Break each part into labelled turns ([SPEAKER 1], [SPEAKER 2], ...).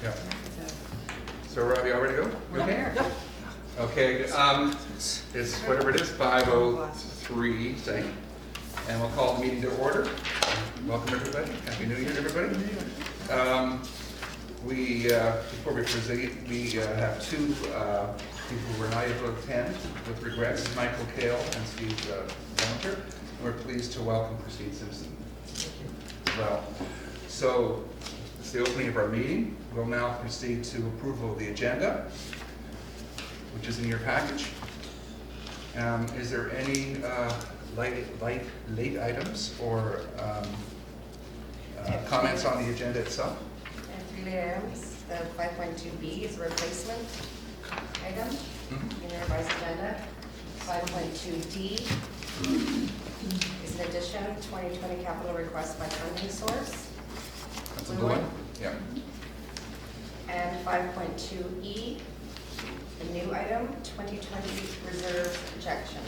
[SPEAKER 1] Yeah. So Robbie, all ready to go?
[SPEAKER 2] We're there.
[SPEAKER 1] Okay, it's whatever it is, 5:03, say, and we'll call the meeting to order. Welcome everybody. Happy New Year, everybody. Before we proceed, we have two people who were not able to attend with regrets, Michael Kale and Steve Volunteer. We're pleased to welcome Kristine Simpson as well. So it's the opening of our meeting. We'll now proceed to approval of the agenda, which is in your package. Is there any late items or comments on the agenda itself?
[SPEAKER 3] And 3 late items. The 5.2B is a replacement item in the revised agenda. 5.2D is an addition, 2020 capital request by funding source.
[SPEAKER 1] That's a blue one? Yeah.
[SPEAKER 3] And 5.2E, a new item, 2020 reserve projection.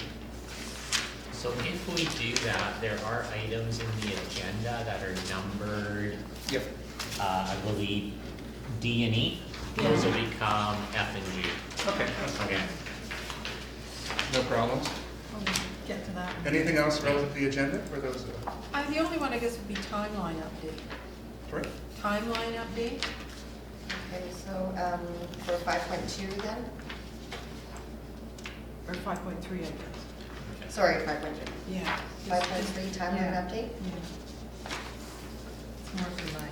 [SPEAKER 4] So if we do that, there are items in the agenda that are numbered,
[SPEAKER 1] Yep.
[SPEAKER 4] I believe, D and E. Those will become F and G.
[SPEAKER 1] Okay.
[SPEAKER 4] Okay.
[SPEAKER 1] No problems.
[SPEAKER 2] We'll get to that.
[SPEAKER 1] Anything else relative to the agenda for those?
[SPEAKER 2] The only one I guess would be timeline update.
[SPEAKER 1] Sorry?
[SPEAKER 2] Timeline update?
[SPEAKER 3] Okay, so for 5.2 then?
[SPEAKER 2] Or 5.3, I guess.
[SPEAKER 3] Sorry, 5.3.
[SPEAKER 2] Yeah.
[SPEAKER 3] 5.3 timeline update?
[SPEAKER 2] Yeah. It's more for my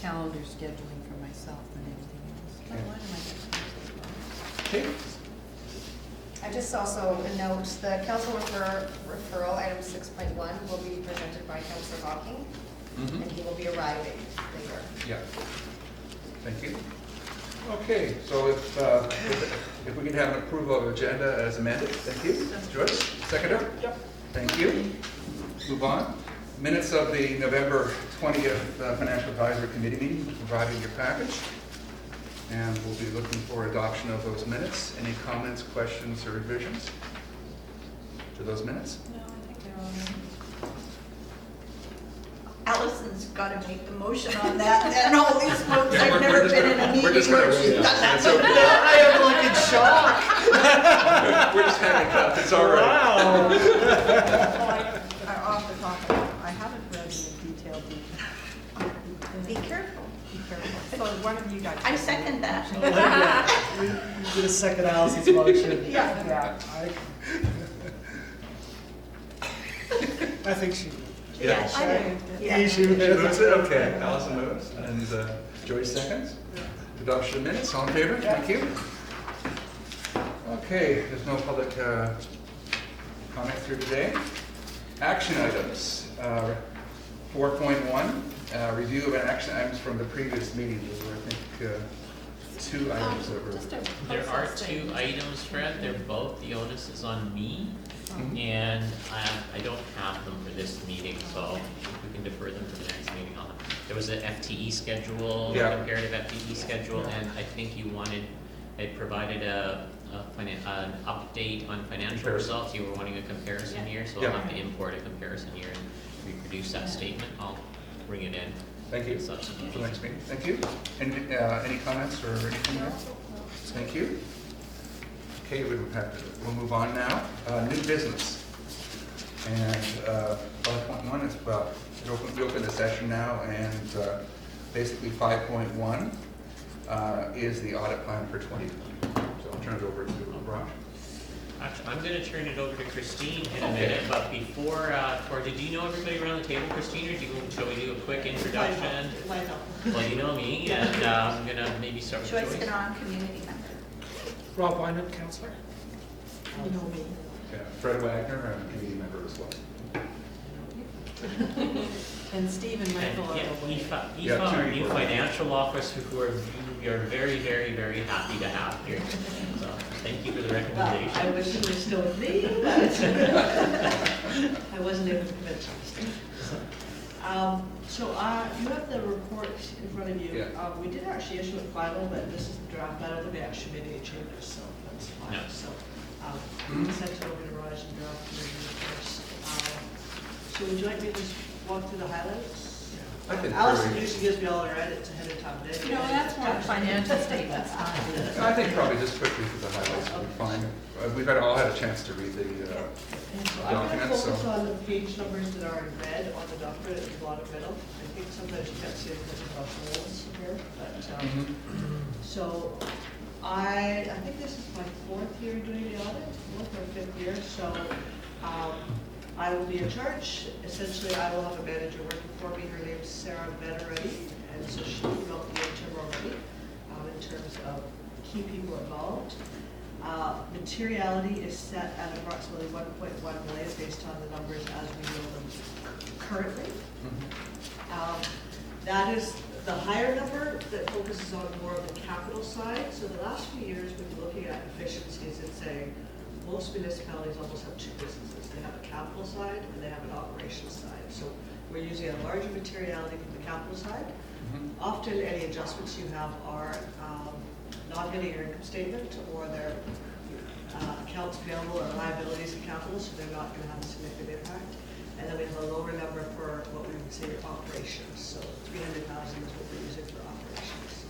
[SPEAKER 2] calendar scheduling for myself than anything else.
[SPEAKER 1] Yeah.
[SPEAKER 2] Why am I getting
[SPEAKER 1] Okay.
[SPEAKER 3] I just also note the council referral item 6.1 will be presented by Councillor Hocking, and he will be arriving later.
[SPEAKER 1] Yeah. Thank you. Okay, so if we can have an approval of agenda as amended, thank you. Joyce, seconder? Yep. Thank you. Move on. Minutes of the November 20th Financial Advisory Committee meeting provided in your package. And we'll be looking for adoption of those minutes. Any comments, questions, or revisions to those minutes?
[SPEAKER 2] No, I think they're all right.
[SPEAKER 5] Allison's got to make the motion on that, and all these folks,
[SPEAKER 1] Yeah,
[SPEAKER 5] I've never been in a meeting
[SPEAKER 1] we're just
[SPEAKER 5] where
[SPEAKER 1] gonna
[SPEAKER 5] she's
[SPEAKER 1] wait.
[SPEAKER 5] done that.
[SPEAKER 1] It's okay.
[SPEAKER 5] I am like in shock.
[SPEAKER 1] We're just having fun. It's all right.
[SPEAKER 2] Off the top, I haven't read the detailed detail.
[SPEAKER 5] Be careful.
[SPEAKER 2] Be careful. So one of you guys.
[SPEAKER 5] I second that.
[SPEAKER 6] You did a second Allison's motion.
[SPEAKER 5] Yeah.
[SPEAKER 6] I think she did.
[SPEAKER 1] Yeah.
[SPEAKER 5] I do.
[SPEAKER 6] Yeah.
[SPEAKER 1] She moves it, okay. Allison moves, and Joyce seconds. Adoption of minutes, all in favor? Thank you. Okay, there's no public comments here today. Action items. 4.1, review of action items from the previous meeting. There were, I think, 2 items that were...
[SPEAKER 4] There are 2 items, Fred. They're both, the onus is on me.
[SPEAKER 1] Mhm.
[SPEAKER 4] And I don't have them for this meeting, so we can defer them to the next meeting on them. There was an FTE schedule,
[SPEAKER 1] Yeah.
[SPEAKER 4] comparative FTE schedule, and I think you wanted, it provided an update on financial
[SPEAKER 1] Comparison.
[SPEAKER 4] results. You were wanting a comparison year, so
[SPEAKER 1] Yeah.
[SPEAKER 4] I'll have to import a comparison year and reproduce that statement. I'll bring it in.
[SPEAKER 1] Thank you.
[SPEAKER 4] So-
[SPEAKER 1] For the next meeting. Thank you. And any comments or anything else? Thank you. Okay, we'll move on now. New business. And 5.1 is, we open the session now, and basically 5.1 is the audit plan for 2020. So I'll turn it over to Raj.
[SPEAKER 4] Actually, I'm going to turn it over to Kristine in a minute, but before, did you know everybody around the table, Kristine, or shall we do a quick introduction? Well, you know me, and I'm going to maybe start with
[SPEAKER 5] Joyce
[SPEAKER 4] Joyce.
[SPEAKER 5] Ganon, community member.
[SPEAKER 6] Rob Wynand, Councillor.
[SPEAKER 2] You know me.
[SPEAKER 1] Yeah, Fred Wagner, I'm a committee member as well.
[SPEAKER 2] And Steve and Michael are
[SPEAKER 4] And
[SPEAKER 2] away.
[SPEAKER 4] Aoife, our new financial officer, who we are very, very, very happy to have here. So thank you for the recommendation.
[SPEAKER 7] I wish you were still with me, but I wasn't able to convince you. So you have the report in front of you.
[SPEAKER 1] Yeah.
[SPEAKER 7] We did actually issue it final, but this is the draft. I don't think we actually made any changes, so that's fine.
[SPEAKER 4] No.
[SPEAKER 7] So sent it over to Raj and draft it first. So would you like me to just walk through the highlights?
[SPEAKER 1] I can
[SPEAKER 7] Allison
[SPEAKER 1] very-
[SPEAKER 7] usually gives me all her edits ahead of time.
[SPEAKER 2] No, that's why financial statements, not the.
[SPEAKER 1] I think probably just quickly for the highlights will be fine. We've all had a chance to read the
[SPEAKER 7] So I'm going to
[SPEAKER 1] documents,
[SPEAKER 7] focus
[SPEAKER 1] so.
[SPEAKER 7] on the page numbers that are in red on the document at the bottom middle. I think sometimes you can't see it because of the holes here, but, so I think this is my 4th year doing the audit, 4th or 5th year, so I will be in charge. Essentially, I will have a manager working for me. Her name's Sarah Veteretti, and so she wrote the interim already in terms of key people involved. Materiality is set at approximately 1.1 million based on the numbers as we know them currently. That is the higher number that focuses on more of the capital side. So the last few years we've been looking at efficiencies and saying most municipalities almost have 2 businesses. They have a capital side and they have an operations side. So we're using a larger materiality for the capital side. Often any adjustments you have are not hitting your income statement or their accounts payable or liabilities in capital, so they're not going to have a significant impact. And then we have a lower number for what we would say operations. So 300,000 is what we're using for operations.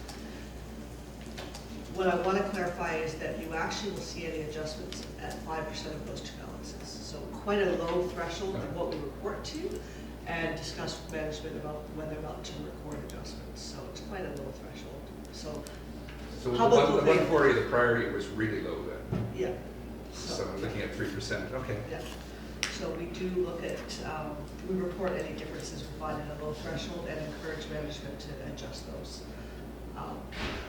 [SPEAKER 7] What I want to clarify is that you actually will see any adjustments at 5% of those 2 balances. So quite a low threshold of what we report to and discuss with management about whether or not to record adjustments. So it's quite a low threshold. So
[SPEAKER 1] So the
[SPEAKER 7] public will think-
[SPEAKER 1] 140, the prior year was really low then.
[SPEAKER 7] yeah.
[SPEAKER 1] So we're looking at 3%, okay.
[SPEAKER 7] Yeah. So we do look at, we report any differences we find in a low threshold and encourage management to adjust those.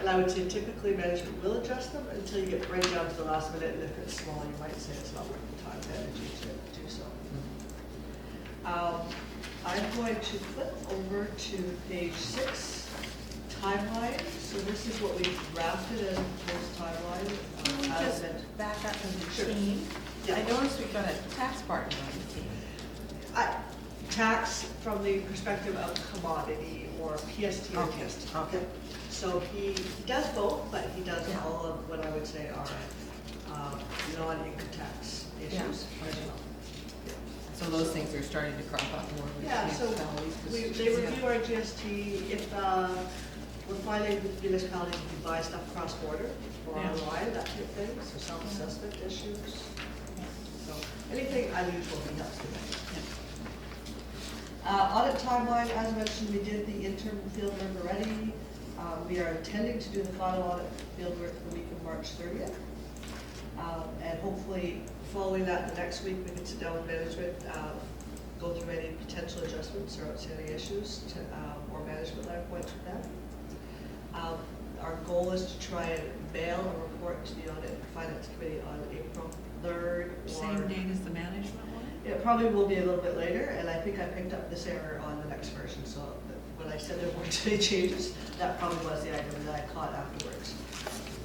[SPEAKER 7] And I would say typically management will adjust them until you get right down to the last minute, and if it's small, you might say it's not worth the time and energy to do so. I'm going to flip over to page 6, timeline. So this is what we drafted as a proposed timeline.
[SPEAKER 2] Can we
[SPEAKER 7] as
[SPEAKER 2] just
[SPEAKER 7] amended.
[SPEAKER 2] back up in the
[SPEAKER 7] Sure.
[SPEAKER 2] team?
[SPEAKER 7] Yeah.
[SPEAKER 2] I noticed we've got a tax partner on the team.
[SPEAKER 7] Tax from the perspective of commodity or PST or
[SPEAKER 2] Okay,
[SPEAKER 7] PST.
[SPEAKER 2] okay.
[SPEAKER 7] So he does both, but he does
[SPEAKER 2] Yeah.
[SPEAKER 7] all of what I would say are non-income tax issues
[SPEAKER 2] Yeah.
[SPEAKER 7] as well.
[SPEAKER 2] So those things are starting to crop up more with
[SPEAKER 7] Yeah, so
[SPEAKER 2] municipalities. 'Cause-
[SPEAKER 7] they review our GST. If we're finding with municipalities, if you buy stuff cross-border or
[SPEAKER 2] Yeah.
[SPEAKER 7] online, that type of thing, so self-assessment issues. So anything unusual, he helps with. Audit timeline, as mentioned, we did the interim field work already. We are intending to do the final audit field work the week of March 30th. And hopefully, following that, the next week, we can sit down with management, go through any potential adjustments or outstanding issues to, or management letter points with them. Our goal is to try and mail a report to the Audit and Finance Committee on April 3rd. Or
[SPEAKER 2] Same date as the management one?
[SPEAKER 7] it probably will be a little bit later, and I think I picked up this error on the next version, so when I said there weren't any changes, that probably was the item that I caught afterwards.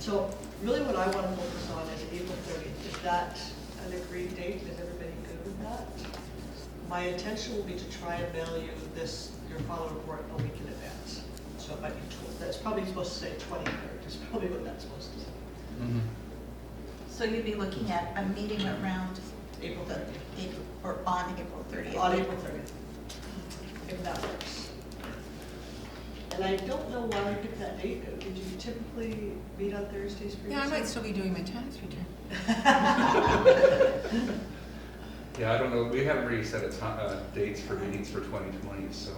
[SPEAKER 7] So really what I want to focus on is April 30th. Is that an agreed date? Is everybody good with that? My intention will be to try and mail you your final report a week in advance. So it might be, that's probably supposed to say 23rd, is probably what that's supposed to say.
[SPEAKER 5] So you'd be looking at a meeting around
[SPEAKER 7] April 30th.
[SPEAKER 5] April, or on April 30th?
[SPEAKER 7] On April 30th, if that works. And I don't know why we picked that date. Did you typically meet on Thursdays previously?
[SPEAKER 2] Yeah, I might still be doing my tax return.
[SPEAKER 1] Yeah, I don't know, we haven't really set dates for meetings for 2020, so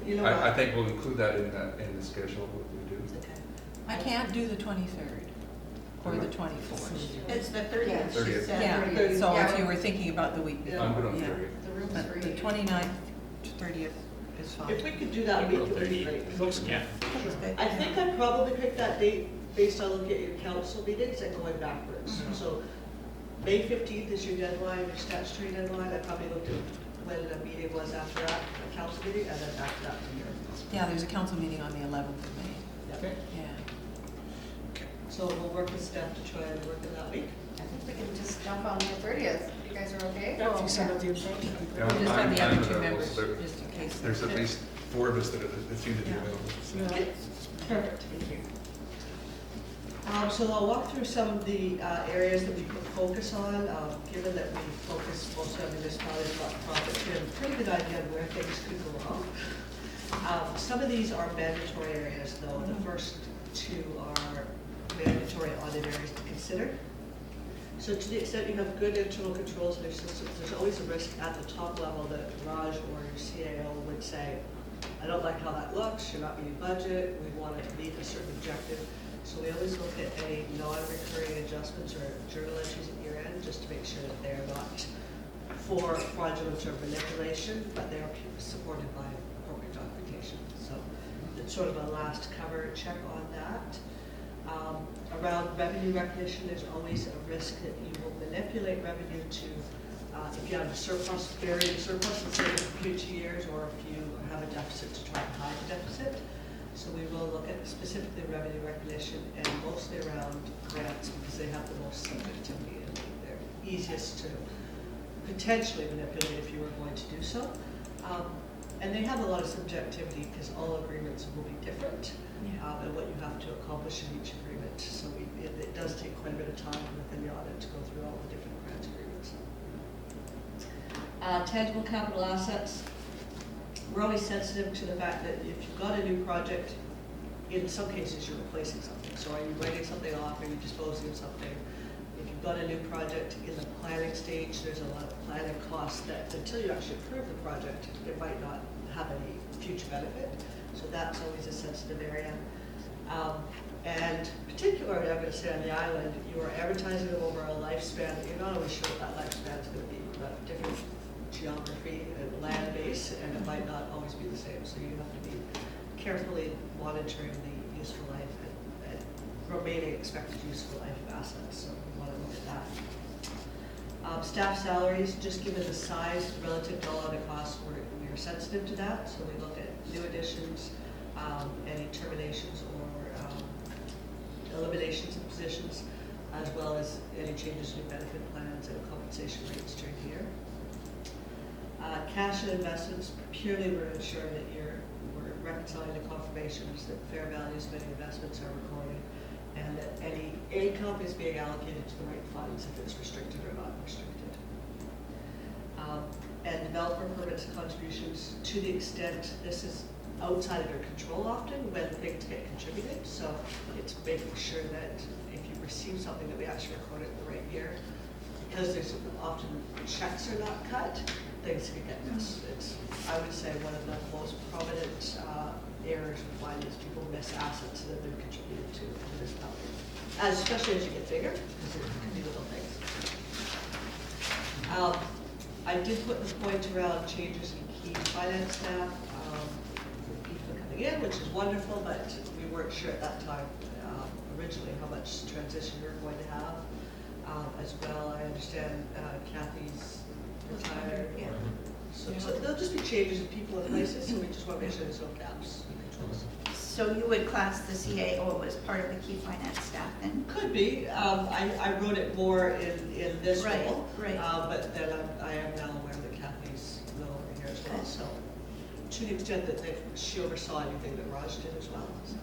[SPEAKER 7] You know what?
[SPEAKER 1] I think we'll include that in the schedule, what we do.
[SPEAKER 7] Okay.
[SPEAKER 2] I can't do the 23rd or the 24th.
[SPEAKER 5] It's the 30th, she
[SPEAKER 1] 30th.
[SPEAKER 5] said.
[SPEAKER 2] Yeah,
[SPEAKER 7] 30th.
[SPEAKER 2] so
[SPEAKER 3] Yeah.
[SPEAKER 2] if you were thinking about the week
[SPEAKER 7] Yeah.
[SPEAKER 2] before,
[SPEAKER 1] I'm good on
[SPEAKER 2] yeah.
[SPEAKER 1] 30th.
[SPEAKER 3] The room's
[SPEAKER 2] But
[SPEAKER 3] free.
[SPEAKER 2] the 29th to 30th is fine.
[SPEAKER 7] If we could do that week, it would be great.
[SPEAKER 4] Yeah.
[SPEAKER 5] That's good.
[SPEAKER 7] I think I probably picked that date based on looking at your council meetings and going backwards. So May 15th is your deadline, your statutory deadline. I probably looked at when the meeting was after that, the council meeting, and then after that from here.
[SPEAKER 2] Yeah, there's a council meeting on the 11th of May.
[SPEAKER 1] Okay.
[SPEAKER 2] Yeah.
[SPEAKER 7] So we'll work with staff to try and work it that week.
[SPEAKER 3] I think we can just jump on the 30th. You guys are okay?
[SPEAKER 6] If you send out the invitation.
[SPEAKER 1] Yeah,
[SPEAKER 2] We just
[SPEAKER 1] I'm-
[SPEAKER 2] have the
[SPEAKER 1] I'm
[SPEAKER 2] other two
[SPEAKER 1] available,
[SPEAKER 2] members,
[SPEAKER 1] so
[SPEAKER 2] just in case.
[SPEAKER 1] There's at least 4 of us that seem to be
[SPEAKER 2] Yeah.
[SPEAKER 1] available. so.
[SPEAKER 7] Perfect. Thank you. So I'll walk through some of the areas that we put focus on, given that we focus mostly on municipalities, not profits. We have a pretty good idea of where things could go wrong. Some of these are mandatory areas, though. The first to our mandatory audit areas to consider. So to the extent you have good internal controls in your systems, there's always a risk at the top level that Raj or your CAO would say, I don't like how that looks, you're not meeting budget, we want it to meet a certain objective. So we always look at any non-recurring adjustments or journal entries at year end, just to make sure that they're not for fraudulent or manipulation, but they are supported by appropriate documentation. So it's sort of a last cover check on that. Around revenue recognition, there's always a risk that you will manipulate revenue to, if you have a surplus, buried in surplus, let's say for future years, or if you have a deficit, to try and hide the deficit. So we will look at specifically revenue recognition and mostly around grants, because they have the most subjectivity and they're easiest to potentially manipulate if you were going to do so. And they have a lot of subjectivity because all agreements will be different, and what you have to accomplish in each agreement. So it does take quite a bit of time within the audit to go through all the different grant agreements. Tangible capital assets. We're always sensitive to the fact that if you've got a new project, in some cases you're replacing something. So are you writing something off, are you disposing of something? If you've got a new project in the planning stage, there's a lot of planning costs that until you actually approve the project, it might not have any future benefit. So that's always a sensitive area. And particularly, I'm going to say on the island, you are advertising them over a lifespan that you're not always sure what that lifespan is going to be. You've got different geography and land base, and it might not always be the same. So you have to be carefully monitoring the useful life and remaining expected useful life of assets. So we want to look at that. Staff salaries, just given the size relative dollar to cost, we are sensitive to that. So we look at new additions, any terminations or eliminations of positions, as well as any changes in benefit plans and compensation rates during the year. Cash and investments, purely we're ensuring that we're reconciling the confirmations that fair values of any investments are recorded, and that any income is being allocated to the right funds, if it's restricted or not restricted. And developer permits and contributions, to the extent this is outside of your control often when things get contributed. So it's making sure that if you receive something that we actually record it in the right year, because there's often checks are not cut, things can get missed. It's, I would say, one of the most prominent errors we find is people miss assets that have been contributed to this company, especially as you get bigger, because it can be little things. I did put the point around changes in key finance staff. People coming in, which is wonderful, but we weren't sure at that time originally how much transition we were going to have. As well, I understand Kathy's retired.
[SPEAKER 5] Yeah.
[SPEAKER 7] So there'll just be changes in people in places, so we just want to make sure there's no gaps in controls.
[SPEAKER 5] So you would class the CAO as part of the key finance staff then?
[SPEAKER 7] Could be. I wrote it more in this
[SPEAKER 5] Right,
[SPEAKER 7] role,
[SPEAKER 5] right.
[SPEAKER 7] But then I am now aware that Kathy's no longer here as well. So to the extent that she oversaw anything that Raj did as well. So.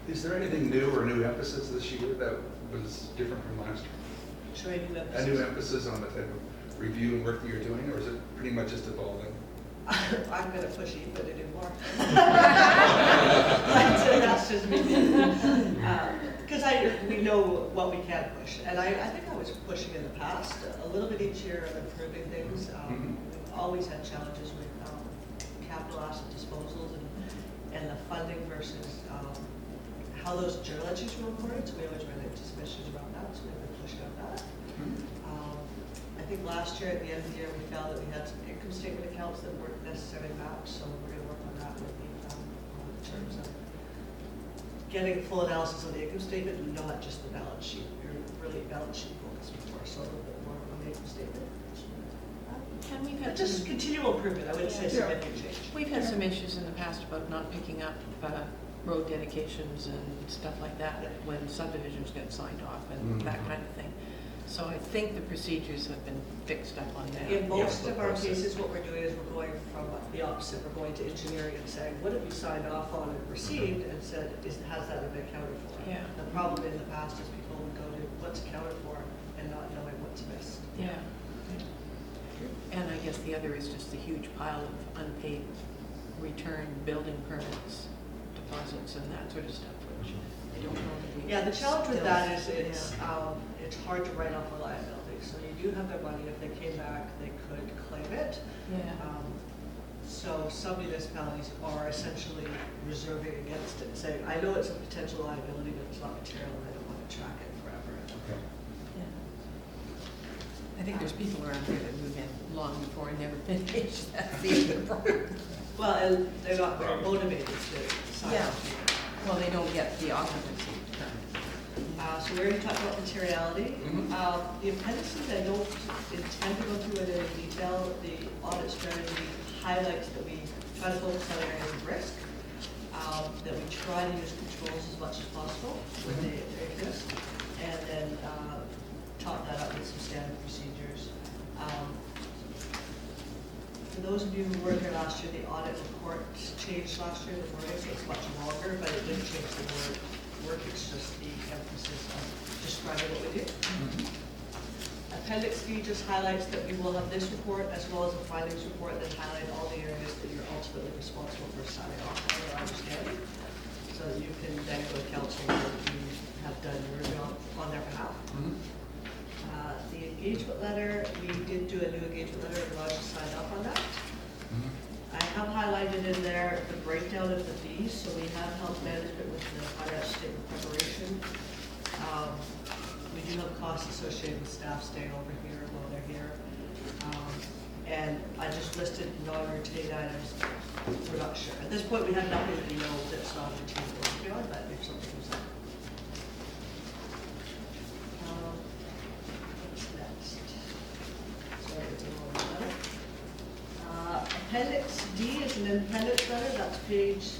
[SPEAKER 1] Is there anything new or new emphasis this year that was different from last year?
[SPEAKER 7] Training
[SPEAKER 1] A new emphasis on the type of review and work that you're doing, or is it pretty much just evolving?
[SPEAKER 7] I'm going to push you to do more. That's just me. Because we know what we can push. And I think I was pushing in the past a little bit each year of improving things. We've always had challenges with capital asset disposals and the funding versus how those journal entries were reported. So we always ran into some issues around that. So we've been pushing on that. I think last year, at the end of the year, we found that we had some income statement accounts that weren't necessarily mapped, so we're going to work on that with the, in terms of getting a full analysis of the income statement, and not just the balance sheet. We're really balance sheet focused before, so a little bit more on the income statement.
[SPEAKER 2] And we've
[SPEAKER 7] But
[SPEAKER 2] had
[SPEAKER 7] just
[SPEAKER 2] some,
[SPEAKER 7] continual improvement, I wouldn't say significant change.
[SPEAKER 2] we've had some issues in the past about not picking up road dedications and stuff like that when subdivisions get signed off and that kind of thing. So I think the procedures have been fixed up on that.
[SPEAKER 7] In most of our cases, what we're doing is we're going from the opposite. We're going to engineering and saying, what have you signed off on and received, and said, has that been accounted for?
[SPEAKER 2] Yeah.
[SPEAKER 7] The problem in the past is people would go to what's accounted for and not knowing what's missed.
[SPEAKER 2] Yeah. And I guess the other is just the huge pile of unpaid return building permits to deposits and that sort of stuff, which I don't know that we.
[SPEAKER 7] Yeah, the challenge with
[SPEAKER 2] still-
[SPEAKER 7] that is it's hard to write off a liability. So you do have their money. If they came back, they could claim it.
[SPEAKER 2] Yeah.
[SPEAKER 7] So some municipalities are essentially reserving against it, saying, I know it's a potential liability, but it's not material and I don't want to track it forever.
[SPEAKER 1] Okay.
[SPEAKER 2] Yeah. I think there's people around here that move in long before and never finish. That's the other problem.
[SPEAKER 7] Well, and they're not very motivated to sign
[SPEAKER 2] Yeah.
[SPEAKER 7] off either.
[SPEAKER 2] Well, they don't get the occupancy permit.
[SPEAKER 7] So we already talked about materiality.
[SPEAKER 1] Mhm.
[SPEAKER 7] The appendices, I don't intend to go through it in detail. The audit strategy highlights that we try to focus on areas of risk, that we try to use controls as much as possible when they exist, and then top that up with some standard procedures. For those of you who were here last year, the audit report changed last year, the wording, so it's much longer, but it didn't change the word work, it's just the emphasis on describing what we do. Appendix D just highlights that we will have this report as well as a findings report that highlight all the areas that you're ultimately responsible for signing off on or understanding. So that you can then go to council that you have done your job on their behalf.
[SPEAKER 1] Mhm.
[SPEAKER 7] The engagement letter, we did do a new engagement letter and Roger signed up on that.
[SPEAKER 1] Mhm.
[SPEAKER 7] I have highlighted in there the breakdown of the fees, so we have help management with the financial statement preparation. We do have costs associated with staff staying over here while they're here. And I just listed non-routine items for not sure. At this point, we have nothing that we know that's not routine that we're working on, but if something comes up. What's next? Sorry, it's a long letter. Appendix D is an independence letter, that's page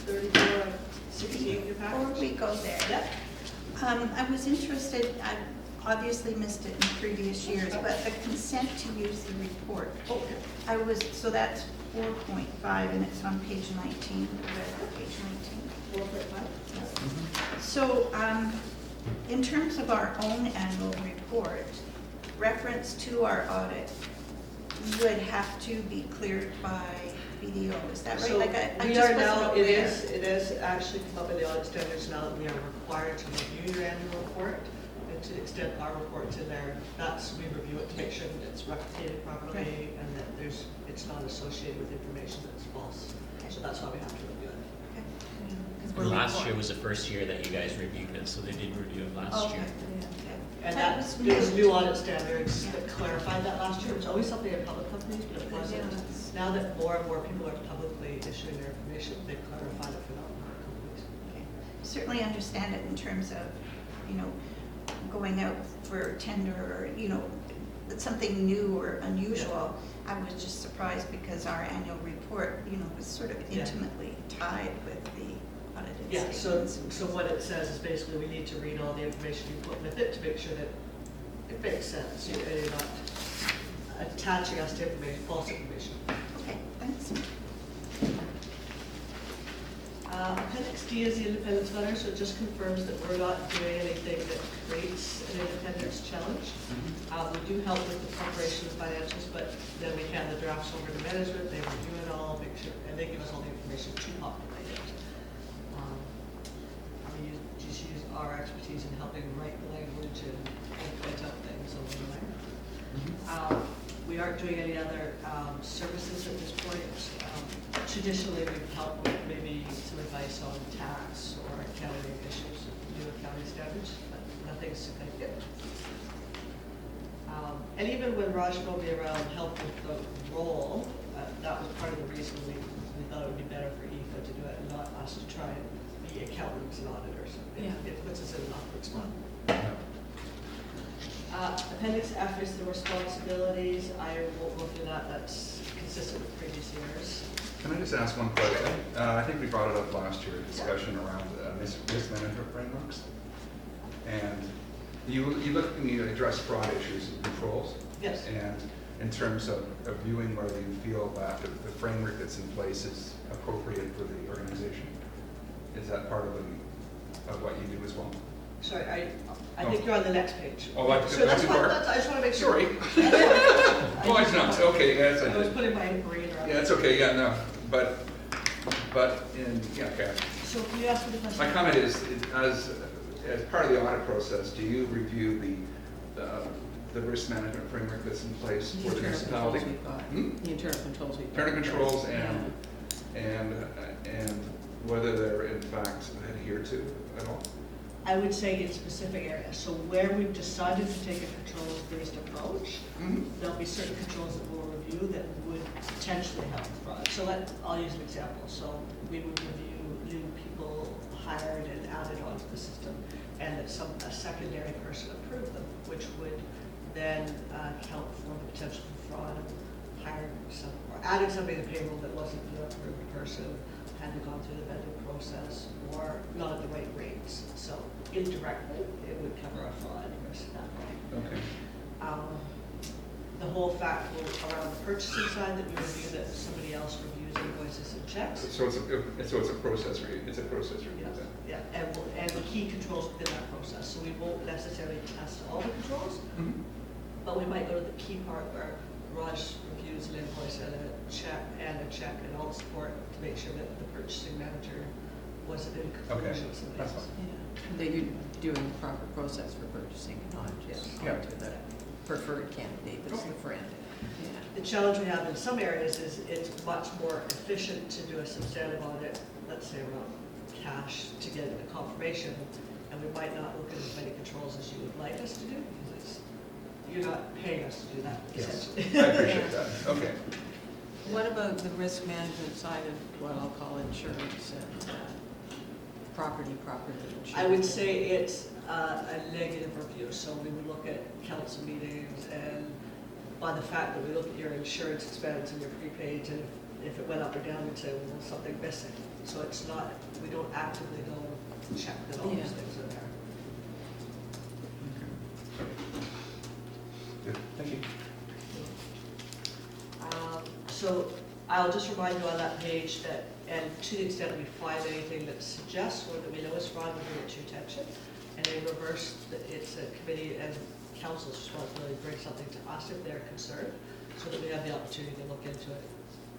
[SPEAKER 7] 34 of 16 of your
[SPEAKER 5] Before
[SPEAKER 7] package.
[SPEAKER 5] we go there,
[SPEAKER 7] Yep.
[SPEAKER 5] I was interested, I obviously missed it in previous years, but the consent to use the report.
[SPEAKER 7] Okay.
[SPEAKER 5] So that's 4.5 and it's on page 19, page 19.
[SPEAKER 7] 4.5.
[SPEAKER 5] So, in terms of our own annual report, reference to our audit would have to be cleared by BDO, is that right?
[SPEAKER 7] So
[SPEAKER 5] Like I
[SPEAKER 7] we
[SPEAKER 5] just
[SPEAKER 7] are
[SPEAKER 5] wasn't
[SPEAKER 7] now, it
[SPEAKER 5] aware.
[SPEAKER 7] is actually come up in the audit standards now that we are required to review your annual report. And to the extent our report's in there, we review it to make sure that it's replicated properly and that it's not associated with information that's false. So that's why we have to review it.
[SPEAKER 5] Okay. 'Cause
[SPEAKER 4] And
[SPEAKER 5] we're
[SPEAKER 4] last
[SPEAKER 5] required.
[SPEAKER 4] year was the first year that you guys reviewed it, so they did review it last
[SPEAKER 5] Okay.
[SPEAKER 4] year.
[SPEAKER 5] Okay.
[SPEAKER 7] And
[SPEAKER 5] That
[SPEAKER 7] that,
[SPEAKER 5] was
[SPEAKER 7] there was
[SPEAKER 5] new.
[SPEAKER 7] new audit standards that clarified that last year. It was always something in public companies, but it wasn't.
[SPEAKER 5] Yeah.
[SPEAKER 7] Now that more and more people are publicly issuing their information, they've clarified it for non-public companies.
[SPEAKER 5] Okay. Certainly understand it in terms of, going out for tender or, something new or unusual. I was just surprised because our annual report, was sort of
[SPEAKER 7] Yeah.
[SPEAKER 5] intimately tied with the audited
[SPEAKER 7] Yeah, so
[SPEAKER 5] statements.
[SPEAKER 7] what it says is basically we need to read all the information you put with it to make sure that it makes sense. You're not attaching us to information, false information.
[SPEAKER 5] Okay, thanks.
[SPEAKER 7] Appendix D is the independence letter, so it just confirms that we're not doing anything that creates an independence challenge. We do help with the preparation of financials, but then we hand the drafts over to management, they review it all, make sure, and they give us all the information to populate it. We just use our expertise in helping write the language and point out things over the line. We aren't doing any other services at this point. Traditionally, we've helped with maybe some advice on tax or accounting issues, new accounting standards, but nothing significant. And even when Raj told me around help with the role, that was part of the reason we thought it would be better for EFA to do it and not us to try and be accountants and auditors. It puts us in an awkward spot. Appendix F is the responsibilities. I won't go through that. That's consistent with previous years.
[SPEAKER 1] Can I just ask one question? I think we brought it up last year, a discussion around risk management frameworks. And you address fraud issues and controls.
[SPEAKER 7] Yes.
[SPEAKER 1] And in terms of viewing whether you feel that the framework that's in place is appropriate for the organization. Is that part of what you do as well?
[SPEAKER 7] Sorry, I think you're on the next page.
[SPEAKER 1] Oh, like
[SPEAKER 7] So that's
[SPEAKER 1] too
[SPEAKER 7] fine.
[SPEAKER 1] far?
[SPEAKER 7] I just want to make sure.
[SPEAKER 1] Sorry.
[SPEAKER 7] That's
[SPEAKER 1] Oh, it's not, okay, yes,
[SPEAKER 7] I was
[SPEAKER 1] I did.
[SPEAKER 7] putting my brain around.
[SPEAKER 1] Yeah, it's okay, yeah, no, but okay.
[SPEAKER 7] So can you ask me the question?
[SPEAKER 1] My comment is, as part of the audit process, do you review the risk management framework that's in place
[SPEAKER 2] The
[SPEAKER 1] for the
[SPEAKER 2] internal controls
[SPEAKER 1] municipality?
[SPEAKER 2] we've got.
[SPEAKER 1] Hmm?
[SPEAKER 2] The internal controls we've got.
[SPEAKER 1] Internal controls
[SPEAKER 2] Yeah.
[SPEAKER 1] and whether they're in fact adhered to at all?
[SPEAKER 7] I would say in specific areas. So where we've decided to take a controls-based approach,
[SPEAKER 1] Mhm.
[SPEAKER 7] there'll be certain controls that we'll review that would potentially help fraud. So I'll use an example. So we would review new people hired and added onto the system, and that a secondary person approved them, which would then account for the potential for fraud of hiring some, or adding somebody to payroll that wasn't the approved person, hadn't gone through the vetting process, or not at the right rates. So indirectly, it would cover a fraud risk that way.
[SPEAKER 1] Okay.
[SPEAKER 7] The whole fact around the purchasing side that we review, that somebody else reviews invoices and checks.
[SPEAKER 1] So it's a process review. It's a process review.
[SPEAKER 7] Yes,
[SPEAKER 1] then.
[SPEAKER 7] yeah, and the key controls within that process. So we won't necessarily test all the controls,
[SPEAKER 1] Mhm.
[SPEAKER 7] but we might go to the key part where Raj reviews an invoice and a check and all the support to make sure that the purchasing manager wasn't in collusion with somebody
[SPEAKER 1] That's
[SPEAKER 7] else.
[SPEAKER 1] fine.
[SPEAKER 2] Yeah. That you're doing the proper process for purchasing and not just
[SPEAKER 7] Yes.
[SPEAKER 2] going to the preferred candidate that's the friend. Yeah.
[SPEAKER 7] The challenge we have in some areas is it's much more efficient to do a substantive audit, let's say around cash, to get a confirmation, and we might not look at as many controls as you would like us to do, because you're not paying us to do that,
[SPEAKER 1] Yes.
[SPEAKER 7] essentially.
[SPEAKER 1] I appreciate that. Okay.
[SPEAKER 2] What about the risk management side of what I'll call insurance and property insurance?
[SPEAKER 7] I would say it's a negative review, so we would look at council meetings, and by the fact that we look at your insurance expense and your prepaid, and if it went up or down, we'd say, well, something missing. So it's not, we don't actively go and check that all
[SPEAKER 2] Yeah.
[SPEAKER 7] those things are there.
[SPEAKER 1] Good. Thank you.
[SPEAKER 7] So I'll just remind you on that page that, and to the extent we find anything that suggests or that we know is fraud, we'll bring it to your attention. And in reverse, that it's a committee and council's responsibility to bring something to us if they're concerned, so that we have the opportunity to look into it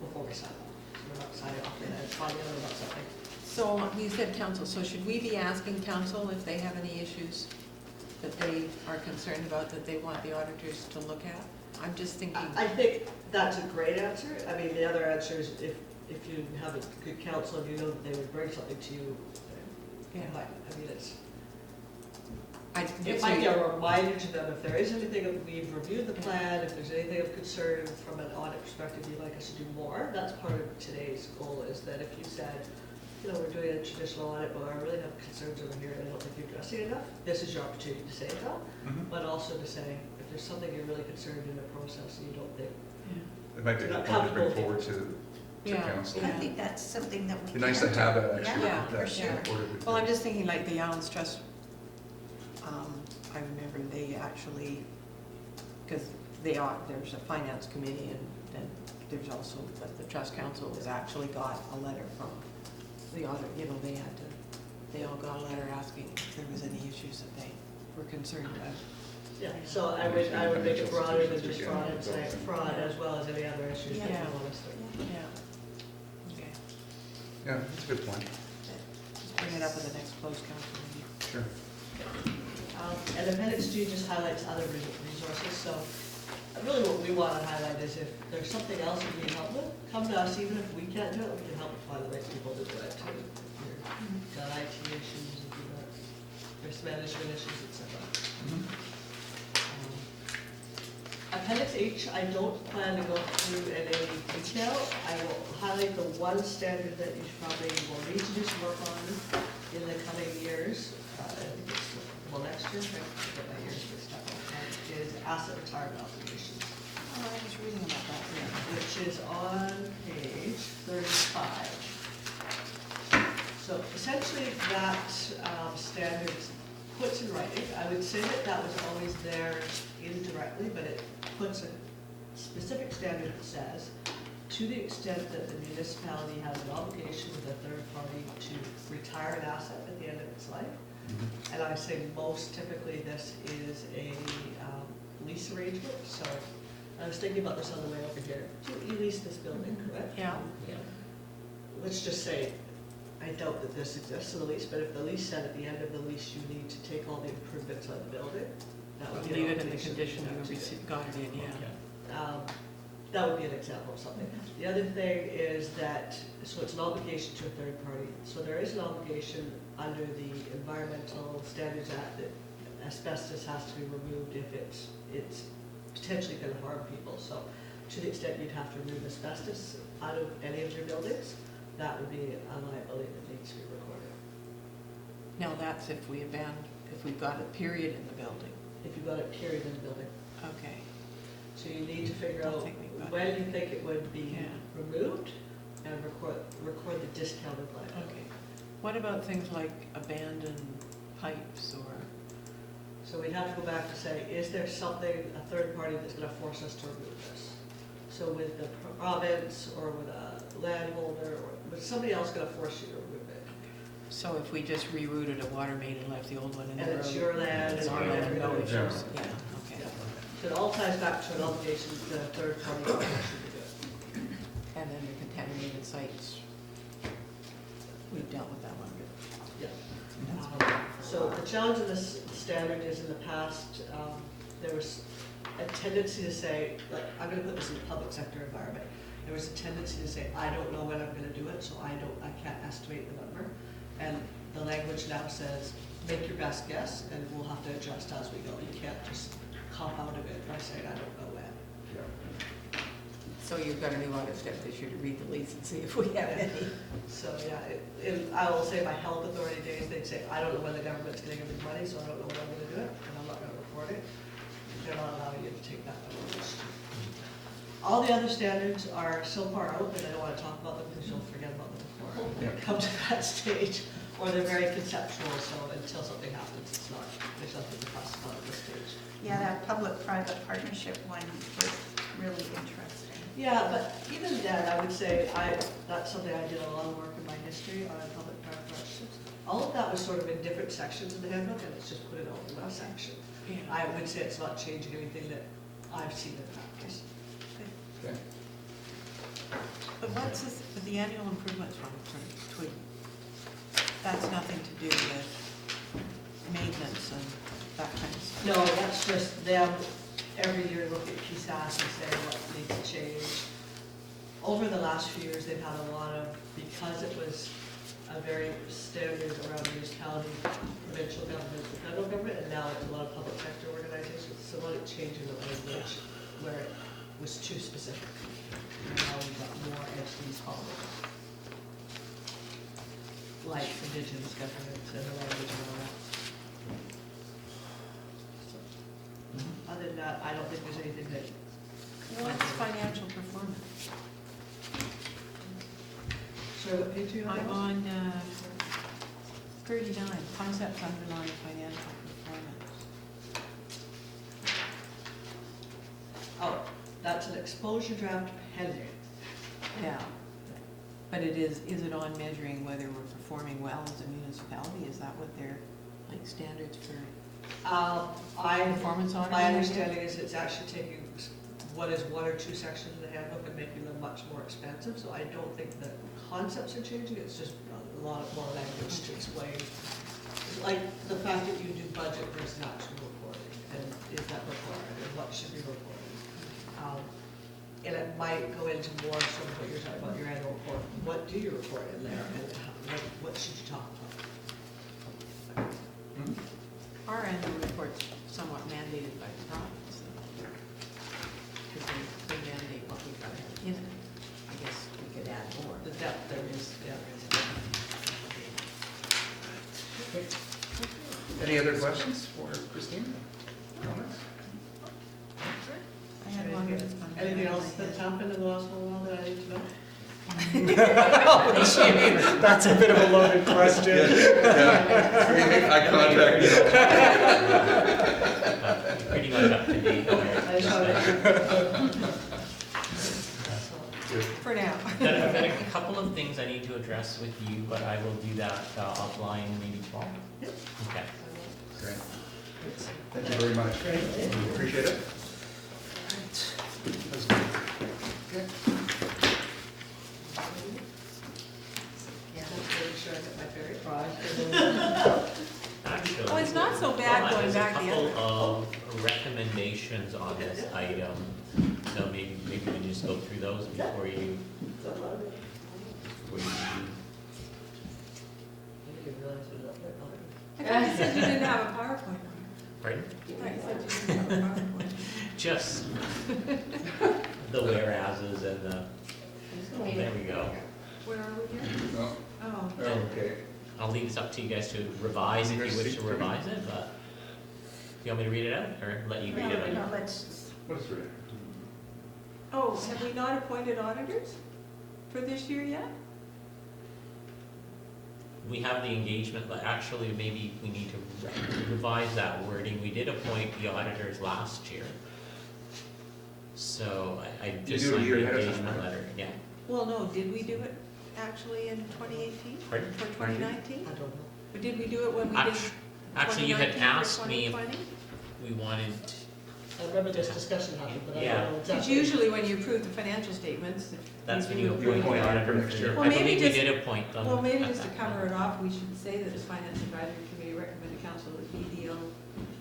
[SPEAKER 7] before we sign off. So we're not signing off and then finding out about something.
[SPEAKER 2] So you said council, so should we be asking council if they have any issues that they are concerned about that they want the auditors to look at? I'm just thinking.
[SPEAKER 7] I think that's a great answer. I mean, the other answer is if you have a good counsel and you know that they would bring something to you, then
[SPEAKER 2] Yeah.
[SPEAKER 7] I mean, it's,
[SPEAKER 2] I
[SPEAKER 7] it
[SPEAKER 2] guess
[SPEAKER 7] might be
[SPEAKER 2] we-
[SPEAKER 7] a reminder to them if there is anything, if we've reviewed the plan, if there's anything of concern from an audit perspective you'd like us to do more. That's part of today's goal, is that if you said, you know, we're doing a traditional audit, but I really have concerns over here and I don't think you're addressing it enough, this is your opportunity to say that,
[SPEAKER 1] Mhm.
[SPEAKER 7] but also to say, if there's something you're really concerned in the process and you don't think,
[SPEAKER 1] It might be a
[SPEAKER 7] Not
[SPEAKER 1] good point to bring
[SPEAKER 7] comfortable.
[SPEAKER 1] forward to
[SPEAKER 2] Yeah.
[SPEAKER 1] council.
[SPEAKER 5] I think that's something that we
[SPEAKER 1] It'd
[SPEAKER 5] can
[SPEAKER 1] be nice to
[SPEAKER 5] do.
[SPEAKER 1] have that extra.
[SPEAKER 5] Yeah,
[SPEAKER 2] for
[SPEAKER 1] that
[SPEAKER 5] sure.
[SPEAKER 1] recorded.
[SPEAKER 2] Well, I'm just thinking like the Allen's Trust, I remember they actually, because there's a finance committee and then there's also, the trust council has actually got a letter from the audit, you know, they all got a letter asking if there was any issues that they were concerned about.
[SPEAKER 7] yeah. So I would make it broader than just fraud and say fraud as well as any other issues that you
[SPEAKER 2] Yeah.
[SPEAKER 7] want us to.
[SPEAKER 2] Yeah. Okay.
[SPEAKER 1] Yeah, that's a good point.
[SPEAKER 2] Just bring it up at the next closed council meeting.
[SPEAKER 1] Sure.
[SPEAKER 7] And Appendix G just highlights other resources, so really what we want to highlight is if there's something else that we need help with, come to us, even if we can't do it, we can help find the right people to do it too. If you've got IT issues, if you've got risk management issues, et cetera.
[SPEAKER 1] Mhm.
[SPEAKER 7] Appendix H, I don't plan to go through in any detail. I will highlight the one standard that you probably will need to do some work on in the coming years. I think it's, well, next year, I get my years mixed up, is asset retirement obligations,
[SPEAKER 2] Oh, I was reading about that,
[SPEAKER 7] which is on page 35. So essentially that standard puts in writing, I would say that that was always there indirectly, but it puts a specific standard that says, to the extent that the municipality has an obligation with a third party to retire an asset at the end of its life,
[SPEAKER 1] Mhm.
[SPEAKER 7] and I say most typically this is a lease arrangement, so I was thinking about this on the way over here. You lease this building, correct?
[SPEAKER 2] Yeah.
[SPEAKER 7] Let's just say I doubt that this exists in the lease, but if the lease said at the end of the lease, you need to take all the improvements on the building, that would be an
[SPEAKER 2] Leave it in the
[SPEAKER 7] obligation
[SPEAKER 2] condition
[SPEAKER 7] have
[SPEAKER 2] you
[SPEAKER 7] to do.
[SPEAKER 2] received, got it in, yeah.
[SPEAKER 7] That would be an example of something. The other thing is that, so it's an obligation to a third party. So there is an obligation under the Environmental Standards Act that asbestos has to be removed if it's potentially going to harm people. So to the extent you'd have to remove asbestos out of any of your buildings, that would be a liability that needs to be recorded.
[SPEAKER 2] Now, that's if we've got a period in the building.
[SPEAKER 7] If you've got a period in the building.
[SPEAKER 2] Okay.
[SPEAKER 7] So you need to figure
[SPEAKER 2] Don't
[SPEAKER 7] out
[SPEAKER 2] think we've got
[SPEAKER 7] when you think it would be
[SPEAKER 2] Yeah.
[SPEAKER 7] removed and record the discounted liability.
[SPEAKER 2] Okay. What about things like abandoned pipes or,
[SPEAKER 7] So we'd have to go back to say, is there something, a third party that's gonna force us to remove this? So with the province or with a landholder or with somebody else gonna force you to remove it?
[SPEAKER 2] so if we just rerouted a water main and left the old one in the
[SPEAKER 7] And
[SPEAKER 2] road?
[SPEAKER 7] it's your land
[SPEAKER 2] It's
[SPEAKER 7] and
[SPEAKER 2] our
[SPEAKER 7] you're
[SPEAKER 2] land, no
[SPEAKER 7] gonna-
[SPEAKER 2] issues, yeah, okay.
[SPEAKER 7] Yeah. So it all ties back to an obligation to the third party to actually do it.
[SPEAKER 2] And then the contaminated sites, we've dealt with that one.
[SPEAKER 7] Yeah.
[SPEAKER 2] That's
[SPEAKER 7] So the challenge in this standard is in the past, there was a tendency to say, like, I'm gonna put this in the public sector environment. There was a tendency to say, I don't know when I'm gonna do it, so I can't estimate the number. And the language now says, make your best guess, and we'll have to adjust as we go. You can't just cop out of it by saying, I don't know when.
[SPEAKER 2] So you've got a new audit step this year to read the lease and see if we have any.
[SPEAKER 7] So, yeah, I will say my health authority days, they'd say, I don't know when the government's gonna give me money, so I don't know when I'm gonna do it, and I'm not gonna report it. They're not allowing you to take that approach. All the other standards are so far out that I don't wanna talk about them because you'll forget about them before we come to that stage. Or they're very conceptual, so until something happens, there's nothing to fuss about at this stage.
[SPEAKER 5] Yeah, that public-private partnership one is really interesting.
[SPEAKER 7] Yeah, but even then, I would say, that's something I did a lot of work in my history on public-private partnerships. All of that was sort of in different sections of the handbook, and it's just put it all in one section.
[SPEAKER 2] Yeah.
[SPEAKER 7] I would say it's not changing anything that I've seen in practice.
[SPEAKER 1] Okay.
[SPEAKER 2] But what's this, the annual improvements one, that's nothing to do with maintenance and that kind of stuff?
[SPEAKER 7] No, that's just them every year look at PSAS and say what needs to change. Over the last few years, they've had a lot of, because it was a very standard around municipality, provincial government, the federal government, and now it's a lot of public sector organizations, so a lot of change in the language where it was too specific. And now we've got more entities following. Like indigenous governments and the language and all that. Other than that, I don't think there's anything that.
[SPEAKER 2] What's financial performance?
[SPEAKER 7] Sorry, what page are you on?
[SPEAKER 2] I'm on 39, concepts underlying financial performance.
[SPEAKER 7] Oh, that's an exposure draft pending.
[SPEAKER 2] Yeah. But is it on measuring whether we're performing well as a municipality? Is that what their, like, standards for performance auditing?
[SPEAKER 7] My understanding is it's actually taking what is one or two sections of the handbook and making them much more expensive, so I don't think the concepts are changing, it's just a lot more language to explain. Like the fact that you do budget versus actual reporting, and is that required, and what should be reported. And it might go into more sort of what you're talking about, your annual report, what do you report in there, and what should you talk about?
[SPEAKER 2] Our annual report's somewhat mandated by the province. Because they mandate what we've got in it. I guess we could add more.
[SPEAKER 7] The depth there is, yeah.
[SPEAKER 1] Any other questions for Kristine? Comments?
[SPEAKER 2] I had one that's on
[SPEAKER 7] Anything else that's happened in the last little while that I need to know?
[SPEAKER 6] That's a bit of a loaded question.
[SPEAKER 1] Eye contact.
[SPEAKER 4] Pretty much up to date.
[SPEAKER 7] I just wanted to.
[SPEAKER 2] For now.
[SPEAKER 4] I've got a couple of things I need to address with you, but I will do that offline maybe tomorrow. Okay.
[SPEAKER 1] Great. Thank you very much. Appreciate it. That's good. Okay.
[SPEAKER 7] Yeah, that's really sure.
[SPEAKER 4] Actually.
[SPEAKER 2] Oh, it's not so bad going back the
[SPEAKER 4] There's a
[SPEAKER 2] other.
[SPEAKER 4] couple of recommendations on this item, so maybe we can just go through those before you.
[SPEAKER 2] I thought you said you didn't have a PowerPoint.
[SPEAKER 4] Pardon?
[SPEAKER 2] I thought you said you didn't have a PowerPoint.
[SPEAKER 4] Just the whereases and the, there we go.
[SPEAKER 2] Where are we here?
[SPEAKER 1] No?
[SPEAKER 2] Oh.
[SPEAKER 1] Okay.
[SPEAKER 4] I'll leave this up to you guys to revise if you wish to revise it, but you want me to read it out or let you read it
[SPEAKER 5] No,
[SPEAKER 4] out?
[SPEAKER 5] let's,
[SPEAKER 1] What is it?
[SPEAKER 2] Oh, have we not appointed auditors for this year yet?
[SPEAKER 4] We have the engagement, but actually maybe we need to revise that wording. We did appoint the auditors last year. So I just
[SPEAKER 1] do it a
[SPEAKER 4] signed
[SPEAKER 1] year
[SPEAKER 4] the
[SPEAKER 1] ahead of time,
[SPEAKER 4] engagement
[SPEAKER 1] right?
[SPEAKER 4] letter, yeah.
[SPEAKER 2] Well, no, did we do it actually in 2018?
[SPEAKER 4] Pardon?
[SPEAKER 2] For 2019?
[SPEAKER 7] I don't know.
[SPEAKER 2] Or did we do it when we did
[SPEAKER 4] Actually, you had
[SPEAKER 2] 2019 for
[SPEAKER 4] asked me if
[SPEAKER 2] 2020?
[SPEAKER 4] we wanted,
[SPEAKER 7] I remember this discussion happened, but I
[SPEAKER 4] Yeah.
[SPEAKER 7] don't know
[SPEAKER 2] It's
[SPEAKER 7] exactly.
[SPEAKER 2] usually when you approve the financial statements.
[SPEAKER 4] that's when
[SPEAKER 2] do
[SPEAKER 4] you appoint the
[SPEAKER 1] appoint
[SPEAKER 4] auditor
[SPEAKER 1] next
[SPEAKER 4] for
[SPEAKER 1] year.
[SPEAKER 4] the,
[SPEAKER 2] Well,
[SPEAKER 4] I
[SPEAKER 2] maybe
[SPEAKER 4] believe we
[SPEAKER 2] just-
[SPEAKER 4] did appoint them.
[SPEAKER 2] Well, maybe
[SPEAKER 4] at
[SPEAKER 2] just to
[SPEAKER 4] that
[SPEAKER 2] cover
[SPEAKER 4] point.
[SPEAKER 2] it off, we should say that the Finance Advisory Committee recommended council that BDO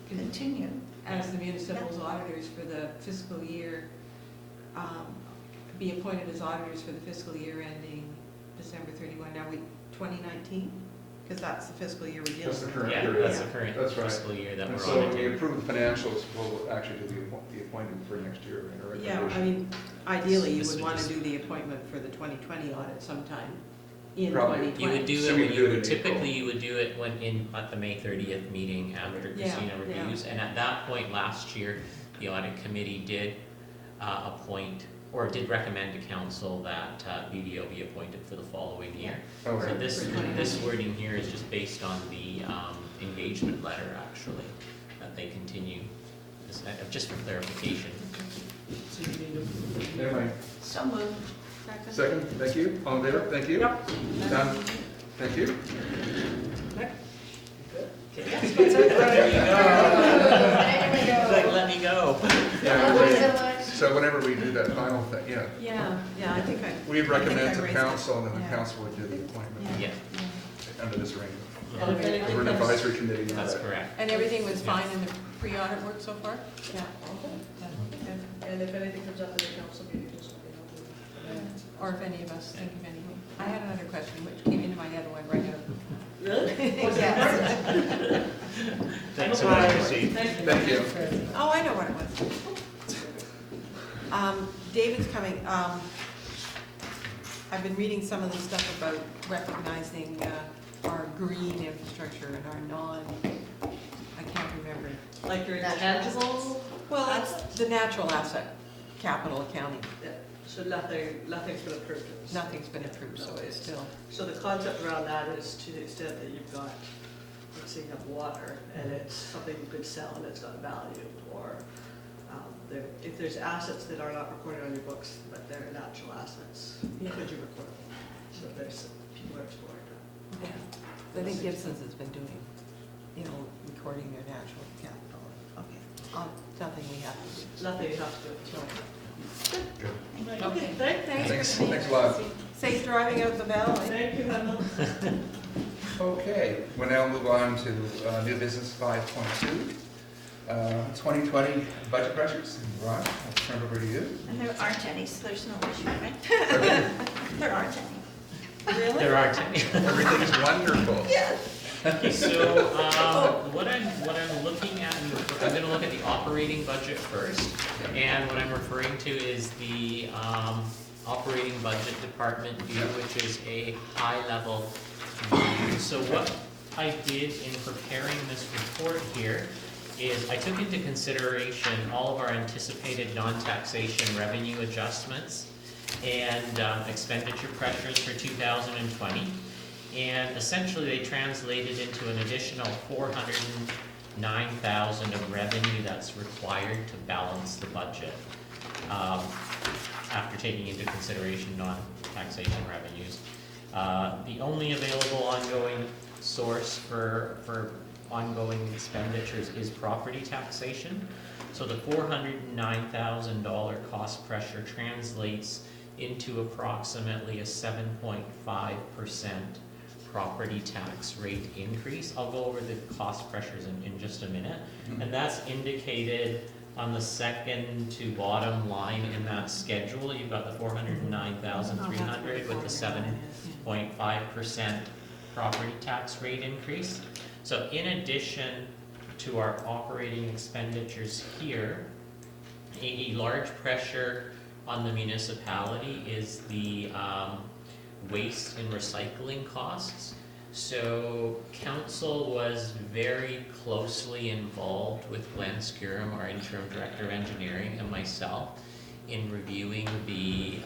[SPEAKER 5] continue.
[SPEAKER 2] as the municipal's auditors for the fiscal year, be appointed as auditors for the fiscal year ending December 31. Now, 2019? Because that's the fiscal year we're dealing
[SPEAKER 1] That's the
[SPEAKER 2] with.
[SPEAKER 1] current
[SPEAKER 4] Yeah,
[SPEAKER 1] period.
[SPEAKER 4] that's the current
[SPEAKER 1] That's right.
[SPEAKER 4] fiscal year that
[SPEAKER 1] And
[SPEAKER 4] we're
[SPEAKER 1] so when we
[SPEAKER 4] auditing.
[SPEAKER 1] approve the financials, we'll actually do the appointment for next year. or
[SPEAKER 2] Yeah, I
[SPEAKER 1] recommendation.
[SPEAKER 2] mean, ideally, you
[SPEAKER 4] This
[SPEAKER 2] would
[SPEAKER 4] would
[SPEAKER 2] want to
[SPEAKER 4] just-
[SPEAKER 2] do the appointment for the 2020 audit sometime in
[SPEAKER 1] Probably.
[SPEAKER 2] 2020.
[SPEAKER 4] You would do
[SPEAKER 1] So
[SPEAKER 4] it
[SPEAKER 1] we
[SPEAKER 4] when
[SPEAKER 1] do
[SPEAKER 4] you
[SPEAKER 1] it in
[SPEAKER 4] would, typically
[SPEAKER 1] April.
[SPEAKER 4] you would do it when at the May 30th meeting after
[SPEAKER 2] Yeah,
[SPEAKER 4] Christina
[SPEAKER 2] yeah.
[SPEAKER 4] reviews. And at that point last year, the audit committee did appoint, or did recommend to council that BDO be appointed for the following year. So
[SPEAKER 1] Okay.
[SPEAKER 4] this,
[SPEAKER 2] For 2019.
[SPEAKER 4] this wording here is just based on the engagement letter, actually, that they continue, just for clarification.
[SPEAKER 7] So you need to-
[SPEAKER 1] Never mind.
[SPEAKER 5] So moved.
[SPEAKER 1] Second, thank you. All in favor? Thank you.
[SPEAKER 2] Yep.
[SPEAKER 1] Done. Thank you.
[SPEAKER 4] Like, let me go.
[SPEAKER 1] Yeah,
[SPEAKER 3] Thank you
[SPEAKER 1] we-
[SPEAKER 3] so much.
[SPEAKER 1] So whenever we do that final thing, yeah,
[SPEAKER 2] Yeah, I think I.
[SPEAKER 1] we'd recommend
[SPEAKER 2] I
[SPEAKER 1] to
[SPEAKER 2] raised it.
[SPEAKER 1] council, and then the
[SPEAKER 2] Yeah.
[SPEAKER 1] council would do the appointment
[SPEAKER 4] Yeah,
[SPEAKER 1] under this arrangement.
[SPEAKER 7] And if anything
[SPEAKER 1] We're an
[SPEAKER 7] comes-
[SPEAKER 1] advisory committee. you know
[SPEAKER 4] that's
[SPEAKER 1] that.
[SPEAKER 4] correct.
[SPEAKER 2] And everything was fine in the pre-audit work so far? Yeah.
[SPEAKER 7] And if anything comes up in the council meeting, just let me know.
[SPEAKER 2] Or if any of us think of anything. I had another question which came into my head and went right out.
[SPEAKER 7] Really?
[SPEAKER 2] Yes.
[SPEAKER 4] Thanks so much, Christine.
[SPEAKER 1] Thank you.
[SPEAKER 2] Oh, I know what it was. David's coming. I've been reading some of the stuff about recognizing our green infrastructure and our I can't remember.
[SPEAKER 7] Like your
[SPEAKER 3] Natural
[SPEAKER 7] intangibles?
[SPEAKER 2] Well, it's the natural asset capital accounting.
[SPEAKER 7] Yeah, so nothing's been approved. in this.
[SPEAKER 2] Nothing's been approved, so it's still,
[SPEAKER 7] So the concept around that is to the extent that you've got, let's say you have water, and it's something you could sell and it's got value, or if there's assets that are not recorded on your books, but they're natural assets,
[SPEAKER 2] Yeah.
[SPEAKER 7] could you record them? So there's, people are exploring that.
[SPEAKER 2] yeah. I think Gibson's has been doing, recording their natural capital. Okay. Nothing we have to do.
[SPEAKER 7] Nothing you have to do.
[SPEAKER 1] Good.
[SPEAKER 2] Okay,
[SPEAKER 7] Thanks.
[SPEAKER 2] thanks.
[SPEAKER 1] Thanks,
[SPEAKER 2] Christine.
[SPEAKER 1] thanks a lot.
[SPEAKER 2] Safe driving out the bell.
[SPEAKER 7] Thank you, Emma.
[SPEAKER 1] Okay, we'll now move on to new business 5.2. 2020 budget pressures. Ron, I'll turn it over to you.
[SPEAKER 5] And there aren't any, so there's no issue, right? There aren't any.
[SPEAKER 2] Really?
[SPEAKER 4] There are
[SPEAKER 1] Everything's wonderful.
[SPEAKER 4] Okay, so, what I'm looking at, I'm gonna look at the operating budget first, and what I'm referring to is the, operating budget department view, which is a high-level view. So what I did in preparing this report here is I took into consideration all of our anticipated non-taxation revenue adjustments and expenditure pressures for 2020. And essentially, they translated into an additional $409,000 of revenue that's required to balance the budget after taking into consideration non-taxation revenues. The only available ongoing source for ongoing expenditures is property taxation. So the $409,000 cost pressure translates into approximately a 7.5% property tax rate increase. I'll go over the cost pressures in just a minute. And that's indicated on the second to bottom line in that schedule. You've got the 409,300 with the 7.5% property tax rate increase. So in addition to our operating expenditures here, a large pressure on the municipality is the waste and recycling costs. So council was very closely involved with Glenn Skurum, our interim director of engineering, and myself in reviewing the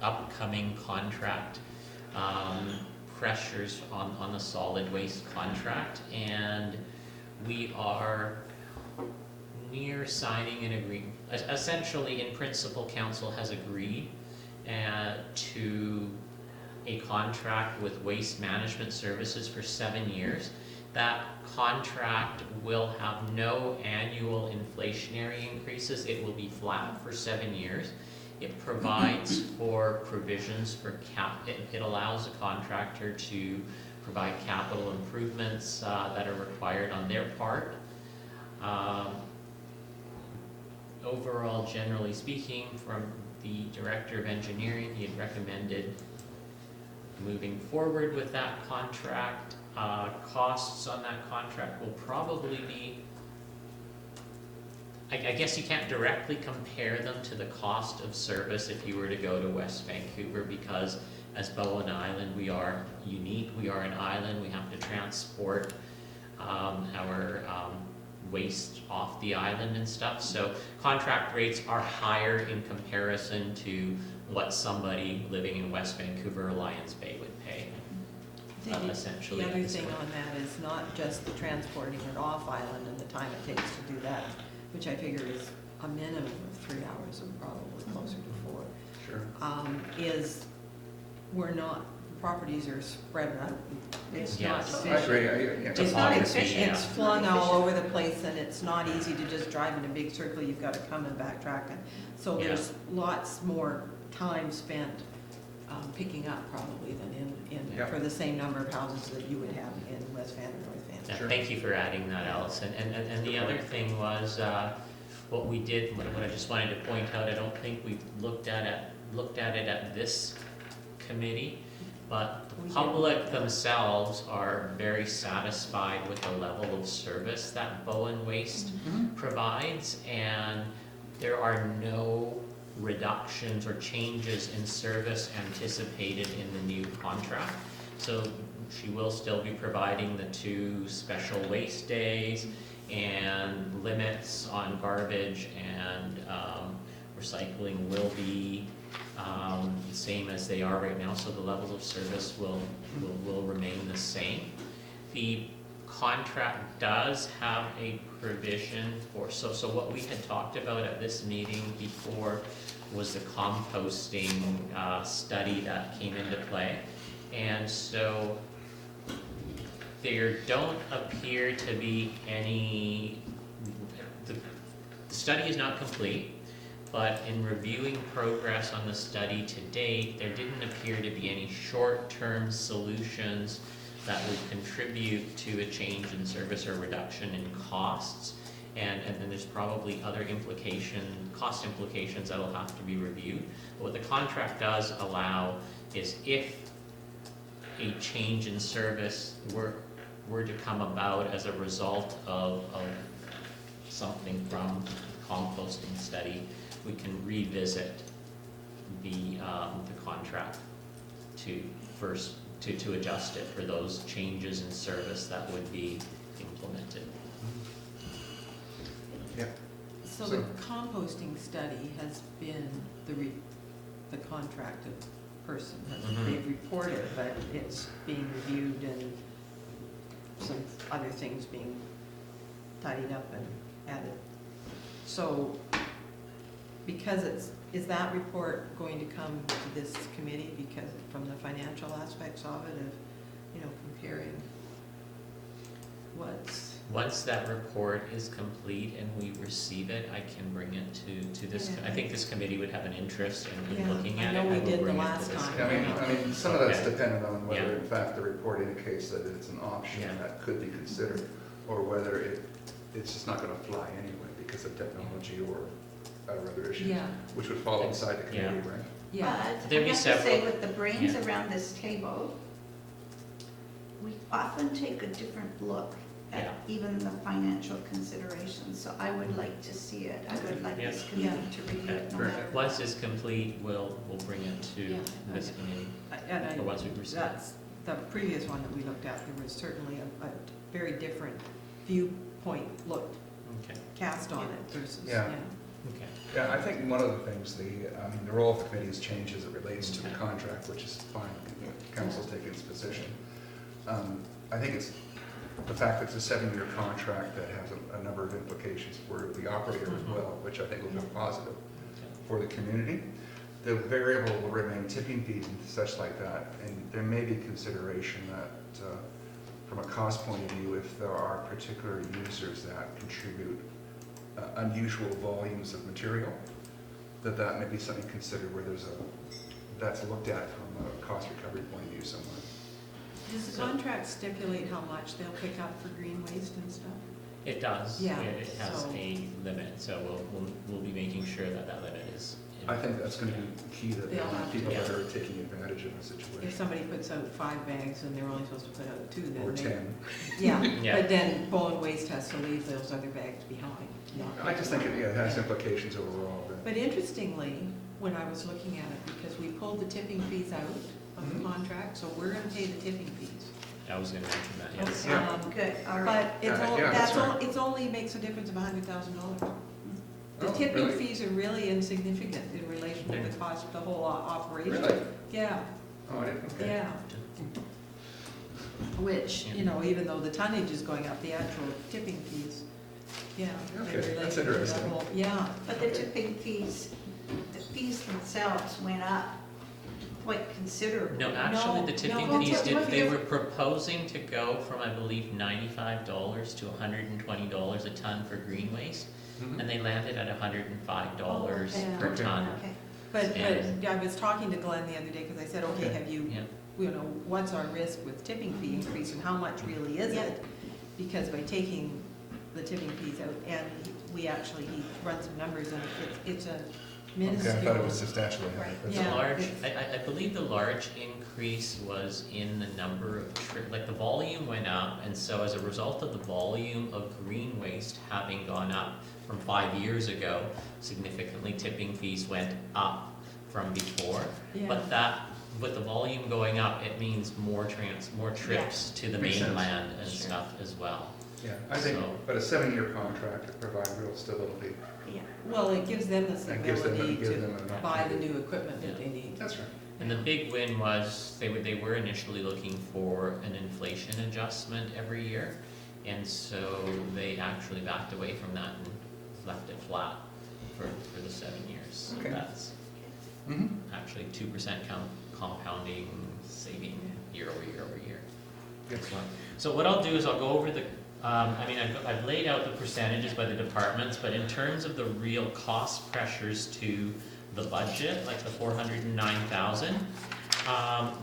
[SPEAKER 4] upcoming contract pressures on the solid waste contract, and we are near signing an agreement. Essentially, in principle, council has agreed to a contract with Waste Management Services for 7 years. That contract will have no annual inflationary increases. It will be flat for 7 years. It provides for provisions for it allows a contractor to provide capital improvements that are required on their part. Overall, generally speaking, from the Director of Engineering, he had recommended moving forward with that contract. Costs on that contract will probably be, I guess you can't directly compare them to the cost of service if you were to go to West Vancouver, because as Bowen Island, we are unique. We are an island. We have to transport our waste off the island and stuff. So contract rates are higher in comparison to what somebody living in West Vancouver or Lions Bay would pay. Essentially.
[SPEAKER 2] The other thing on that is not just the transporting it off island and the time it takes to do that, which I figure is a minimum of 3 hours and probably closer to 4.
[SPEAKER 1] Sure.
[SPEAKER 2] Is we're not, properties are spread out. It's not
[SPEAKER 4] Yes.
[SPEAKER 1] I
[SPEAKER 2] efficient.
[SPEAKER 1] agree. Yeah.
[SPEAKER 2] It's not
[SPEAKER 4] Topography,
[SPEAKER 2] efficient,
[SPEAKER 4] yeah.
[SPEAKER 2] it's flung all over the place, and it's not easy to just drive in a big circle, you've got to come and backtrack. And so
[SPEAKER 4] Yeah.
[SPEAKER 2] there's lots more time spent picking up probably than
[SPEAKER 1] Yeah.
[SPEAKER 2] for the same number of houses that you would have in West Van or North Van.
[SPEAKER 4] Yeah,
[SPEAKER 1] Sure.
[SPEAKER 4] thank you for adding that, Allison. And the other thing was, what we did, what I just wanted to point out, I don't think we've looked at it at this committee, but
[SPEAKER 2] We
[SPEAKER 4] the
[SPEAKER 2] did.
[SPEAKER 4] public themselves are very satisfied with the level of service that Bowen Waste provides, and there are no reductions or changes in service anticipated in the new contract. So she will still be providing the 2 special waste days and limits on garbage, and recycling will be the same as they are right now, so the levels of service will remain the same. The contract does have a provision for, so what we had talked about at this meeting before was the composting study that came into play. And so there don't appear to be any, the study is not complete, but in reviewing progress on the study to date, there didn't appear to be any short-term solutions that would contribute to a change in service or reduction in costs. And then there's probably other cost implications that will have to be reviewed. But what the contract does allow is if a change in service were to come about as a result of something from the composting study, we can revisit the contract to adjust it for those changes in service that would be implemented.
[SPEAKER 1] Yeah.
[SPEAKER 2] So the composting study has been the contracted person, they've reported, but it's being reviewed and some other things being tidied up and added. So, because is that report going to come to this committee because from the financial aspects of it, of, comparing what's
[SPEAKER 4] Once that report is complete and we receive it, I can bring it to this, I think this committee would have an interest in
[SPEAKER 2] Yeah,
[SPEAKER 4] looking
[SPEAKER 2] I
[SPEAKER 4] at it.
[SPEAKER 2] know we
[SPEAKER 4] will
[SPEAKER 2] did the
[SPEAKER 4] bring it to
[SPEAKER 2] last
[SPEAKER 4] this
[SPEAKER 2] time.
[SPEAKER 4] committee.
[SPEAKER 1] I mean, some of that's
[SPEAKER 4] Okay.
[SPEAKER 1] dependent on whether
[SPEAKER 4] Yeah.
[SPEAKER 1] in fact the report indicates that it's an option
[SPEAKER 4] Yeah.
[SPEAKER 1] that could be considered, or whether it's just not gonna fly anyway because of technology or other issues,
[SPEAKER 2] Yeah.
[SPEAKER 1] which would fall outside the committee, right?
[SPEAKER 2] Yeah,
[SPEAKER 5] But I
[SPEAKER 4] There'd be
[SPEAKER 5] have to say,
[SPEAKER 4] several-
[SPEAKER 5] with the brains
[SPEAKER 4] yeah.
[SPEAKER 5] around this table, we often take a different look
[SPEAKER 4] Yeah.
[SPEAKER 5] at even the financial considerations, so I would like to see it. I would like this
[SPEAKER 2] Yeah.
[SPEAKER 5] committee to review it no
[SPEAKER 1] Okay.
[SPEAKER 5] matter what.
[SPEAKER 4] Once it's complete, we'll bring it to
[SPEAKER 2] Yeah.
[SPEAKER 4] this committee,
[SPEAKER 8] And
[SPEAKER 4] or once we receive it.
[SPEAKER 8] that's, the previous one that we looked at, there was certainly a very different viewpoint looked
[SPEAKER 4] Okay,
[SPEAKER 8] cast on it versus,
[SPEAKER 1] Yeah.
[SPEAKER 4] okay.
[SPEAKER 1] Yeah, I think one of the things, the role of the committee has changed as it relates to the
[SPEAKER 4] Okay.
[SPEAKER 1] contract, which is fine, council's taking its position. I think it's the fact that it's a 7-year contract that has a number of implications for the operator as well, which I think will be positive for the community. The variable will remain tipping fees and such like that, and there may be consideration that, from a cost point of view, if there are particular users that contribute unusual volumes of material, that may be something considered where that's looked at from a cost recovery point of view somewhere.
[SPEAKER 8] does the
[SPEAKER 4] So-
[SPEAKER 8] contract stipulate how much they'll pick up for green waste and stuff?
[SPEAKER 4] It does.
[SPEAKER 8] Yeah,
[SPEAKER 4] It has
[SPEAKER 8] so-
[SPEAKER 4] a limit, so we'll be making sure that that limit is. in-
[SPEAKER 1] I think that's gonna be key to the
[SPEAKER 8] They'll have to-
[SPEAKER 1] people that are taking advantage of the
[SPEAKER 8] If
[SPEAKER 1] situation.
[SPEAKER 8] somebody puts out 5 bags and they're only supposed to put out 2, then
[SPEAKER 1] Or
[SPEAKER 8] they.
[SPEAKER 1] 10.
[SPEAKER 8] Yeah,
[SPEAKER 4] Yeah.
[SPEAKER 8] but then Bowen Waste has to leave those other bags behind.
[SPEAKER 1] I just think it has implications overall.
[SPEAKER 8] But interestingly, when I was looking at it, because we pulled the tipping fees out of the
[SPEAKER 1] Mhm.
[SPEAKER 8] contract, so we're gonna pay the tipping fees.
[SPEAKER 4] I was gonna mention that, yes.
[SPEAKER 1] Yeah.
[SPEAKER 5] Good, all right.
[SPEAKER 8] But it's
[SPEAKER 1] Yeah,
[SPEAKER 8] only,
[SPEAKER 1] yeah, that's
[SPEAKER 8] that's
[SPEAKER 1] right.
[SPEAKER 8] it's only makes a difference of $100,000. The
[SPEAKER 1] Oh,
[SPEAKER 8] tipping
[SPEAKER 1] really?
[SPEAKER 8] fees are really insignificant in relation to the cost of the whole operation.
[SPEAKER 1] Really?
[SPEAKER 8] Yeah,
[SPEAKER 1] Oh, I didn't, okay.
[SPEAKER 8] yeah. Which, you know, even though the tonnage is going up, the actual tipping fees, yeah. they're
[SPEAKER 1] Okay, that's
[SPEAKER 8] related to the
[SPEAKER 1] interesting.
[SPEAKER 8] whole- Yeah.
[SPEAKER 5] But the tipping fees, the fees themselves went up quite considerably.
[SPEAKER 4] No, actually, the
[SPEAKER 8] No,
[SPEAKER 4] tipping
[SPEAKER 8] no,
[SPEAKER 4] fees
[SPEAKER 8] what-
[SPEAKER 4] did,
[SPEAKER 8] what
[SPEAKER 4] they
[SPEAKER 8] is-
[SPEAKER 4] were proposing to go from, I believe, $95 to $120 a ton for green waste,
[SPEAKER 1] Mhm.
[SPEAKER 4] and they landed at $105
[SPEAKER 8] Oh, okay.
[SPEAKER 4] per
[SPEAKER 1] Okay.
[SPEAKER 4] ton.
[SPEAKER 5] Okay.
[SPEAKER 8] But
[SPEAKER 4] And-
[SPEAKER 8] I was talking to Glenn the other day, because I said, okay,
[SPEAKER 1] Okay.
[SPEAKER 8] have you,
[SPEAKER 4] Yeah.
[SPEAKER 8] you know, what's our risk with tipping fee increase and how much really is
[SPEAKER 5] Yeah.
[SPEAKER 8] it? Because by taking the tipping fees out, and he run some numbers, and it's a minuscule.
[SPEAKER 1] Okay, I thought it was substantially higher.
[SPEAKER 5] Right.
[SPEAKER 1] That's
[SPEAKER 4] The
[SPEAKER 8] Yeah.
[SPEAKER 4] large,
[SPEAKER 8] it's-
[SPEAKER 4] I believe the large increase was in the number of like the volume went up, and so as a result of the volume of green waste having gone up from 5 years ago, significantly tipping fees went up from before.
[SPEAKER 8] Yeah.
[SPEAKER 4] But that, with the volume going up, it means more trips to the
[SPEAKER 1] Makes sense.
[SPEAKER 4] mainland and
[SPEAKER 5] Sure.
[SPEAKER 4] stuff as well.
[SPEAKER 1] Yeah, I think,
[SPEAKER 4] So-
[SPEAKER 1] but a 7-year contract to provide real stability.
[SPEAKER 5] Yeah.
[SPEAKER 8] Well, it gives them the
[SPEAKER 1] That gives them-
[SPEAKER 8] stability
[SPEAKER 1] gives them
[SPEAKER 8] to
[SPEAKER 1] an
[SPEAKER 8] buy the
[SPEAKER 1] opportunity.
[SPEAKER 8] new equipment that
[SPEAKER 4] Yeah.
[SPEAKER 8] they need.
[SPEAKER 1] That's right.
[SPEAKER 4] And the big win was, they were initially looking for an inflation adjustment every year, and so they actually backed away from that and left it flat for the 7 years. So
[SPEAKER 1] Okay.
[SPEAKER 4] that's
[SPEAKER 1] Mm-hmm.
[SPEAKER 4] actually 2% compounding saving year over year over year.
[SPEAKER 1] Yes.
[SPEAKER 4] So what I'll do is I'll go over the, I've laid out the percentages by the departments, but in terms of the real cost pressures to the budget, like the 409,000,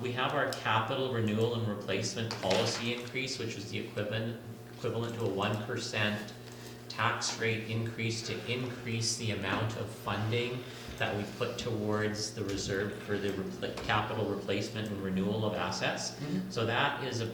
[SPEAKER 4] we have our capital renewal and replacement policy increase, which was the equivalent to a 1% tax rate increase to increase the amount of funding that we put towards the reserve for the capital replacement and renewal of assets. So that is that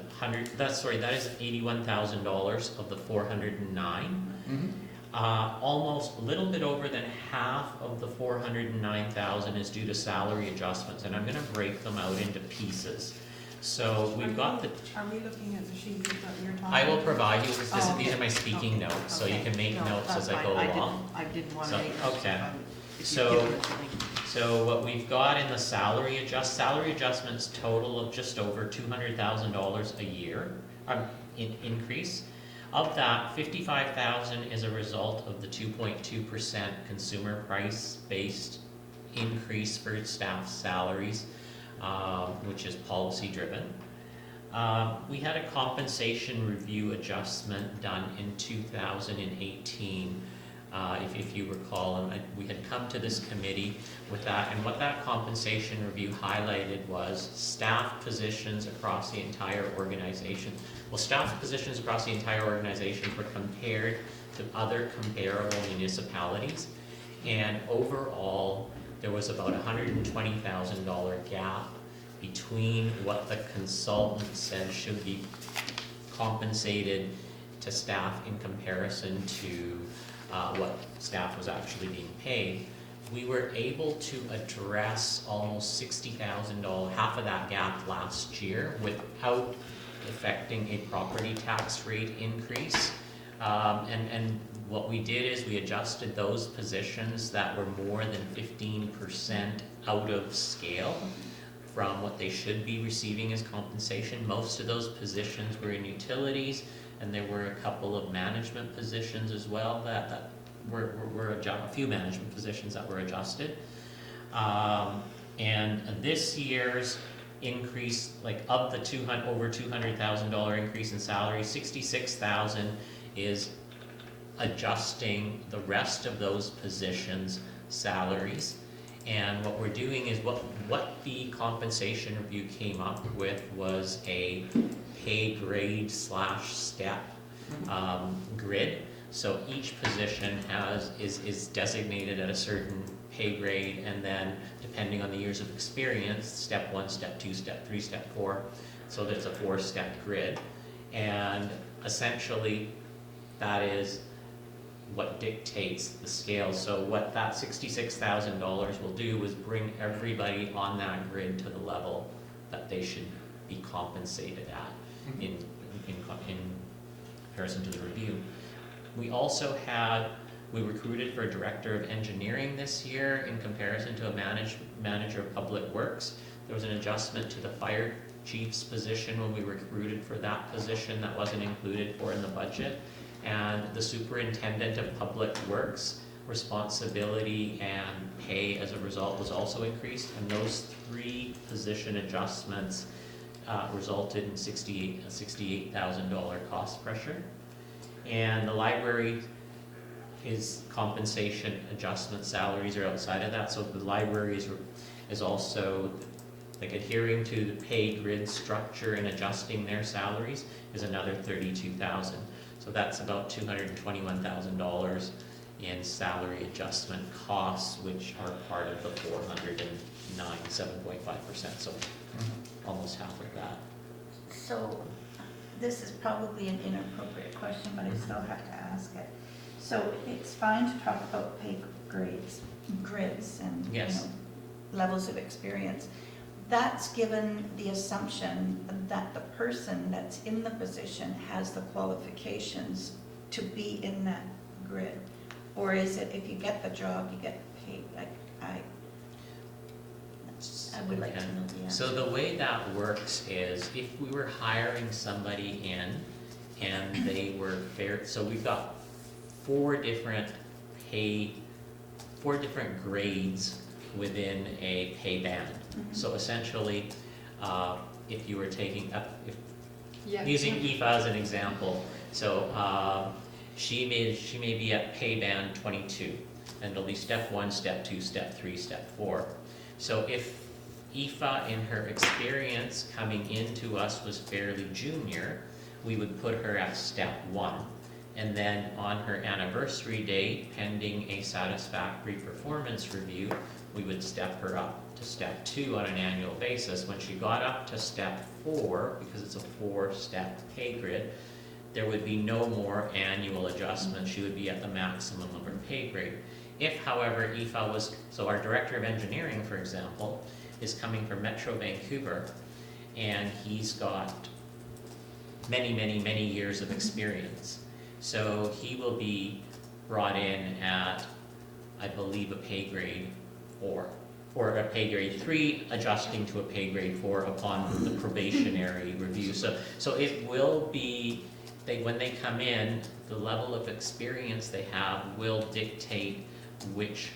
[SPEAKER 4] is $81,000 of the 409.
[SPEAKER 1] Mm-hmm.
[SPEAKER 4] Almost a little bit over than half of the 409,000 is due to salary adjustments, and I'm gonna break them out into pieces. So we've got the,
[SPEAKER 8] Are we looking at the sheet that you're talking?
[SPEAKER 4] I will provide you with this,
[SPEAKER 8] Oh,
[SPEAKER 4] these
[SPEAKER 8] okay.
[SPEAKER 4] are my speaking
[SPEAKER 8] Okay.
[SPEAKER 4] notes, so you
[SPEAKER 8] Okay.
[SPEAKER 4] can make
[SPEAKER 8] No,
[SPEAKER 4] notes as
[SPEAKER 8] that's
[SPEAKER 4] I go
[SPEAKER 8] fine.
[SPEAKER 4] along.
[SPEAKER 8] I didn't want
[SPEAKER 4] So,
[SPEAKER 8] to make notes.
[SPEAKER 4] okay.
[SPEAKER 8] If you
[SPEAKER 4] So-
[SPEAKER 8] give it to me.
[SPEAKER 4] So what we've got in the salary adjustments total of just over $200,000 a year, increase. Of that, 55,000 is a result of the 2.2% consumer price-based increase for staff salaries, which is policy driven. We had a compensation review adjustment done in 2018. If you recall, and we had come to this committee with that, and what that compensation review highlighted was staff positions across the entire organization. Well, staff positions across the entire organization were compared to other comparable municipalities, and overall, there was about $120,000 gap between what the consultant said should be compensated to staff in comparison to what staff was actually being paid. We were able to address almost $60,000, half of that gap last year, without affecting a property tax rate increase. And what we did is we adjusted those positions that were more than 15% out of scale from what they should be receiving as compensation. Most of those positions were in utilities, and there were a couple of management positions as well that were a few management positions that were adjusted. And this year's increase, like of the over $200,000 increase in salary, $66,000 is adjusting the rest of those positions' salaries. And what we're doing is what the compensation review came up with was a pay grade / step grid. So each position is designated at a certain pay grade, and then depending on the years of experience, step 1, step 2, step 3, step 4. So there's a 4-step grid, and essentially that is what dictates the scale. So what that $66,000 will do is bring everybody on that grid to the level that they should be compensated at in comparison to the review. We also we recruited for a director of engineering this year in comparison to a manager of public works. There was an adjustment to the fire chief's position when we recruited for that position that wasn't included in the budget. And the superintendent of public works responsibility and pay as a result was also increased, and those 3 position adjustments resulted in $68,000 cost pressure. And the library is compensation adjustment salaries are outside of that, so the library is also like adhering to the pay grid structure and adjusting their salaries is another $32,000. So that's about $221,000 in salary adjustment costs, which are part of the 409, 7.5%, so almost half of that.
[SPEAKER 5] So this is probably an inappropriate question, but I still have to ask it. So it's fine to talk about pay grids and
[SPEAKER 4] Yes.
[SPEAKER 5] levels of experience. That's given the assumption that the person that's in the position has the qualifications to be in that grid. Or is it if you get the job, you get paid? I would like to know the answer.
[SPEAKER 4] So the way that works is if we were hiring somebody in and they were fair, so we've got 4 different grades within a pay band. So essentially, if you were taking up, using Aoife as an example, so she may be at pay band 22, and it'll be step 1, step 2, step 3, step 4. So if Aoife, in her experience coming into us, was fairly junior, we would put her at step 1. And then on her anniversary date, pending a satisfactory performance review, we would step her up to step 2 on an annual basis. When she got up to step 4, because it's a 4-step pay grid, there would be no more annual adjustment. She would be at the maximum of her pay grade. If, however, Aoife was, so our director of engineering, for example, is coming from Metro Vancouver, and he's got many, many, many years of experience. So he will be brought in at, I believe, a pay grade 4, or a pay grade 3, adjusting to a pay grade 4 upon the probationary review. So it will be, when they come in, the level of experience they have will dictate which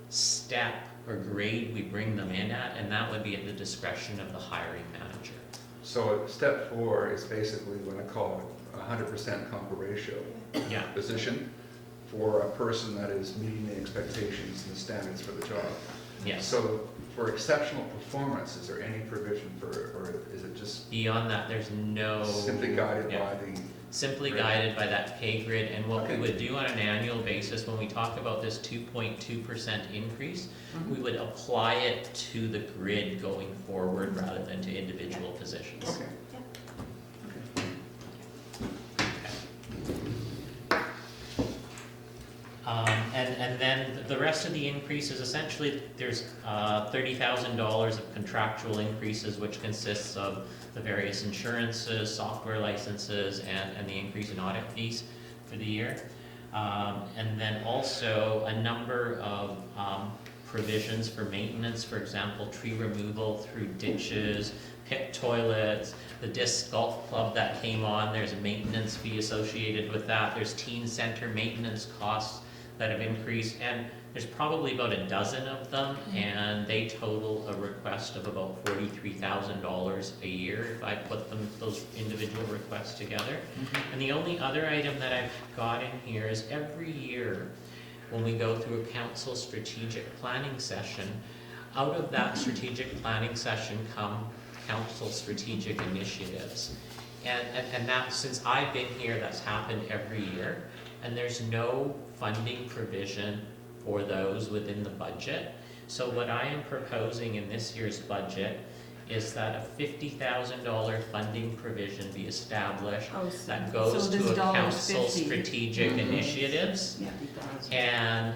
[SPEAKER 4] step or grade we bring them in at, and that would be at the discretion of the hiring manager.
[SPEAKER 1] So step 4 is basically what I call a 100% compa ratio
[SPEAKER 4] Yeah,
[SPEAKER 1] position for a person that is meeting the expectations and the standards for the job.
[SPEAKER 4] yes.
[SPEAKER 1] So for exceptional performance, is there any provision for, or is it just
[SPEAKER 4] Beyond that, there's no.
[SPEAKER 1] simply guided
[SPEAKER 4] Yeah.
[SPEAKER 1] by the,
[SPEAKER 4] Simply
[SPEAKER 1] Grid.
[SPEAKER 4] guided by that pay grid, and what we
[SPEAKER 1] Okay.
[SPEAKER 4] would do on an annual basis, when we talk about this 2.2% increase, we would apply it to the grid going forward rather than to individual positions.
[SPEAKER 1] okay.
[SPEAKER 4] And then the rest of the increases, essentially, there's $30,000 of contractual increases, which consists of the various insurances, software licenses, and the increase in audit fees for the year. And then also a number of provisions for maintenance, for example, tree removal through ditches, pit toilets, the disc golf club that came on, there's a maintenance fee associated with that, there's teen center maintenance costs that have increased, and there's probably about a dozen of them, and they total a request of about $43,000 a year if I put those individual requests together. And the only other item that I've got in here is every year when we go through a council strategic planning session, out of that strategic planning session come council strategic initiatives. And that, since I've been here, that's happened every year, and there's no funding provision for those within the budget. So what I am proposing in this year's budget is that a $50,000 funding provision be established that goes
[SPEAKER 8] so this
[SPEAKER 4] to a
[SPEAKER 8] dollar's
[SPEAKER 4] council
[SPEAKER 8] 50.
[SPEAKER 4] strategic initiatives,
[SPEAKER 8] Yeah.
[SPEAKER 4] and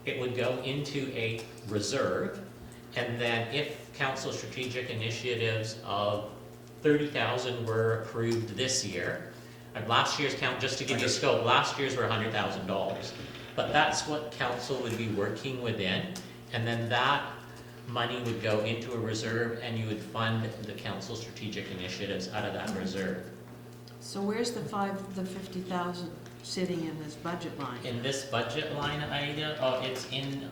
[SPEAKER 4] it would go into a reserve, and then if council strategic initiatives of 30,000 were approved this year, last year's count, just to give you scope, last year's were $100,000. But that's what council would be working within, and then that money would go into a reserve, and you would fund the council strategic initiatives out of that reserve.
[SPEAKER 8] So where's the 50,000 sitting in this budget line?
[SPEAKER 4] In this budget line item, it's in,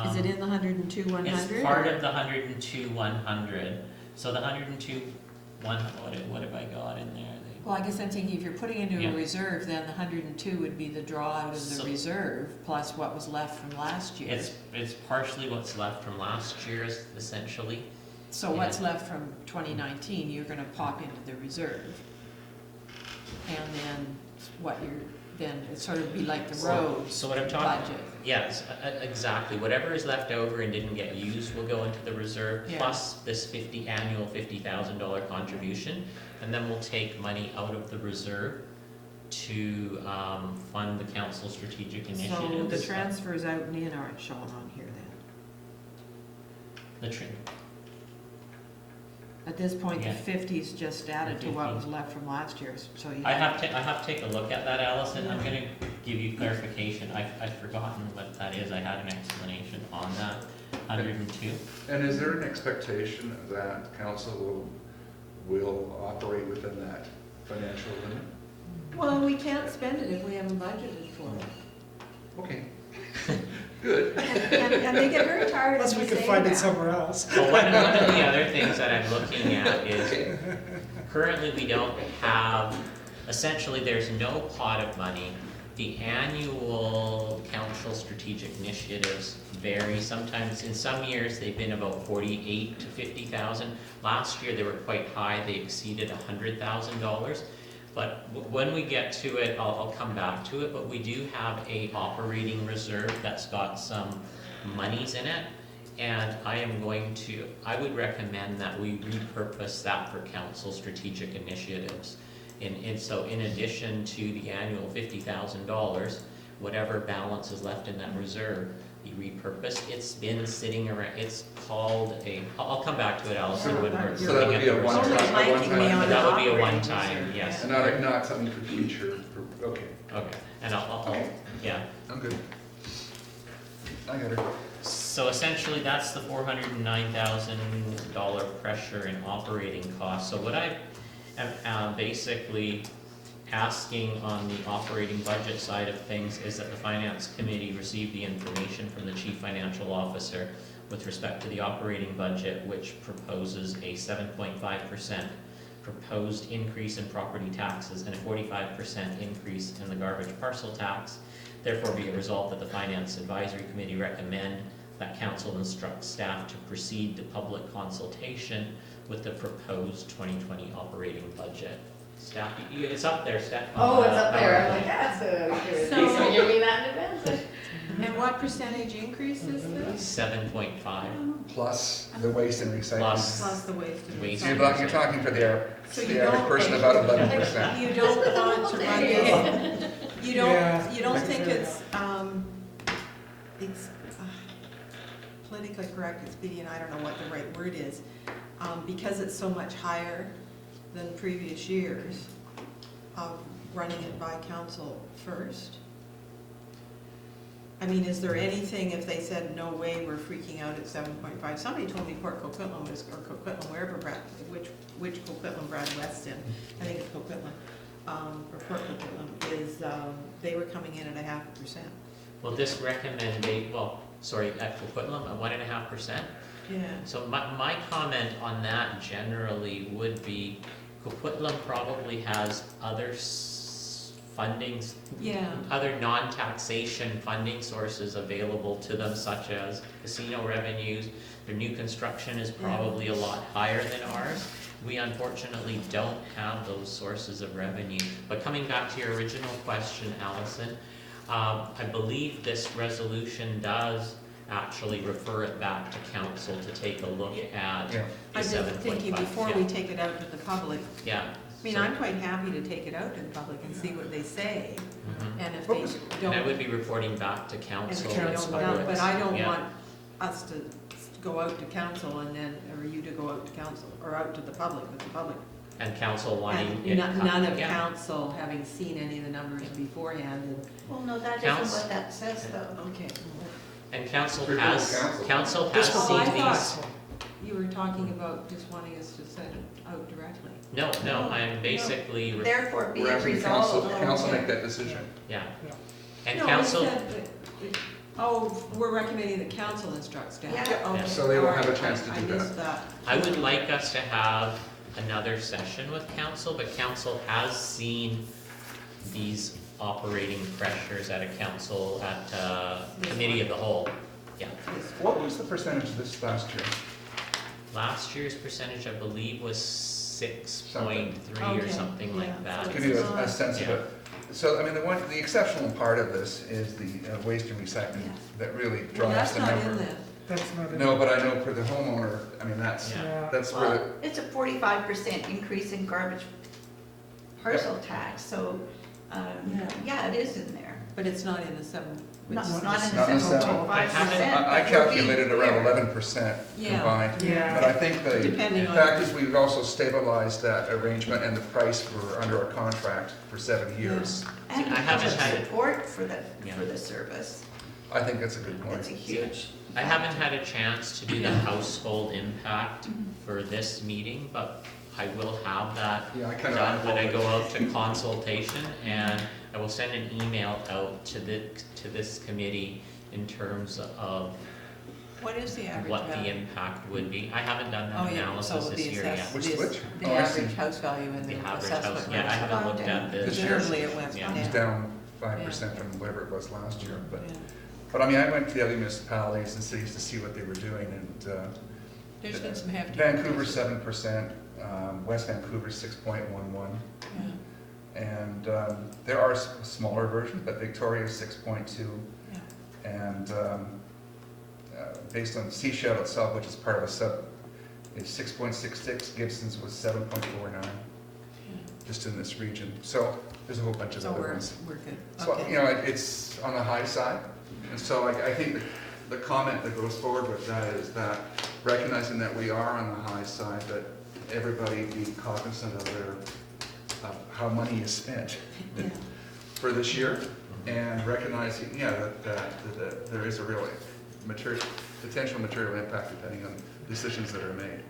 [SPEAKER 8] Is it in the 102,100?
[SPEAKER 4] it's part of the 102,100. So the 102,100, what have I got in there?
[SPEAKER 2] Well, I guess I'm thinking if you're putting into
[SPEAKER 4] Yeah.
[SPEAKER 2] a reserve, then the 102 would be the draw out of the
[SPEAKER 4] So-
[SPEAKER 2] reserve plus what was left from last year.
[SPEAKER 4] It's partially what's left from last year's, essentially.
[SPEAKER 2] So what's left from 2019, you're gonna pop into the reserve. And then what it'd sort of be like the road
[SPEAKER 4] So what I'm talking,
[SPEAKER 2] budget.
[SPEAKER 4] yes, exactly. Whatever is left over and didn't get used will go into the reserve,
[SPEAKER 2] Yeah.
[SPEAKER 4] plus this annual $50,000 contribution. And then we'll take money out of the reserve to fund the council strategic
[SPEAKER 8] So
[SPEAKER 4] initiatives.
[SPEAKER 8] the transfers out and in aren't shown on here then? At this point, the
[SPEAKER 4] Yeah.
[SPEAKER 8] 50's just added to what was left from last year, so you.
[SPEAKER 4] I have to take a look at that, Allison. I'm gonna give you clarification. I've forgotten what that is. I had an explanation on that. 102.
[SPEAKER 1] And is there an expectation that council will operate within that financial limit?
[SPEAKER 8] Well, we can't spend it if we haven't budgeted for it.
[SPEAKER 1] Okay, good.
[SPEAKER 3] And they get very tired of
[SPEAKER 6] Unless
[SPEAKER 3] me
[SPEAKER 6] we can
[SPEAKER 3] saying
[SPEAKER 6] find it
[SPEAKER 3] that.
[SPEAKER 6] somewhere else.
[SPEAKER 4] Well, one of the other things that I'm looking at is currently we don't have, essentially there's no pot of money. The annual council strategic initiatives vary. Sometimes, in some years, they've been about 48 to 50,000. Last year, they were quite high. They exceeded $100,000. But when we get to it, I'll come back to it, but we do have a operating reserve that's got some monies in it. And I would recommend that we repurpose that for council strategic initiatives. And so in addition to the annual $50,000, whatever balance is left in that reserve, be repurposed. It's been sitting around, it's called I'll come back to it, Allison, when we're
[SPEAKER 1] So that
[SPEAKER 4] looking
[SPEAKER 1] would
[SPEAKER 4] at
[SPEAKER 1] be
[SPEAKER 4] the
[SPEAKER 1] a
[SPEAKER 4] reserve.
[SPEAKER 1] one-time,
[SPEAKER 8] blanking me on
[SPEAKER 4] That would be a
[SPEAKER 8] operating
[SPEAKER 4] one-time,
[SPEAKER 8] reserve,
[SPEAKER 4] yes.
[SPEAKER 1] and not something for future, okay,
[SPEAKER 4] Okay, and I'll
[SPEAKER 1] Okay.
[SPEAKER 4] yeah.
[SPEAKER 1] I'm good. I got it.
[SPEAKER 4] So essentially, that's the $409,000 pressure in operating costs. So what I am basically asking on the operating budget side of things is that the Finance Committee receive the information from the Chief Financial Officer with respect to the operating budget, which proposes a 7.5% proposed increase in property taxes and a 45% increase in the garbage parcel tax. Therefore, be it resolved that the Finance Advisory Committee recommend that council instruct staff to proceed to public consultation with the proposed 2020 operating budget. Staff, it's up there, staff.
[SPEAKER 3] Oh, it's up there, I'm like, that's a,
[SPEAKER 2] So-
[SPEAKER 3] you mean that in advance?
[SPEAKER 2] And what percentage increase is this?
[SPEAKER 4] 7.5
[SPEAKER 1] Plus the waste and recycling.
[SPEAKER 2] Plus the waste and
[SPEAKER 4] Waste.
[SPEAKER 2] recycling.
[SPEAKER 1] You're talking for the
[SPEAKER 2] So you
[SPEAKER 1] average
[SPEAKER 2] don't
[SPEAKER 1] person
[SPEAKER 2] think-
[SPEAKER 1] about 11%.
[SPEAKER 2] You don't want to run this,
[SPEAKER 6] Yeah.
[SPEAKER 2] you don't think it's politically correct, expedient, I don't know what the right word is, because it's so much higher than previous years of running it by council first? I mean, is there anything, if they said, no way, we're freaking out at 7.5? Somebody told me Port Coquitlam was, or Coquitlam, wherever Brad, which Coquitlam Brad West in, I think it's Coquitlam, or Port Coquitlam, is, they were coming in at 0.5%.
[SPEAKER 4] Well, this at Coquitlam, at 1.5%.
[SPEAKER 2] Yeah.
[SPEAKER 4] So my comment on that generally would be, Coquitlam probably has other fundings,
[SPEAKER 2] Yeah.
[SPEAKER 4] other non-taxation funding sources available to them, such as casino revenues. Their new construction is probably a lot higher than ours. We unfortunately don't have those sources of revenue. But coming back to your original question, Allison, I believe this resolution does actually refer it back to council to take a look at the
[SPEAKER 2] I'm
[SPEAKER 4] 7.5.
[SPEAKER 2] just thinking, before we take it out to the public,
[SPEAKER 4] Yeah.
[SPEAKER 2] I mean, I'm quite happy to take it out to the public and see what they say,
[SPEAKER 4] Mhm.
[SPEAKER 2] and if
[SPEAKER 1] What
[SPEAKER 2] they
[SPEAKER 1] was-
[SPEAKER 4] And I
[SPEAKER 2] don't,
[SPEAKER 4] would be reporting back to
[SPEAKER 2] and
[SPEAKER 4] council.
[SPEAKER 2] if they
[SPEAKER 4] as
[SPEAKER 2] don't,
[SPEAKER 4] public.
[SPEAKER 2] but I don't
[SPEAKER 4] Yeah.
[SPEAKER 2] want us to go out to council and then, or you to go out to council, or out to the public with the public.
[SPEAKER 4] And council wanting
[SPEAKER 2] And
[SPEAKER 4] it.
[SPEAKER 2] none of
[SPEAKER 4] yeah.
[SPEAKER 2] council having seen any of the numbers beforehand,
[SPEAKER 5] Well, no, that
[SPEAKER 4] Counts.
[SPEAKER 5] isn't what that says, though.
[SPEAKER 2] and, okay.
[SPEAKER 4] And council
[SPEAKER 1] Good
[SPEAKER 4] has,
[SPEAKER 1] council.
[SPEAKER 4] council has
[SPEAKER 2] Oh, I
[SPEAKER 4] seen these.
[SPEAKER 2] thought you were talking about just wanting us to send it out directly.
[SPEAKER 4] No, I'm basically,
[SPEAKER 5] Therefore, be
[SPEAKER 1] We're
[SPEAKER 5] it
[SPEAKER 1] asking council,
[SPEAKER 5] resolved.
[SPEAKER 1] council make that decision.
[SPEAKER 4] yeah.
[SPEAKER 6] Yeah.
[SPEAKER 4] And
[SPEAKER 2] No, it
[SPEAKER 4] council,
[SPEAKER 2] said that- oh, we're recommending that council instructs staff.
[SPEAKER 5] Yeah.
[SPEAKER 2] Okay,
[SPEAKER 1] So they will
[SPEAKER 2] all
[SPEAKER 1] have a
[SPEAKER 2] right,
[SPEAKER 1] chance to
[SPEAKER 2] I
[SPEAKER 1] do that.
[SPEAKER 2] missed that.
[SPEAKER 4] I would like us to have another session with council, but council has seen these operating pressures at a council, at committee of the whole. Yeah.
[SPEAKER 1] What was the percentage of this last year?
[SPEAKER 4] Last year's percentage, I believe, was 6.3 or
[SPEAKER 2] Okay,
[SPEAKER 4] something like
[SPEAKER 2] yeah,
[SPEAKER 4] that.
[SPEAKER 2] so
[SPEAKER 1] Give you a
[SPEAKER 2] it's
[SPEAKER 1] sense of
[SPEAKER 4] Yeah.
[SPEAKER 1] it. So, I mean, the exceptional part of this is the waste and recycling that really
[SPEAKER 2] Well,
[SPEAKER 1] drives
[SPEAKER 2] that's
[SPEAKER 1] the
[SPEAKER 2] not in
[SPEAKER 1] number.
[SPEAKER 2] this.
[SPEAKER 6] That's not.
[SPEAKER 1] No, but I know for the homeowner, I mean, that's,
[SPEAKER 4] Yeah.
[SPEAKER 1] that's where,
[SPEAKER 5] Well, it's a 45% increase in garbage parcel tax, so, yeah, it is in there.
[SPEAKER 2] But it's not in the seven.
[SPEAKER 5] Not
[SPEAKER 2] it's-
[SPEAKER 5] in
[SPEAKER 1] Not
[SPEAKER 5] the
[SPEAKER 1] in the
[SPEAKER 5] 7.5%.
[SPEAKER 1] I calculated around 11%
[SPEAKER 2] Yeah.
[SPEAKER 1] combined.
[SPEAKER 6] Yeah.
[SPEAKER 1] But I think the
[SPEAKER 2] Depending on-
[SPEAKER 1] fact is we've also stabilized that arrangement and the price for, under our contract for 7 years.
[SPEAKER 5] And
[SPEAKER 4] I haven't
[SPEAKER 5] public
[SPEAKER 4] had-
[SPEAKER 5] support for
[SPEAKER 4] Yeah.
[SPEAKER 5] the service.
[SPEAKER 1] I think that's a good
[SPEAKER 5] That's a
[SPEAKER 1] point.
[SPEAKER 5] huge.
[SPEAKER 4] I haven't had a chance to do the
[SPEAKER 2] Yeah.
[SPEAKER 4] household impact for this meeting, but I will have that
[SPEAKER 1] Yeah, I kind
[SPEAKER 4] done when I
[SPEAKER 1] of.
[SPEAKER 4] go out to consultation, and I will send an email out to this committee in terms of
[SPEAKER 2] What is the average
[SPEAKER 4] what the
[SPEAKER 2] value?
[SPEAKER 4] impact would be. I haven't done
[SPEAKER 2] Oh,
[SPEAKER 4] that
[SPEAKER 2] yeah,
[SPEAKER 4] analysis
[SPEAKER 2] so
[SPEAKER 4] this
[SPEAKER 2] the
[SPEAKER 4] year yet.
[SPEAKER 2] assess-
[SPEAKER 1] Which-
[SPEAKER 2] the-
[SPEAKER 1] which?
[SPEAKER 2] The
[SPEAKER 1] Oh, I see.
[SPEAKER 2] average house value and
[SPEAKER 4] The
[SPEAKER 2] the
[SPEAKER 4] average
[SPEAKER 2] assessment.
[SPEAKER 4] house, yeah, I haven't
[SPEAKER 5] Gone
[SPEAKER 4] looked
[SPEAKER 5] down.
[SPEAKER 4] at this.
[SPEAKER 1] This year?
[SPEAKER 2] Presumably it went
[SPEAKER 4] Yeah.
[SPEAKER 2] down.
[SPEAKER 1] It's down 5% from whatever it was last year, but,
[SPEAKER 2] Yeah.
[SPEAKER 1] but I mean, I went to the other municipalities and cities to see what they were doing, and
[SPEAKER 2] There's been some hefty.
[SPEAKER 1] Vancouver 7%, West Vancouver 6.11,
[SPEAKER 2] Yeah,
[SPEAKER 1] and there are smaller versions, but Victoria 6.2,
[SPEAKER 2] yeah.
[SPEAKER 1] and based on Seashell itself, which is part of a sub, is 6.66, Gibson's was 7.49, just in this region. So there's a whole bunch of
[SPEAKER 2] So
[SPEAKER 1] other
[SPEAKER 2] we're
[SPEAKER 1] ones.
[SPEAKER 2] good.
[SPEAKER 1] So,
[SPEAKER 2] Okay.
[SPEAKER 1] you know, it's on the high side, and so I think the comment that goes forward with that is that recognizing that we are on the high side, that everybody be cognizant of of how money is spent
[SPEAKER 2] Yeah.
[SPEAKER 1] for this year, and recognizing, yeah, that there is a real potential material impact depending on decisions that are made.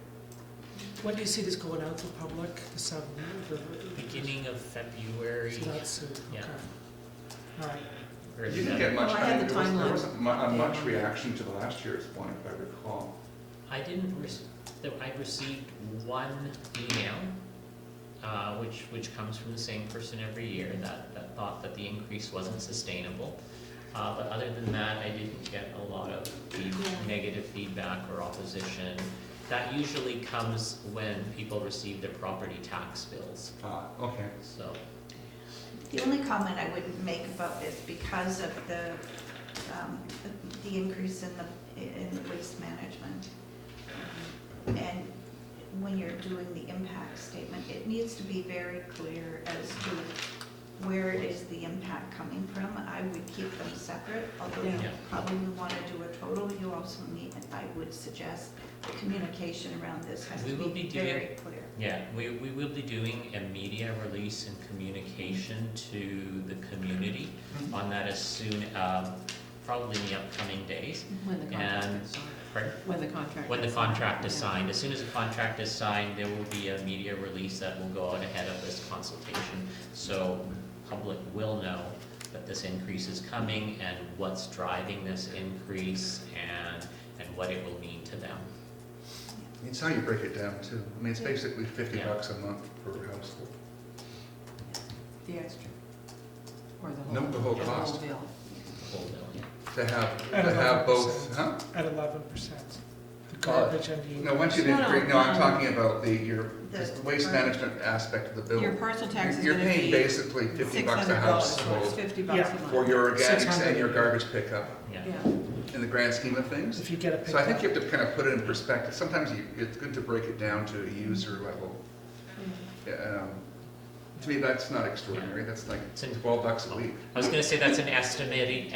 [SPEAKER 6] When do you see this going out to the public, the 7th?
[SPEAKER 4] Beginning of February.
[SPEAKER 6] So that's soon,
[SPEAKER 4] Yeah.
[SPEAKER 6] okay. All right.
[SPEAKER 4] or
[SPEAKER 1] You didn't
[SPEAKER 4] the-
[SPEAKER 1] get much,
[SPEAKER 2] Well, I
[SPEAKER 1] I
[SPEAKER 2] had
[SPEAKER 1] mean,
[SPEAKER 2] the
[SPEAKER 1] there
[SPEAKER 2] timeline.
[SPEAKER 1] wasn't much reaction to the last year's one, if I recall.
[SPEAKER 4] I didn't, I received one email which comes from the same person every year that thought that the increase wasn't sustainable. But other than that, I didn't get a lot of negative feedback or opposition. That usually comes when people receive their property tax bills.
[SPEAKER 1] Okay.
[SPEAKER 4] So,
[SPEAKER 5] The only comment I would make about this, because of the increase in the waste management, and when you're doing the impact statement, it needs to be very clear as to where it is the impact coming from. I would keep them separate, although you
[SPEAKER 4] Yeah.
[SPEAKER 5] probably want to do a total. You also need, I would suggest, the communication around this has
[SPEAKER 4] We
[SPEAKER 5] to
[SPEAKER 4] will
[SPEAKER 5] be
[SPEAKER 4] be doing-
[SPEAKER 5] very clear.
[SPEAKER 4] yeah, we will be doing a media release and communication to the community on that as soon, probably in the upcoming days.
[SPEAKER 2] When the contract
[SPEAKER 4] And-
[SPEAKER 2] is signed.
[SPEAKER 4] Pardon?
[SPEAKER 2] When the contract.
[SPEAKER 4] When the
[SPEAKER 2] is signed.
[SPEAKER 4] contract is
[SPEAKER 2] Yeah.
[SPEAKER 4] signed, as soon as the contract is signed, there will be a media release that will go out ahead of this consultation. So public will know that this increase is coming and what's driving this increase and what it will mean to them.
[SPEAKER 1] It's how you break it down too. I mean, it's basically
[SPEAKER 4] Yeah.
[SPEAKER 1] $50 a month per household.
[SPEAKER 2] The extra. Or the whole.
[SPEAKER 1] No, the whole cost.
[SPEAKER 2] bill.
[SPEAKER 4] The whole bill, yeah.
[SPEAKER 1] To
[SPEAKER 6] At
[SPEAKER 1] have both,
[SPEAKER 6] 11%.
[SPEAKER 1] huh?
[SPEAKER 6] At 11%. The garbage and the.
[SPEAKER 1] No, once you
[SPEAKER 2] No,
[SPEAKER 1] agree,
[SPEAKER 2] no,
[SPEAKER 1] I'm talking about your
[SPEAKER 5] The-
[SPEAKER 1] waste management aspect of the bill.
[SPEAKER 8] Your parcel tax is
[SPEAKER 1] You're
[SPEAKER 8] gonna be
[SPEAKER 1] paying basically $50 a
[SPEAKER 8] $600,
[SPEAKER 1] household
[SPEAKER 8] $50
[SPEAKER 6] Yeah.
[SPEAKER 8] a month.
[SPEAKER 1] for your organics
[SPEAKER 6] 600.
[SPEAKER 1] and your garbage pickup
[SPEAKER 4] Yeah.
[SPEAKER 8] Yeah.
[SPEAKER 1] in the grand scheme of things.
[SPEAKER 6] If you get a
[SPEAKER 1] So I think
[SPEAKER 6] pickup.
[SPEAKER 1] you have to kind of put it in perspective. Sometimes it's good to break it down to a user level. To me, that's not extraordinary. That's like
[SPEAKER 4] It's in-
[SPEAKER 1] $12 a week.
[SPEAKER 4] I was gonna say that's an estimated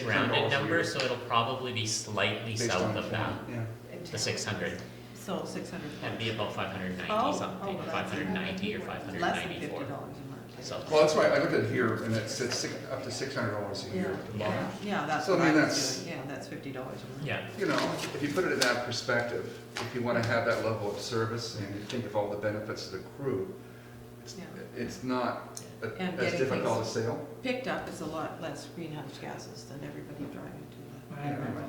[SPEAKER 4] rounded
[SPEAKER 1] $600 a
[SPEAKER 4] number,
[SPEAKER 1] year.
[SPEAKER 4] so it'll probably be slightly
[SPEAKER 1] based
[SPEAKER 4] south
[SPEAKER 1] on
[SPEAKER 4] of that,
[SPEAKER 1] Yeah.
[SPEAKER 4] the 600.
[SPEAKER 8] So 600.
[SPEAKER 4] That'd be about 590
[SPEAKER 8] Oh,
[SPEAKER 4] something,
[SPEAKER 8] oh, that's
[SPEAKER 4] 590 or
[SPEAKER 8] Less than
[SPEAKER 4] $594.
[SPEAKER 8] $50 a month.
[SPEAKER 4] So,
[SPEAKER 1] Well, that's right. I looked at it here and it said up to $600 a year.
[SPEAKER 8] Yeah, yeah, that's
[SPEAKER 1] So, I
[SPEAKER 8] what
[SPEAKER 1] mean,
[SPEAKER 8] I
[SPEAKER 1] that's-
[SPEAKER 8] was doing, yeah, that's $50 a month.
[SPEAKER 4] yeah,
[SPEAKER 1] You know, if you put it in that perspective, if you want to have that level of service and you think of all the benefits that accrue,
[SPEAKER 2] Yeah.
[SPEAKER 1] it's not
[SPEAKER 2] And
[SPEAKER 1] as
[SPEAKER 2] getting
[SPEAKER 1] difficult a
[SPEAKER 2] things-
[SPEAKER 1] sale.
[SPEAKER 2] Picked up is a lot less greenhouse gases than everybody driving to
[SPEAKER 6] I don't know.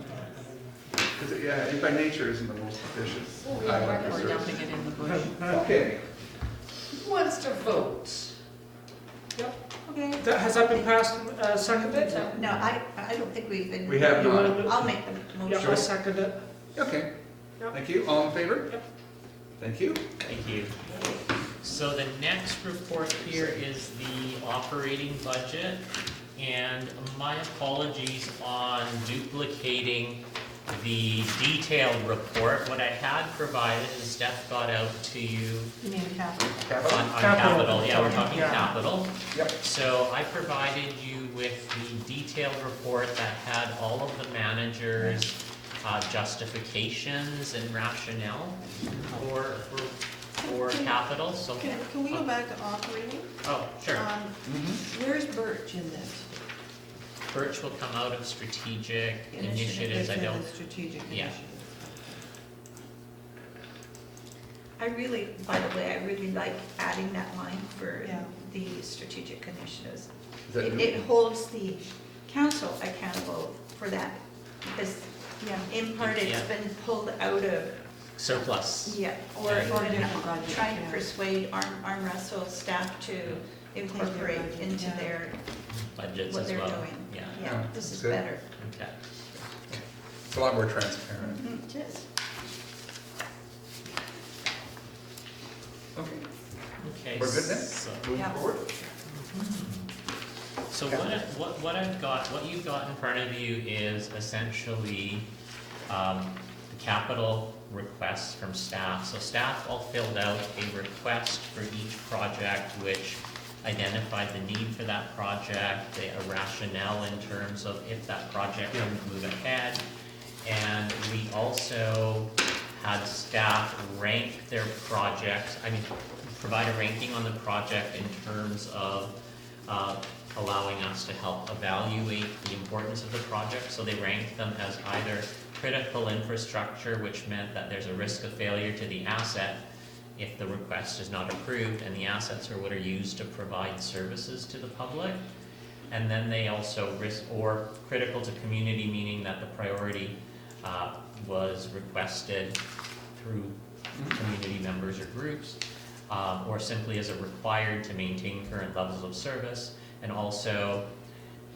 [SPEAKER 1] Because, yeah, it by nature isn't the most efficient. I like the
[SPEAKER 2] or
[SPEAKER 1] service.
[SPEAKER 2] dumping it in the bush.
[SPEAKER 1] Okay.
[SPEAKER 3] Who wants to vote?
[SPEAKER 2] Okay.
[SPEAKER 6] Has that been passed, seconded?
[SPEAKER 5] No, I don't think we've been.
[SPEAKER 1] We have
[SPEAKER 6] You
[SPEAKER 1] not.
[SPEAKER 6] wanna-
[SPEAKER 5] I'll make the
[SPEAKER 6] Yeah,
[SPEAKER 5] motion.
[SPEAKER 6] I second it.
[SPEAKER 1] Okay.
[SPEAKER 6] Yep.
[SPEAKER 1] Thank you. All in favor?
[SPEAKER 6] Yep.
[SPEAKER 1] Thank you.
[SPEAKER 4] thank you. So the next report here is the operating budget, and my apologies on duplicating the detailed report. What I had provided, and Steph got out to you
[SPEAKER 2] You mean capital?
[SPEAKER 4] on
[SPEAKER 6] Capital.
[SPEAKER 4] capital, yeah, we're talking
[SPEAKER 6] Yeah.
[SPEAKER 4] capital.
[SPEAKER 1] Yep.
[SPEAKER 4] So I provided you with the detailed report that had all of the managers' justifications and rationale for capital, so.
[SPEAKER 2] Can we go back to operating?
[SPEAKER 4] Oh, sure.
[SPEAKER 2] Where's Birch in this?
[SPEAKER 4] Birch will come out of strategic initiatives,
[SPEAKER 2] It's
[SPEAKER 4] I
[SPEAKER 2] in
[SPEAKER 4] don't,
[SPEAKER 2] the strategic
[SPEAKER 4] Yeah.
[SPEAKER 2] initiatives.
[SPEAKER 5] I really, by the way, I really like adding that line for
[SPEAKER 2] Yeah.
[SPEAKER 5] the strategic initiatives.
[SPEAKER 1] Is that
[SPEAKER 5] It
[SPEAKER 1] new?
[SPEAKER 5] it holds the council accountable for that, because
[SPEAKER 2] Yeah.
[SPEAKER 5] in part it's
[SPEAKER 4] Yeah.
[SPEAKER 5] been pulled out of,
[SPEAKER 4] surplus.
[SPEAKER 5] yeah, or
[SPEAKER 4] Yeah.
[SPEAKER 2] Or
[SPEAKER 5] even
[SPEAKER 2] different budget,
[SPEAKER 5] trying to
[SPEAKER 2] yeah.
[SPEAKER 5] persuade arm wrestle staff to incorporate
[SPEAKER 2] budget,
[SPEAKER 5] into
[SPEAKER 2] yeah.
[SPEAKER 5] their,
[SPEAKER 4] Budgets
[SPEAKER 5] what
[SPEAKER 4] as
[SPEAKER 5] they're
[SPEAKER 4] well.
[SPEAKER 5] doing.
[SPEAKER 4] Yeah,
[SPEAKER 5] Yeah,
[SPEAKER 1] Yeah,
[SPEAKER 5] this is
[SPEAKER 1] good.
[SPEAKER 5] better.
[SPEAKER 4] okay.
[SPEAKER 1] It's a lot more transparent.
[SPEAKER 5] It is.
[SPEAKER 1] Okay.
[SPEAKER 4] Okay.
[SPEAKER 1] We're good then?
[SPEAKER 4] so-
[SPEAKER 1] Moving
[SPEAKER 2] Yeah.
[SPEAKER 1] forward?
[SPEAKER 4] So what I've got, what you've got in front of you is essentially the capital requests from staff. So staff all filled out a request for each project which identified the need for that project, a rationale in terms of if that project can move ahead. And we also had staff rank their projects, provide a ranking on the project in terms of allowing us to help evaluate the importance of the project. So they ranked them as either critical infrastructure, which meant that there's a risk of failure to the asset if the request is not approved, and the assets are what are used to provide services to the public. And then they also or critical to community, meaning that the priority was requested through community members or groups. or simply is it required to maintain current levels of service, and also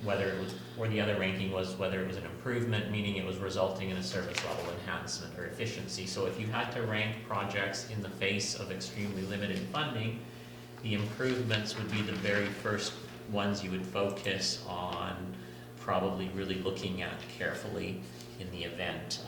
[SPEAKER 4] whether it was, or the other ranking was whether it was an improvement, meaning it was resulting in a service level enhancement or efficiency. So if you had to rank projects in the face of extremely limited funding, the improvements would be the very first ones you would focus on, probably really looking at carefully in the event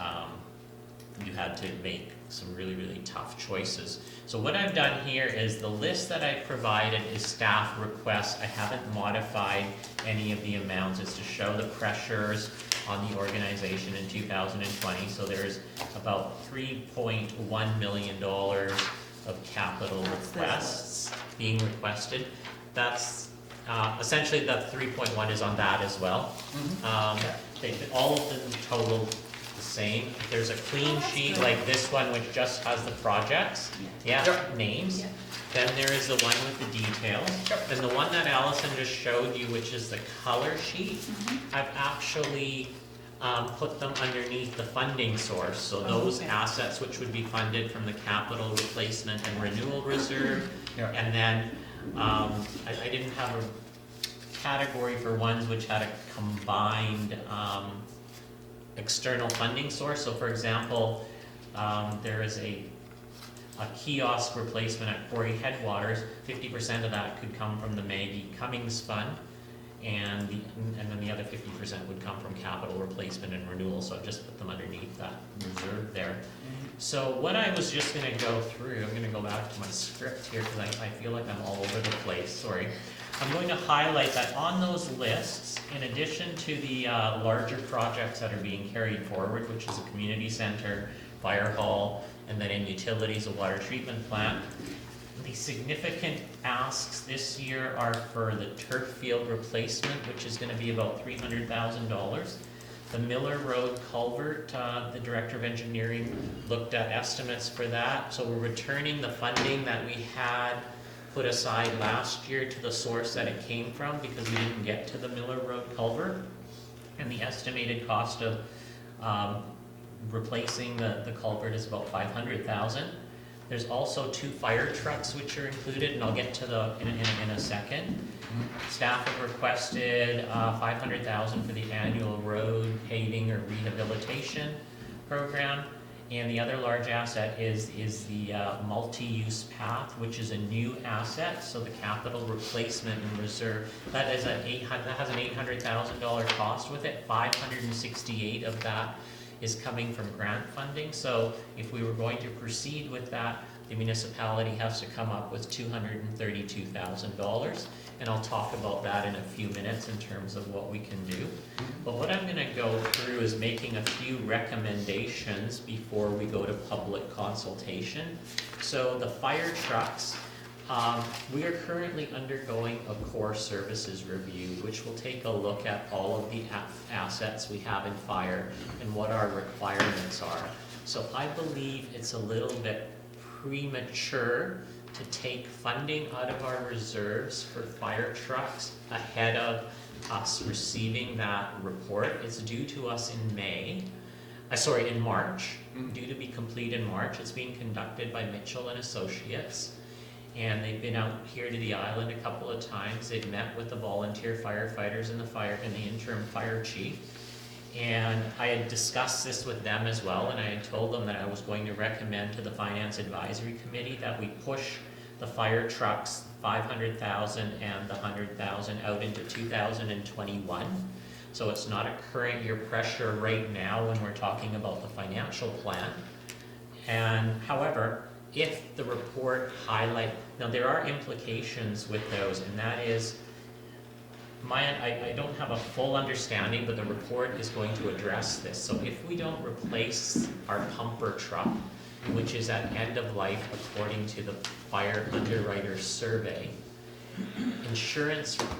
[SPEAKER 4] you had to make some really, really tough choices. So what I've done here is the list that I provided is staff requests. I haven't modified any of the amounts. It's to show the pressures on the organization in 2020. So there's about $3.1 million of capital requests being requested. That's essentially that 3.1 is on that as well. All of them total the same. If there's a clean sheet like this one, which just has the projects, names, then there is the one with the details. Then the one that Allison just showed you, which is the color sheet, I've actually put them underneath the funding source. So those assets which would be funded from the capital replacement and renewal reserve. And then I didn't have a category for ones which had a combined external funding source. So for example, there is a kiosk replacement at Quarry Headwaters. 50% of that could come from the Maggie Cummings Fund, and then the other 50% would come from capital replacement and renewal. So I've just put them underneath that reserve there. So what I was just going to go through, I'm going to go back to my script here because I feel like I'm all over the place, sorry. I'm going to highlight that on those lists, in addition to the larger projects that are being carried forward, which is a community center, fire hall, and then in utilities, a water treatment plant, the significant asks this year are for the turf field replacement, which is going to be about $300,000. The Miller Road culvert, the Director of Engineering looked at estimates for that. So we're returning the funding that we had put aside last year to the source that it came from, because we didn't get to the Miller Road culvert. And the estimated cost of replacing the culvert is about $500,000. There's also 2 fire trucks which are included, and I'll get to in a second. Staff have requested $500,000 for the annual road paving or rehabilitation program. And the other large asset is the multi-use path, which is a new asset. So the capital replacement and reserve, that has an $800,000 cost with it. $568 of that is coming from grant funding. So if we were going to proceed with that, the municipality has to come up with $232,000. And I'll talk about that in a few minutes in terms of what we can do. But what I'm going to go through is making a few recommendations before we go to public consultation. So the fire trucks, we are currently undergoing a core services review, which will take a look at all of the assets we have in fire and what our requirements are. So I believe it's a little bit premature to take funding out of our reserves for fire trucks ahead of us receiving that report. It's due to us in March, due to be complete in March. It's being conducted by Mitchell and Associates, and they've been out here to the island a couple of times. They've met with the volunteer firefighters and the interim fire chief. And I had discussed this with them as well, and I had told them that I was going to recommend to the Finance Advisory Committee that we push the fire trucks, $500,000 and the $100,000 out into 2021. So it's not a current year pressure right now when we're talking about the financial plan. And however, if the report now there are implications with those, and that is, I don't have a full understanding, but the report is going to address this. So if we don't replace our pumper truck, which is at end of life according to the fire underwriter survey,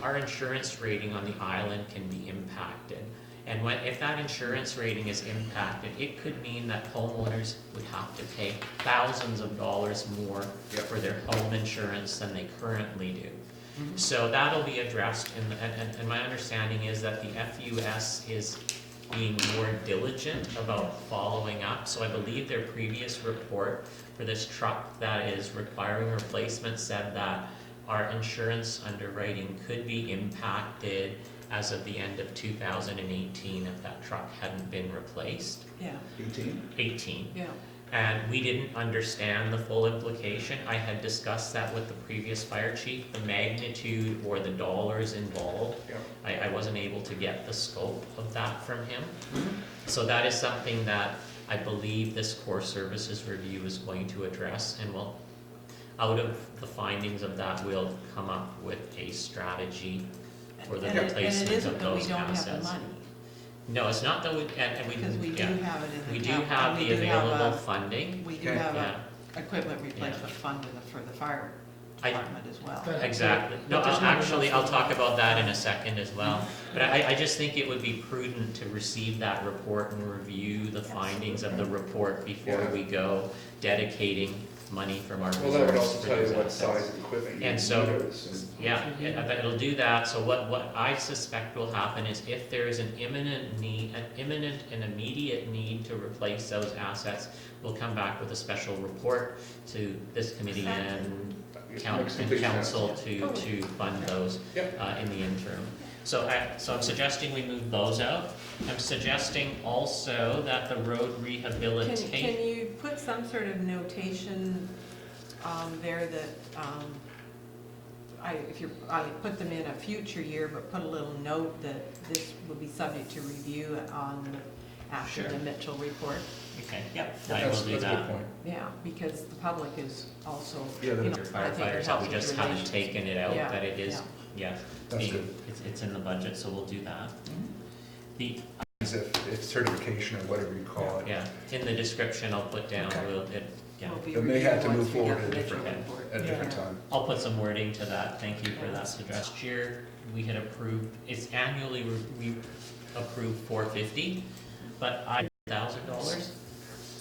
[SPEAKER 4] our insurance rating on the island can be impacted. And if that insurance rating is impacted, it could mean that homeowners would have to pay thousands of dollars more for their home insurance than they currently do. So that'll be addressed, and my understanding is that the FUS is being more diligent about following up. So I believe their previous report for this truck that is requiring replacement said that our insurance underwriting could be impacted as of the end of 2018 if that truck hadn't been replaced.
[SPEAKER 2] Yeah,
[SPEAKER 4] 18.
[SPEAKER 2] yeah.
[SPEAKER 4] And we didn't understand the full implication. I had discussed that with the previous fire chief, the magnitude or the dollars involved.
[SPEAKER 1] Yeah.
[SPEAKER 4] I wasn't able to get the scope of that from him. So that is something that I believe this core services review is going to address, and will, out of the findings of that, we'll come up with a strategy for the
[SPEAKER 2] And it
[SPEAKER 4] replacement
[SPEAKER 2] isn't
[SPEAKER 4] of
[SPEAKER 2] that we
[SPEAKER 4] those
[SPEAKER 2] don't have the
[SPEAKER 4] assets.
[SPEAKER 2] money,
[SPEAKER 4] No, it's not that we, and we,
[SPEAKER 2] because we do
[SPEAKER 4] yeah.
[SPEAKER 2] have it in the
[SPEAKER 4] We do
[SPEAKER 2] capital,
[SPEAKER 4] have
[SPEAKER 2] we
[SPEAKER 4] the
[SPEAKER 2] do have
[SPEAKER 4] available
[SPEAKER 2] a-
[SPEAKER 4] funding.
[SPEAKER 2] We do
[SPEAKER 1] Okay.
[SPEAKER 2] have
[SPEAKER 4] Yeah.
[SPEAKER 2] a equipment replacement fund for the fire
[SPEAKER 4] I-
[SPEAKER 2] department as well.
[SPEAKER 6] But-
[SPEAKER 4] Exactly. No,
[SPEAKER 6] But there's not
[SPEAKER 4] actually,
[SPEAKER 6] enough
[SPEAKER 4] I'll
[SPEAKER 6] for
[SPEAKER 4] talk
[SPEAKER 6] that.
[SPEAKER 4] about that in a second as well. But I just think it would be prudent to receive that report and review the findings of the report before
[SPEAKER 1] Yeah.
[SPEAKER 4] we go dedicating money from our reserves.
[SPEAKER 1] Well, that would also
[SPEAKER 4] for
[SPEAKER 1] tell you
[SPEAKER 4] these
[SPEAKER 1] what
[SPEAKER 4] assets.
[SPEAKER 1] size equipment you
[SPEAKER 4] And
[SPEAKER 1] need.
[SPEAKER 4] so- Yeah, but it'll do that. So what I suspect will happen is if there is an imminent and immediate need to replace those assets, we'll come back with a special report to this committee and
[SPEAKER 1] Makes complete sense.
[SPEAKER 4] council to fund those
[SPEAKER 1] Yep.
[SPEAKER 4] in the interim. So I'm suggesting we move those out. I'm suggesting also that the road
[SPEAKER 2] Can
[SPEAKER 4] rehabilitation.
[SPEAKER 2] you put some sort of notation there that, I put them in a future year, but put a little note that this will be subject to review after
[SPEAKER 4] Sure.
[SPEAKER 2] the Mitchell report?
[SPEAKER 4] Okay, yep, I
[SPEAKER 1] That's
[SPEAKER 4] will do
[SPEAKER 1] a good
[SPEAKER 4] that.
[SPEAKER 1] point.
[SPEAKER 2] Yeah, because the public is also,
[SPEAKER 1] Yeah,
[SPEAKER 2] you
[SPEAKER 1] the-
[SPEAKER 2] know,
[SPEAKER 4] Your
[SPEAKER 2] I think it
[SPEAKER 4] firefighters, that
[SPEAKER 2] helps
[SPEAKER 4] we
[SPEAKER 2] with
[SPEAKER 4] just haven't
[SPEAKER 2] relations.
[SPEAKER 4] taken it out,
[SPEAKER 2] Yeah,
[SPEAKER 4] that it is, yeah,
[SPEAKER 1] That's
[SPEAKER 4] being-
[SPEAKER 1] good.
[SPEAKER 4] it's in the budget, so we'll do that. The,
[SPEAKER 1] As if it's certification or whatever you call it.
[SPEAKER 4] yeah, in the description, I'll put down,
[SPEAKER 1] Okay.
[SPEAKER 4] yeah.
[SPEAKER 2] Will be
[SPEAKER 1] Then they had to
[SPEAKER 2] reviewed
[SPEAKER 1] move
[SPEAKER 2] once we
[SPEAKER 1] forward
[SPEAKER 2] get
[SPEAKER 1] at a
[SPEAKER 2] the Mitchell
[SPEAKER 1] different,
[SPEAKER 2] report.
[SPEAKER 1] at a different
[SPEAKER 6] Yeah.
[SPEAKER 1] time.
[SPEAKER 4] I'll put some wording to that, thank you for
[SPEAKER 2] Yeah,
[SPEAKER 4] that
[SPEAKER 2] that's
[SPEAKER 4] suggestion. Last year, we had approved, it's annually, we approved 450, but $1,000.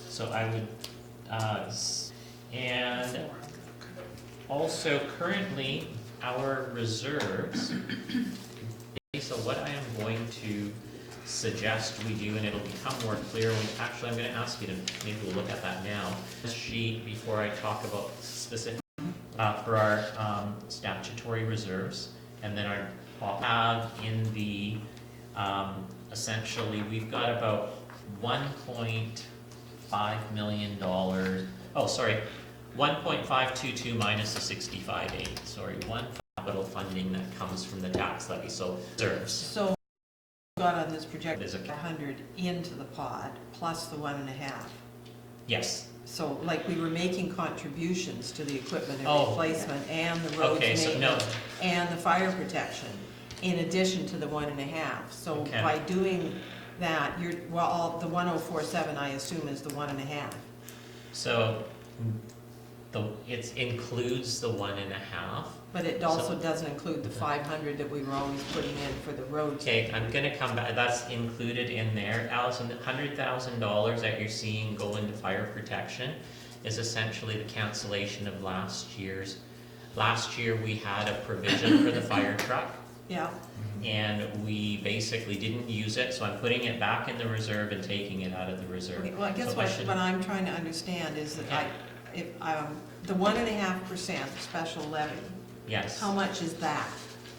[SPEAKER 4] So I would, and also currently, our reserves, so what I am going to suggest we do, and it'll become more clear, actually, I'm gonna ask you to, maybe we'll look at that now. This sheet, before I talk about specific, for our statutory reserves, and then I'll have in the, essentially, we've got about $1.5 million, 1.522 minus the 65.8, one capital funding that comes from the tax levy, so reserves.
[SPEAKER 2] So, got on this project,
[SPEAKER 4] There's a-
[SPEAKER 2] 100 into the pot, plus the 1.5.
[SPEAKER 4] Yes,
[SPEAKER 2] So like we were making contributions to the equipment and
[SPEAKER 4] Oh.
[SPEAKER 2] replacement and the roads
[SPEAKER 4] okay, so no,
[SPEAKER 2] maintenance and the fire protection, in addition to the 1.5. So
[SPEAKER 4] Okay.
[SPEAKER 2] by doing that, the 1,047, I assume, is the 1.5.
[SPEAKER 4] so it includes the 1.5.
[SPEAKER 2] But it also doesn't include the 500 that we were always putting in for the roads.
[SPEAKER 4] Okay, I'm gonna come back, that's included in there. Allison, the $100,000 that you're seeing go into fire protection is essentially the cancellation of last year's. Last year, we had a provision for the fire truck,
[SPEAKER 2] Yeah,
[SPEAKER 4] and we basically didn't use it, so I'm putting it back in the reserve and taking it out of the reserve.
[SPEAKER 2] okay, well, I guess
[SPEAKER 4] So I
[SPEAKER 2] what
[SPEAKER 4] should-
[SPEAKER 2] I'm trying to understand is that the 1.5% special levy,
[SPEAKER 4] Yes,
[SPEAKER 2] how much is that?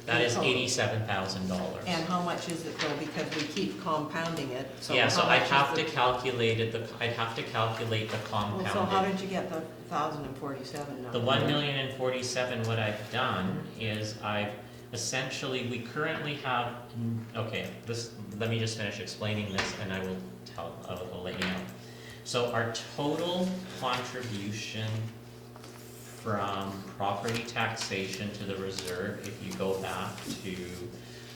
[SPEAKER 4] that is
[SPEAKER 2] total?
[SPEAKER 4] $87,000.
[SPEAKER 2] And how much is it though, because we keep compounding it, so
[SPEAKER 4] Yeah, so
[SPEAKER 2] how
[SPEAKER 4] I'd
[SPEAKER 2] much
[SPEAKER 4] have
[SPEAKER 2] is
[SPEAKER 4] to
[SPEAKER 2] the-
[SPEAKER 4] calculate it, I'd have to calculate the
[SPEAKER 2] Well,
[SPEAKER 4] compounded.
[SPEAKER 2] so how did you get the 1,047 number?
[SPEAKER 4] The 1,047,000, what I've done is we currently have, okay, let me just finish explaining this and I'll let you know. So our total contribution from property taxation to the reserve, if you go back to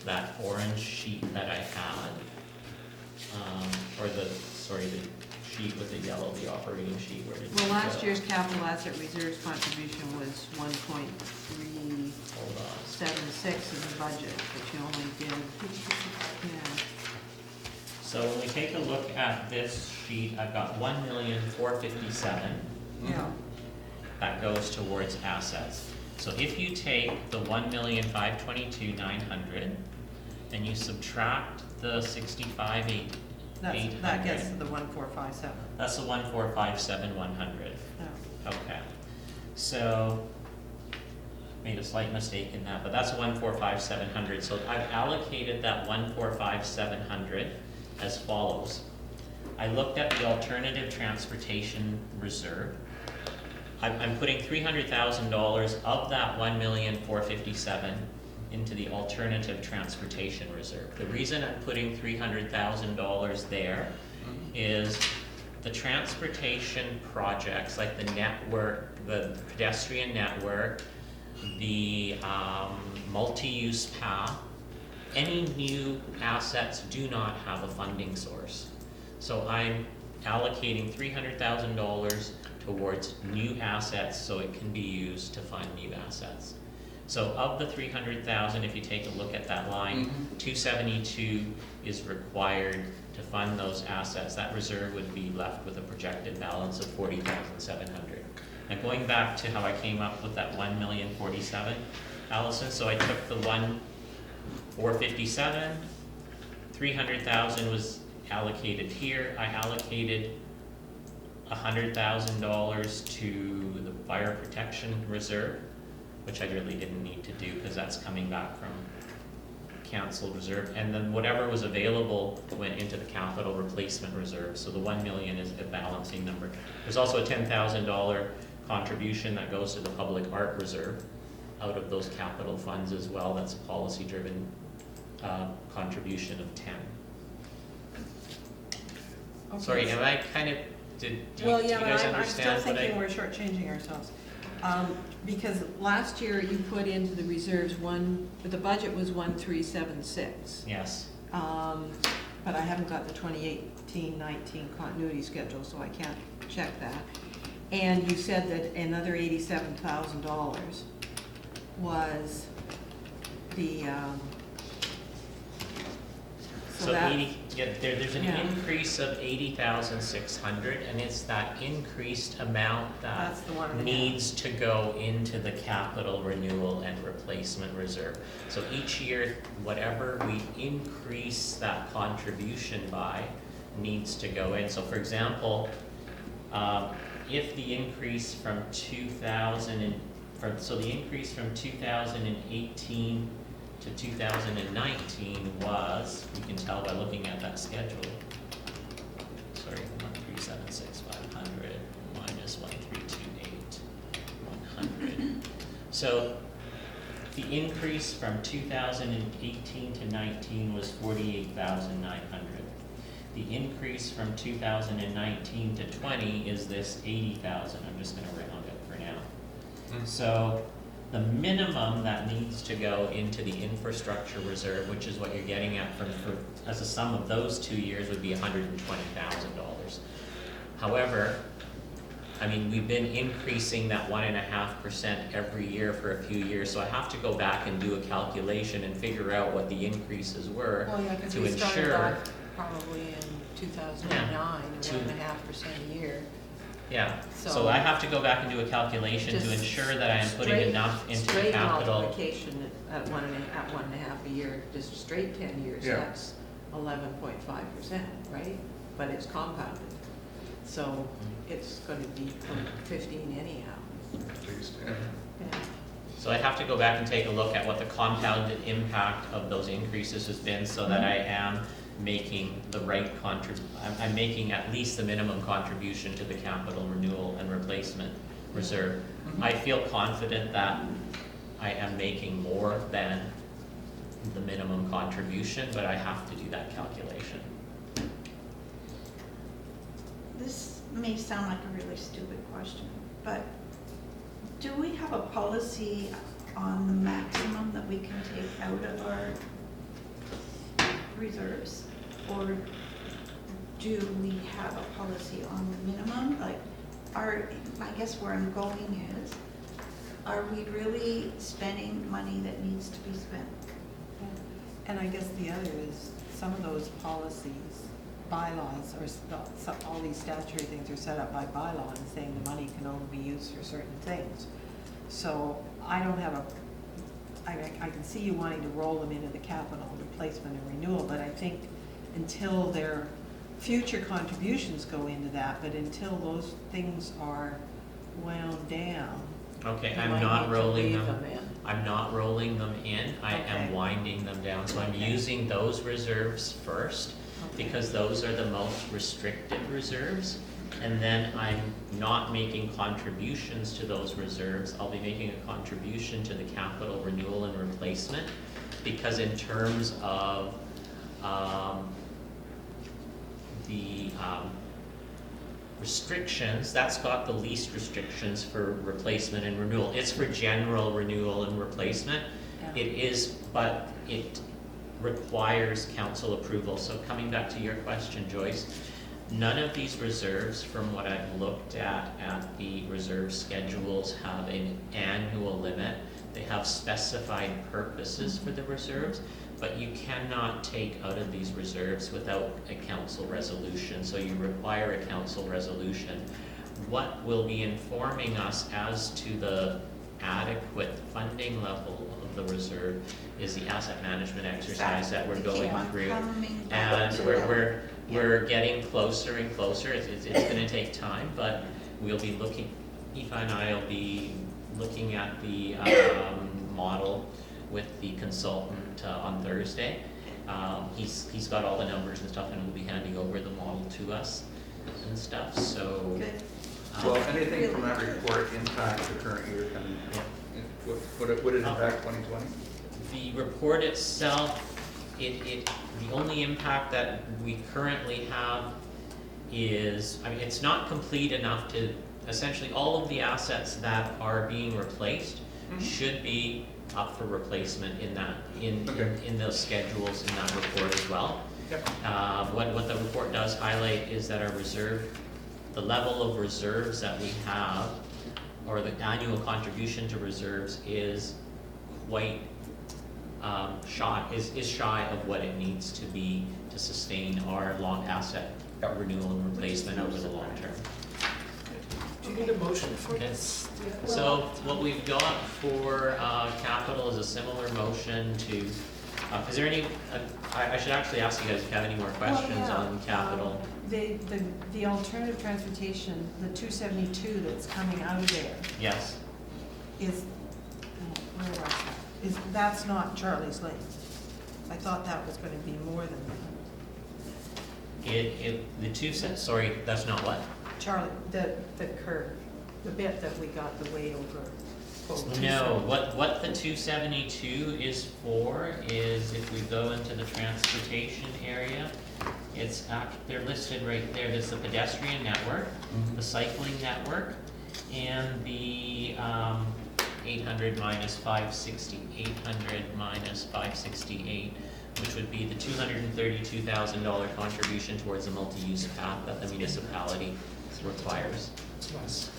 [SPEAKER 4] that orange sheet that I had, the sheet with the yellow, the operating sheet, where did it go?
[SPEAKER 2] Well, last year's capital asset reserves contribution was 1.376 in the budget, but you only did, yeah.
[SPEAKER 4] So when we take a look at this sheet, I've got 1,457,000
[SPEAKER 2] Yeah,
[SPEAKER 4] that goes towards assets. So if you take the 1,522,900 and you subtract the 65,800.
[SPEAKER 8] That gets to the 1,457.
[SPEAKER 4] That's the 1,457,100.
[SPEAKER 8] Yeah.
[SPEAKER 4] Okay. So, made a slight mistake in that, but that's 1,457,100. So I've allocated that 1,457,100 as follows. I looked at the alternative transportation reserve. I'm putting $300,000 of that 1,457,000 into the alternative transportation reserve. The reason I'm putting $300,000 there is the transportation projects like the network, the pedestrian network, the multi-use path, any new assets do not have a funding source. So I'm allocating $300,000 towards new assets so it can be used to fund new assets. So of the 300,000, if you take a look at that line, 272 is required to fund those assets. That reserve would be left with a projected balance of 40,700. Now going back to how I came up with that 1,047,000, Allison, so I took the 1,457, 300,000 was allocated here. I allocated $100,000 to the fire protection reserve, which I really didn't need to do because that's coming back from council reserve, and then whatever was available went into the capital replacement reserve. So the 1 million is a balancing number. There's also a $10,000 contribution that goes to the public art reserve out of those capital funds as well. That's a policy driven contribution of 10.
[SPEAKER 2] Okay.
[SPEAKER 4] Sorry, am I kind of, do you
[SPEAKER 8] Well, yeah,
[SPEAKER 4] guys
[SPEAKER 8] but I'm still
[SPEAKER 4] understand what
[SPEAKER 8] thinking
[SPEAKER 4] I?
[SPEAKER 8] we're shortchanging ourselves. Because last year you put into the reserves the budget was 1,376.
[SPEAKER 4] Yes,
[SPEAKER 8] But I haven't got the 2018-19 continuity schedule, so I can't check that. And you said that another $87,000 was the,
[SPEAKER 4] so
[SPEAKER 8] that-
[SPEAKER 4] 80, yeah, there's an
[SPEAKER 8] Yeah.
[SPEAKER 4] increase of 80,600, and it's that increased amount that
[SPEAKER 8] That's the one.
[SPEAKER 4] needs to go into the capital renewal and replacement reserve. So each year, whatever we increase that contribution by needs to go in. So for example, if the increase from 2018 to 2019 was, you can tell by looking at that schedule, sorry, 1,376,500 minus 1,328,100. So the increase from 2018 to 19 was 48,900. The increase from 2019 to 20 is this 80,000. I'm just going to round it for now. So the minimum that needs to go into the infrastructure reserve, which is what you're getting at as a sum of those 2 years, would be $120,000. However, I mean, we've been increasing that 1.5% every year for a few years, so I have to go back and do a calculation and figure out what the increases were
[SPEAKER 2] Well, yeah, because
[SPEAKER 4] to
[SPEAKER 2] we started
[SPEAKER 4] ensure.
[SPEAKER 2] off probably in 2009, at 1.5% a year.
[SPEAKER 4] Yeah, so
[SPEAKER 2] So-
[SPEAKER 4] I have to go back and do a calculation to
[SPEAKER 2] Just
[SPEAKER 4] ensure that I am putting
[SPEAKER 2] straight-
[SPEAKER 4] enough into the
[SPEAKER 2] Straight
[SPEAKER 4] capital.
[SPEAKER 2] multiplication at 1.5 a year, just straight 10 years,
[SPEAKER 1] Yeah.
[SPEAKER 2] that's 11.5%, right? But it's compounded, so it's gonna be 15 anyhow.
[SPEAKER 1] At least, yeah.
[SPEAKER 2] Yeah.
[SPEAKER 4] So I have to go back and take a look at what the compounded impact of those increases has been so that I am making the right I'm making at least the minimum contribution to the capital renewal and replacement reserve. I feel confident that I am making more than the minimum contribution, but I have to do that calculation.
[SPEAKER 5] This may sound like a really stupid question, but do we have a policy on the maximum that we can take out of our reserves? Or do we have a policy on the minimum? Like, I guess where I'm going is, are we really spending money that needs to be spent?
[SPEAKER 8] And I guess the other is, some of those policies, bylaws, or all these statutory things are set up by bylaw and saying the money can only be used for certain things. So I don't have I can see you wanting to roll them into the capital replacement and renewal, but I think until their future contributions go into that, but until those things are wound down.
[SPEAKER 4] Okay,
[SPEAKER 2] You
[SPEAKER 4] I'm
[SPEAKER 2] might
[SPEAKER 4] not
[SPEAKER 2] need to
[SPEAKER 4] rolling
[SPEAKER 2] leave
[SPEAKER 4] them.
[SPEAKER 2] in.
[SPEAKER 4] I'm not rolling them in, I am
[SPEAKER 8] Okay.
[SPEAKER 4] winding them down, so I'm
[SPEAKER 8] Okay.
[SPEAKER 4] using those reserves first,
[SPEAKER 8] Okay.
[SPEAKER 4] because those are the most restricted reserves. And then I'm not making contributions to those reserves, I'll be making a contribution to the capital renewal and replacement, because in terms of, the, restrictions, that's got the least restrictions for replacement and renewal. It's for general renewal and replacement.
[SPEAKER 8] Yeah.
[SPEAKER 4] It is, but it requires council approval. So coming back to your question, Joyce, none of these reserves, from what I've looked at the reserve schedules, have an annual limit. They have specified purposes for the reserves, but you cannot take out of these reserves without a council resolution, so you require a council resolution. What will be informing us as to the adequate funding level of the reserve is the asset management exercise that we're going through. And we're getting closer and closer. It's gonna take time, but we'll be looking, Aoife and I will be looking at the model with the consultant on Thursday. He's got all the numbers and stuff, and will be handing over the model to us and stuff, so.
[SPEAKER 8] Good.
[SPEAKER 1] Will anything from that report impact the current year coming? Would it impact 2020?
[SPEAKER 4] The report itself, the only impact that we currently have is, I mean, it's not complete enough to, essentially all of the assets that are being replaced should be up for replacement in that, in those schedules in that report as well.
[SPEAKER 1] Yep.
[SPEAKER 4] What the report does highlight is that our reserve, the level of reserves that we have, or the annual contribution to reserves is quite shy of what it needs to be to sustain our long asset renewal and replacement over the long term.
[SPEAKER 6] Do you need a motion for
[SPEAKER 4] Okay.
[SPEAKER 6] this?
[SPEAKER 4] So what we've got for capital is a similar motion to, is there any, I should actually ask you guys if you have any more questions on capital.
[SPEAKER 8] The alternative transportation, the 272 that's coming out of there
[SPEAKER 4] Yes,
[SPEAKER 8] is, where was that? That's not Charlie's Lane. I thought that was gonna be more than that.
[SPEAKER 4] sorry, that's not what?
[SPEAKER 8] Charlie, the curve, the bit that we got the way over.
[SPEAKER 4] No, what the 272 is for is if we go into the transportation area, they're listed right there. There's the pedestrian network, the cycling network, and the 800 minus 568, which would be the $232,000 contribution towards the multi-use path that the municipality requires.
[SPEAKER 6] It's less.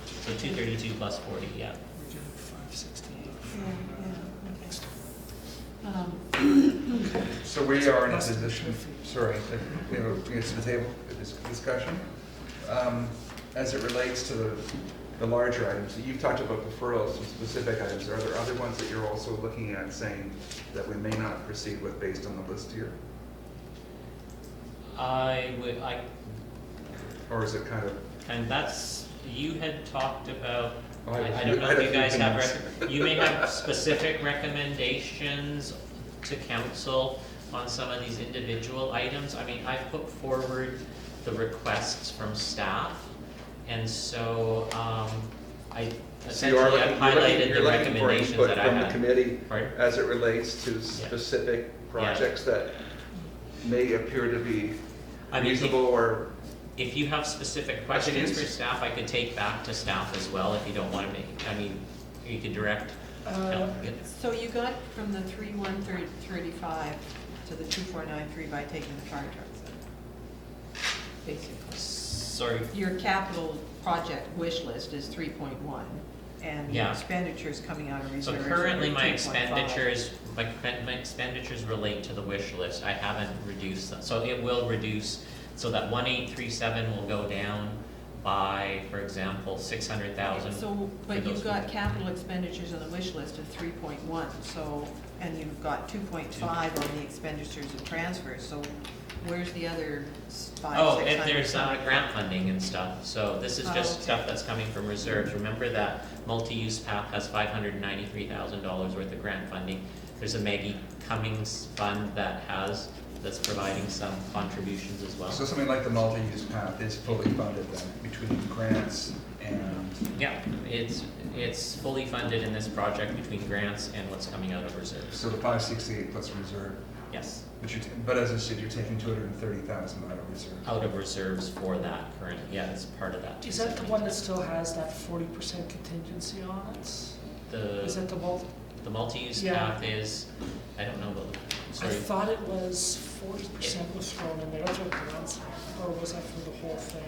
[SPEAKER 4] So 232 plus 40, yeah.
[SPEAKER 6] We do 568.
[SPEAKER 1] So we are in a position, sorry, bring it to the table for this discussion. As it relates to the larger items, so you've talked about referrals, some specific items. Are there other ones that you're also looking at saying that we may not proceed with based on the list here? Or is it kind of?
[SPEAKER 4] And that's, you had talked about,
[SPEAKER 1] Oh,
[SPEAKER 4] I don't know if you guys have, you may have specific recommendations to council on some of these individual items. I mean, I've put forward the requests from staff, and so, essentially I've highlighted the recommendations that I
[SPEAKER 1] From the
[SPEAKER 4] had.
[SPEAKER 1] committee
[SPEAKER 4] Pardon?
[SPEAKER 1] as it relates to specific projects that may appear to be
[SPEAKER 4] I mean,
[SPEAKER 1] reasonable or.
[SPEAKER 4] If you have specific questions for staff, I could take back to staff as well if you don't want to make, I mean, you could direct.
[SPEAKER 8] So you got from the 3135 to the 2493 by taking the fire trucks out, basically.
[SPEAKER 4] Sorry,
[SPEAKER 8] Your capital project wish list is 3.1, and the
[SPEAKER 4] Yeah.
[SPEAKER 8] expenditures coming out of
[SPEAKER 4] so
[SPEAKER 8] reserves.
[SPEAKER 4] currently
[SPEAKER 8] are
[SPEAKER 4] my
[SPEAKER 8] 2.5.
[SPEAKER 4] my expenditures relate to the wish list. I haven't reduced them, so it will reduce, so that 1837 will go down by, for example, 600,000.
[SPEAKER 2] So, but you've got capital expenditures on the wish list of 3.1, so, and you've got 2.5 on the expenditures and transfers, so where's the other 500,
[SPEAKER 4] Oh,
[SPEAKER 2] 600?
[SPEAKER 4] if there's grant funding and stuff, so this is
[SPEAKER 2] Oh,
[SPEAKER 4] just
[SPEAKER 2] okay.
[SPEAKER 4] stuff that's coming from reserves. Remember that multi-use path has $593,000 worth of grant funding. There's a Maggie Cummings fund that's providing some contributions as well.
[SPEAKER 1] So something like the multi-use path is fully funded then, between grants and,
[SPEAKER 4] Yeah, it's fully funded in this project between grants and what's coming out of reserves.
[SPEAKER 1] so the 568 plus reserve,
[SPEAKER 4] Yes,
[SPEAKER 1] but as I said, you're taking 230,000 out of reserve.
[SPEAKER 4] out of reserves for that current, yeah, it's part of that.
[SPEAKER 6] Is that the one that still has that 40% contingency on it? Is that the
[SPEAKER 4] The multi-use
[SPEAKER 6] Yeah.
[SPEAKER 4] path is, I don't know, but,
[SPEAKER 6] I
[SPEAKER 4] sorry,
[SPEAKER 6] thought it was 40% was thrown in there, that's what grants, or was that for the whole thing?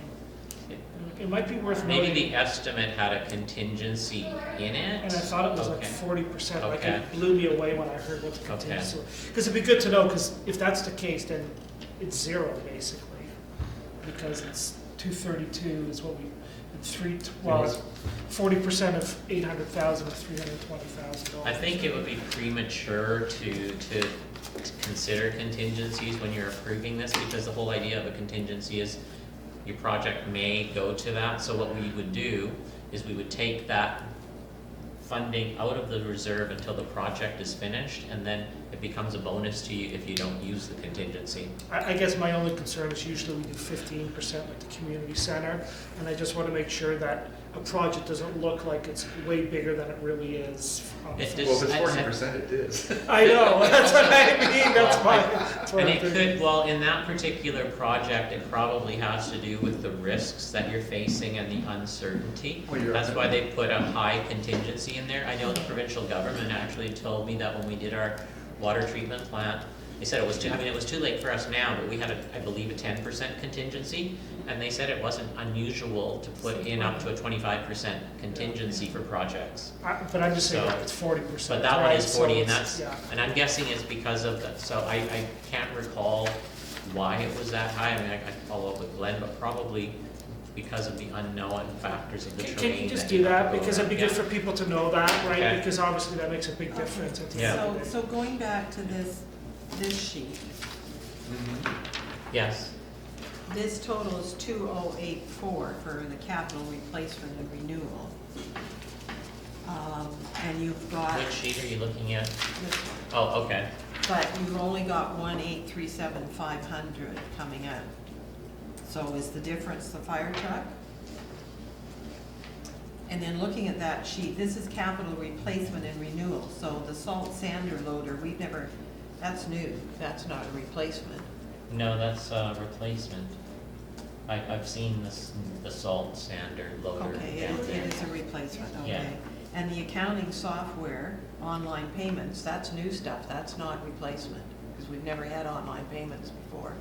[SPEAKER 6] It might be worth
[SPEAKER 4] maybe
[SPEAKER 6] noting,
[SPEAKER 4] the estimate had a contingency in it.
[SPEAKER 6] and I thought it was like
[SPEAKER 4] Okay.
[SPEAKER 6] 40%, like
[SPEAKER 4] Okay.
[SPEAKER 6] it blew me away when I heard what the
[SPEAKER 4] Okay.
[SPEAKER 6] contingency was. Because it'd be good to know, because if that's the case, then it's zero, basically, because it's 232 is what we, well, 40% of 800,000 is $320,000.
[SPEAKER 4] I think it would be premature to consider contingencies when you're approving this, because the whole idea of a contingency is your project may go to that. So what we would do is we would take that funding out of the reserve until the project is finished, and then it becomes a bonus to you if you don't use the contingency.
[SPEAKER 6] I guess my only concern is usually we do 15% like the community center, and I just want to make sure that a project doesn't look like it's way bigger than it really is.
[SPEAKER 4] It
[SPEAKER 1] Well, if it's
[SPEAKER 4] I-
[SPEAKER 1] 40%, it is.
[SPEAKER 6] I know, that's what I mean, that's why. That's what
[SPEAKER 4] And
[SPEAKER 6] I'm
[SPEAKER 4] it
[SPEAKER 6] thinking.
[SPEAKER 4] could, well, in that particular project, it probably has to do with the risks that you're facing and the uncertainty.
[SPEAKER 1] Well, you're-
[SPEAKER 4] That's why they put a high contingency in there. I know the provincial government actually told me that when we did our water treatment plant, they said it was it was too late for us now, but we had I believe a 10% contingency, and they said it wasn't unusual to put in up to a 25% contingency for projects.
[SPEAKER 6] But I'm just saying
[SPEAKER 4] So-
[SPEAKER 6] it's 40%.
[SPEAKER 4] But that one is
[SPEAKER 6] right? So
[SPEAKER 4] 40, and
[SPEAKER 6] it's-
[SPEAKER 4] that's,
[SPEAKER 6] yeah.
[SPEAKER 4] and I'm guessing it's because of that, so I can't recall why it was that high, I mean, I could follow up with Glenn, but probably because of the unknown factors of the terrain.
[SPEAKER 6] Can you just
[SPEAKER 4] that
[SPEAKER 6] do
[SPEAKER 4] have to
[SPEAKER 6] that,
[SPEAKER 4] go
[SPEAKER 6] because it'd be
[SPEAKER 4] around.
[SPEAKER 6] good for people to know that, right?
[SPEAKER 4] Okay.
[SPEAKER 6] Because obviously that makes a big difference at the end of the day.
[SPEAKER 2] So going back to this sheet,
[SPEAKER 4] Yes,
[SPEAKER 2] this total is 2084 for the capital replacement and renewal. And you've got
[SPEAKER 4] which sheet are you looking at?
[SPEAKER 2] this one.
[SPEAKER 4] Oh, okay,
[SPEAKER 2] But you've only got 1,837,500 coming out. So is the difference the fire truck? And then looking at that sheet, this is capital replacement and renewal. So the salt sander loader, that's new, that's not a replacement.
[SPEAKER 4] no, that's replacement. I've seen the salt sander loader
[SPEAKER 2] Okay,
[SPEAKER 4] down
[SPEAKER 2] it
[SPEAKER 4] there.
[SPEAKER 2] is a replacement,
[SPEAKER 4] Yeah.
[SPEAKER 2] okay. And the accounting software, online payments, that's new stuff, that's not replacement, because we've never had online payments before.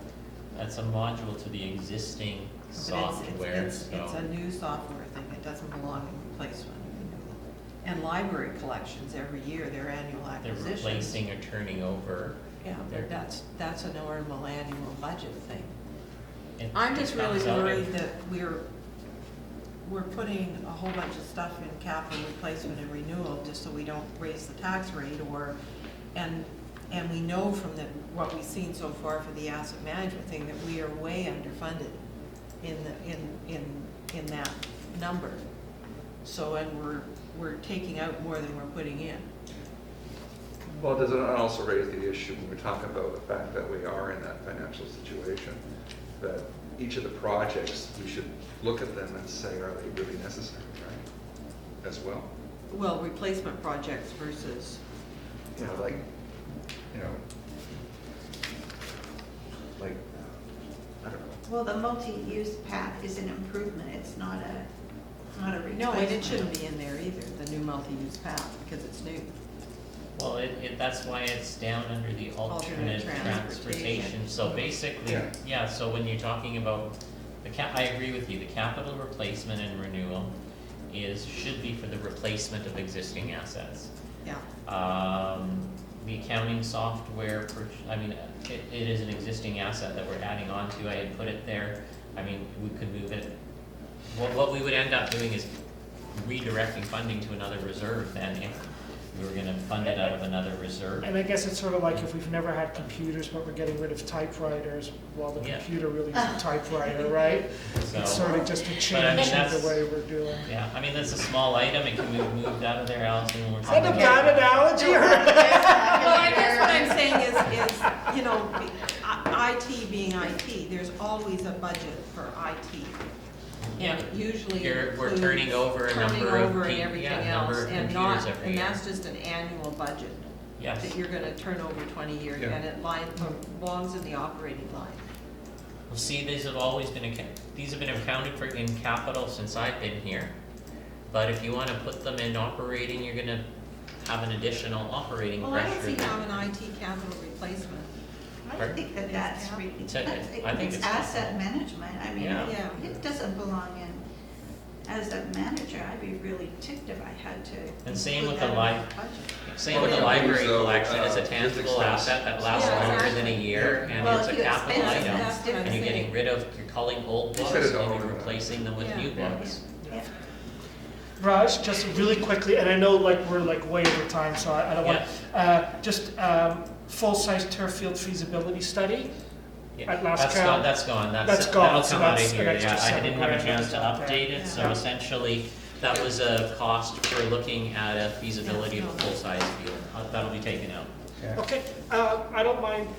[SPEAKER 4] That's a module to the existing
[SPEAKER 2] But
[SPEAKER 4] software,
[SPEAKER 2] it's a
[SPEAKER 4] so,
[SPEAKER 2] new software thing, it doesn't belong in replacement. And library collections, every year, their annual
[SPEAKER 4] they're
[SPEAKER 2] acquisitions.
[SPEAKER 4] replacing or turning over.
[SPEAKER 2] Yeah, but that's a normal annual budget thing.
[SPEAKER 4] It-
[SPEAKER 2] I'm just
[SPEAKER 4] it
[SPEAKER 2] really
[SPEAKER 4] comes out of-
[SPEAKER 2] worried that we're putting a whole bunch of stuff in capital replacement and renewal just so we don't raise the tax rate and we know from what we've seen so far for the asset management thing that we are way underfunded in that number. So, and we're taking out more than we're putting in.
[SPEAKER 1] Well, does it not also raise the issue when we're talking about the fact that we are in that financial situation, that each of the projects, we should look at them and say, are they really necessary, right? As well.
[SPEAKER 2] Well, replacement projects versus,
[SPEAKER 1] You know, like, I don't know.
[SPEAKER 5] Well, the multi-use path is an improvement, it's not a replacement.
[SPEAKER 2] no, and it shouldn't be in there either, the new multi-use path, because it's new.
[SPEAKER 4] Well, that's why it's down under the alternate
[SPEAKER 2] Alternate
[SPEAKER 4] transportation.
[SPEAKER 2] transportation.
[SPEAKER 4] So basically,
[SPEAKER 1] Yeah.
[SPEAKER 4] yeah, so when you're talking about I agree with you, the capital replacement and renewal should be for the replacement of existing assets.
[SPEAKER 2] Yeah.
[SPEAKER 4] The accounting software, it is an existing asset that we're adding on to. I had put it there. I mean, we could move it what we would end up doing is redirecting funding to another reserve then, if we were gonna fund it out of another reserve.
[SPEAKER 6] And I guess it's sort of like if we've never had computers, but we're getting rid of typewriters, well, the
[SPEAKER 4] Yeah.
[SPEAKER 6] computer really is a typewriter, right? It's
[SPEAKER 4] So,
[SPEAKER 6] sort of just a
[SPEAKER 4] But I mean,
[SPEAKER 6] change in
[SPEAKER 4] that's-
[SPEAKER 6] the way we're doing.
[SPEAKER 4] yeah, I mean, that's a small item, it can be moved out of there, Allison, when we're.
[SPEAKER 6] Is that a
[SPEAKER 4] talking
[SPEAKER 6] bad
[SPEAKER 4] about-
[SPEAKER 6] analogy?
[SPEAKER 3] Well,
[SPEAKER 9] Well, I guess what I'm saying is, you know, IT being IT, there's always a budget for IT.
[SPEAKER 4] Yeah.
[SPEAKER 9] And it usually
[SPEAKER 4] We're
[SPEAKER 9] includes
[SPEAKER 4] turning over a number
[SPEAKER 9] turning
[SPEAKER 4] of
[SPEAKER 9] over and
[SPEAKER 4] pe-
[SPEAKER 9] everything
[SPEAKER 4] yeah, number
[SPEAKER 9] else,
[SPEAKER 4] of
[SPEAKER 9] and
[SPEAKER 4] computers
[SPEAKER 9] not,
[SPEAKER 4] every
[SPEAKER 9] and
[SPEAKER 4] year.
[SPEAKER 9] that's just an annual budget
[SPEAKER 4] Yes.
[SPEAKER 9] that you're gonna turn over 20 years,
[SPEAKER 1] Yeah.
[SPEAKER 9] and it belongs in the operating line.
[SPEAKER 4] Well, see, these have always been, these have been accounted for in capital since I've been here. But if you wanna put them in operating, you're gonna have an additional operating
[SPEAKER 9] Well, I
[SPEAKER 4] pressure.
[SPEAKER 9] don't see
[SPEAKER 4] then.
[SPEAKER 9] how an IT capital replacement.
[SPEAKER 5] I think that that's really,
[SPEAKER 4] It's a- I think
[SPEAKER 5] it's
[SPEAKER 4] it's-
[SPEAKER 5] asset management, I mean,
[SPEAKER 4] Yeah.
[SPEAKER 9] Yeah.
[SPEAKER 5] it doesn't belong in, as a manager, I'd be really ticked if I had to.
[SPEAKER 4] And same
[SPEAKER 5] put
[SPEAKER 4] with the
[SPEAKER 5] that in
[SPEAKER 4] li-
[SPEAKER 5] my budget.
[SPEAKER 4] Same with the
[SPEAKER 1] Well,
[SPEAKER 4] library
[SPEAKER 1] so,
[SPEAKER 4] collection, it's a
[SPEAKER 1] just
[SPEAKER 4] tangible
[SPEAKER 1] explain.
[SPEAKER 4] asset that lasts
[SPEAKER 9] Yeah,
[SPEAKER 4] longer than
[SPEAKER 9] exactly.
[SPEAKER 4] a year, and
[SPEAKER 5] Well,
[SPEAKER 4] it's a
[SPEAKER 5] if you
[SPEAKER 4] capital
[SPEAKER 5] expense it,
[SPEAKER 4] item.
[SPEAKER 9] that's what I'm
[SPEAKER 4] And you're getting
[SPEAKER 9] saying.
[SPEAKER 4] rid of, you're calling old
[SPEAKER 1] You
[SPEAKER 4] books
[SPEAKER 1] said
[SPEAKER 4] and
[SPEAKER 1] it all
[SPEAKER 4] you're
[SPEAKER 1] over.
[SPEAKER 4] replacing them with
[SPEAKER 9] Yeah.
[SPEAKER 4] new
[SPEAKER 5] Yeah,
[SPEAKER 4] books.
[SPEAKER 5] yeah.
[SPEAKER 6] Raj, just really quickly, and I know like we're like way over time, so I don't want, just full-size turf field feasibility study.
[SPEAKER 4] Yeah,
[SPEAKER 6] At last
[SPEAKER 4] that's
[SPEAKER 6] count.
[SPEAKER 4] gone, that's gone,
[SPEAKER 6] That's gone,
[SPEAKER 4] that'll
[SPEAKER 6] so
[SPEAKER 4] come out
[SPEAKER 6] that's
[SPEAKER 4] of
[SPEAKER 6] an
[SPEAKER 4] here,
[SPEAKER 6] extra
[SPEAKER 4] yeah, I didn't have a
[SPEAKER 6] $7,000
[SPEAKER 4] chance to
[SPEAKER 6] out there.
[SPEAKER 4] update it, so
[SPEAKER 6] Yeah.
[SPEAKER 4] essentially, that was a cost for looking at a feasibility of a full-size field, that'll be taken out.
[SPEAKER 1] Yeah.
[SPEAKER 6] Okay, I don't mind,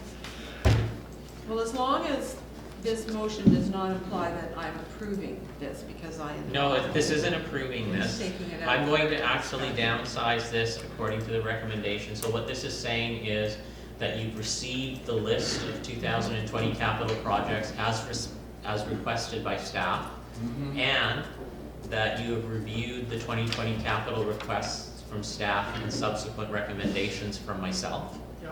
[SPEAKER 9] Well, as long as this motion does not imply that I'm approving this, because I am.
[SPEAKER 4] No,
[SPEAKER 9] not.
[SPEAKER 4] this isn't approving
[SPEAKER 9] It's
[SPEAKER 4] this.
[SPEAKER 9] taking it out.
[SPEAKER 4] I'm going to actually downsize this according to the recommendation. So what this is saying is that you've received the list of 2020 capital projects as requested by staff,
[SPEAKER 1] Mhm.
[SPEAKER 4] and that you have reviewed the 2020 capital requests from staff and subsequent recommendations from myself.
[SPEAKER 6] yeah.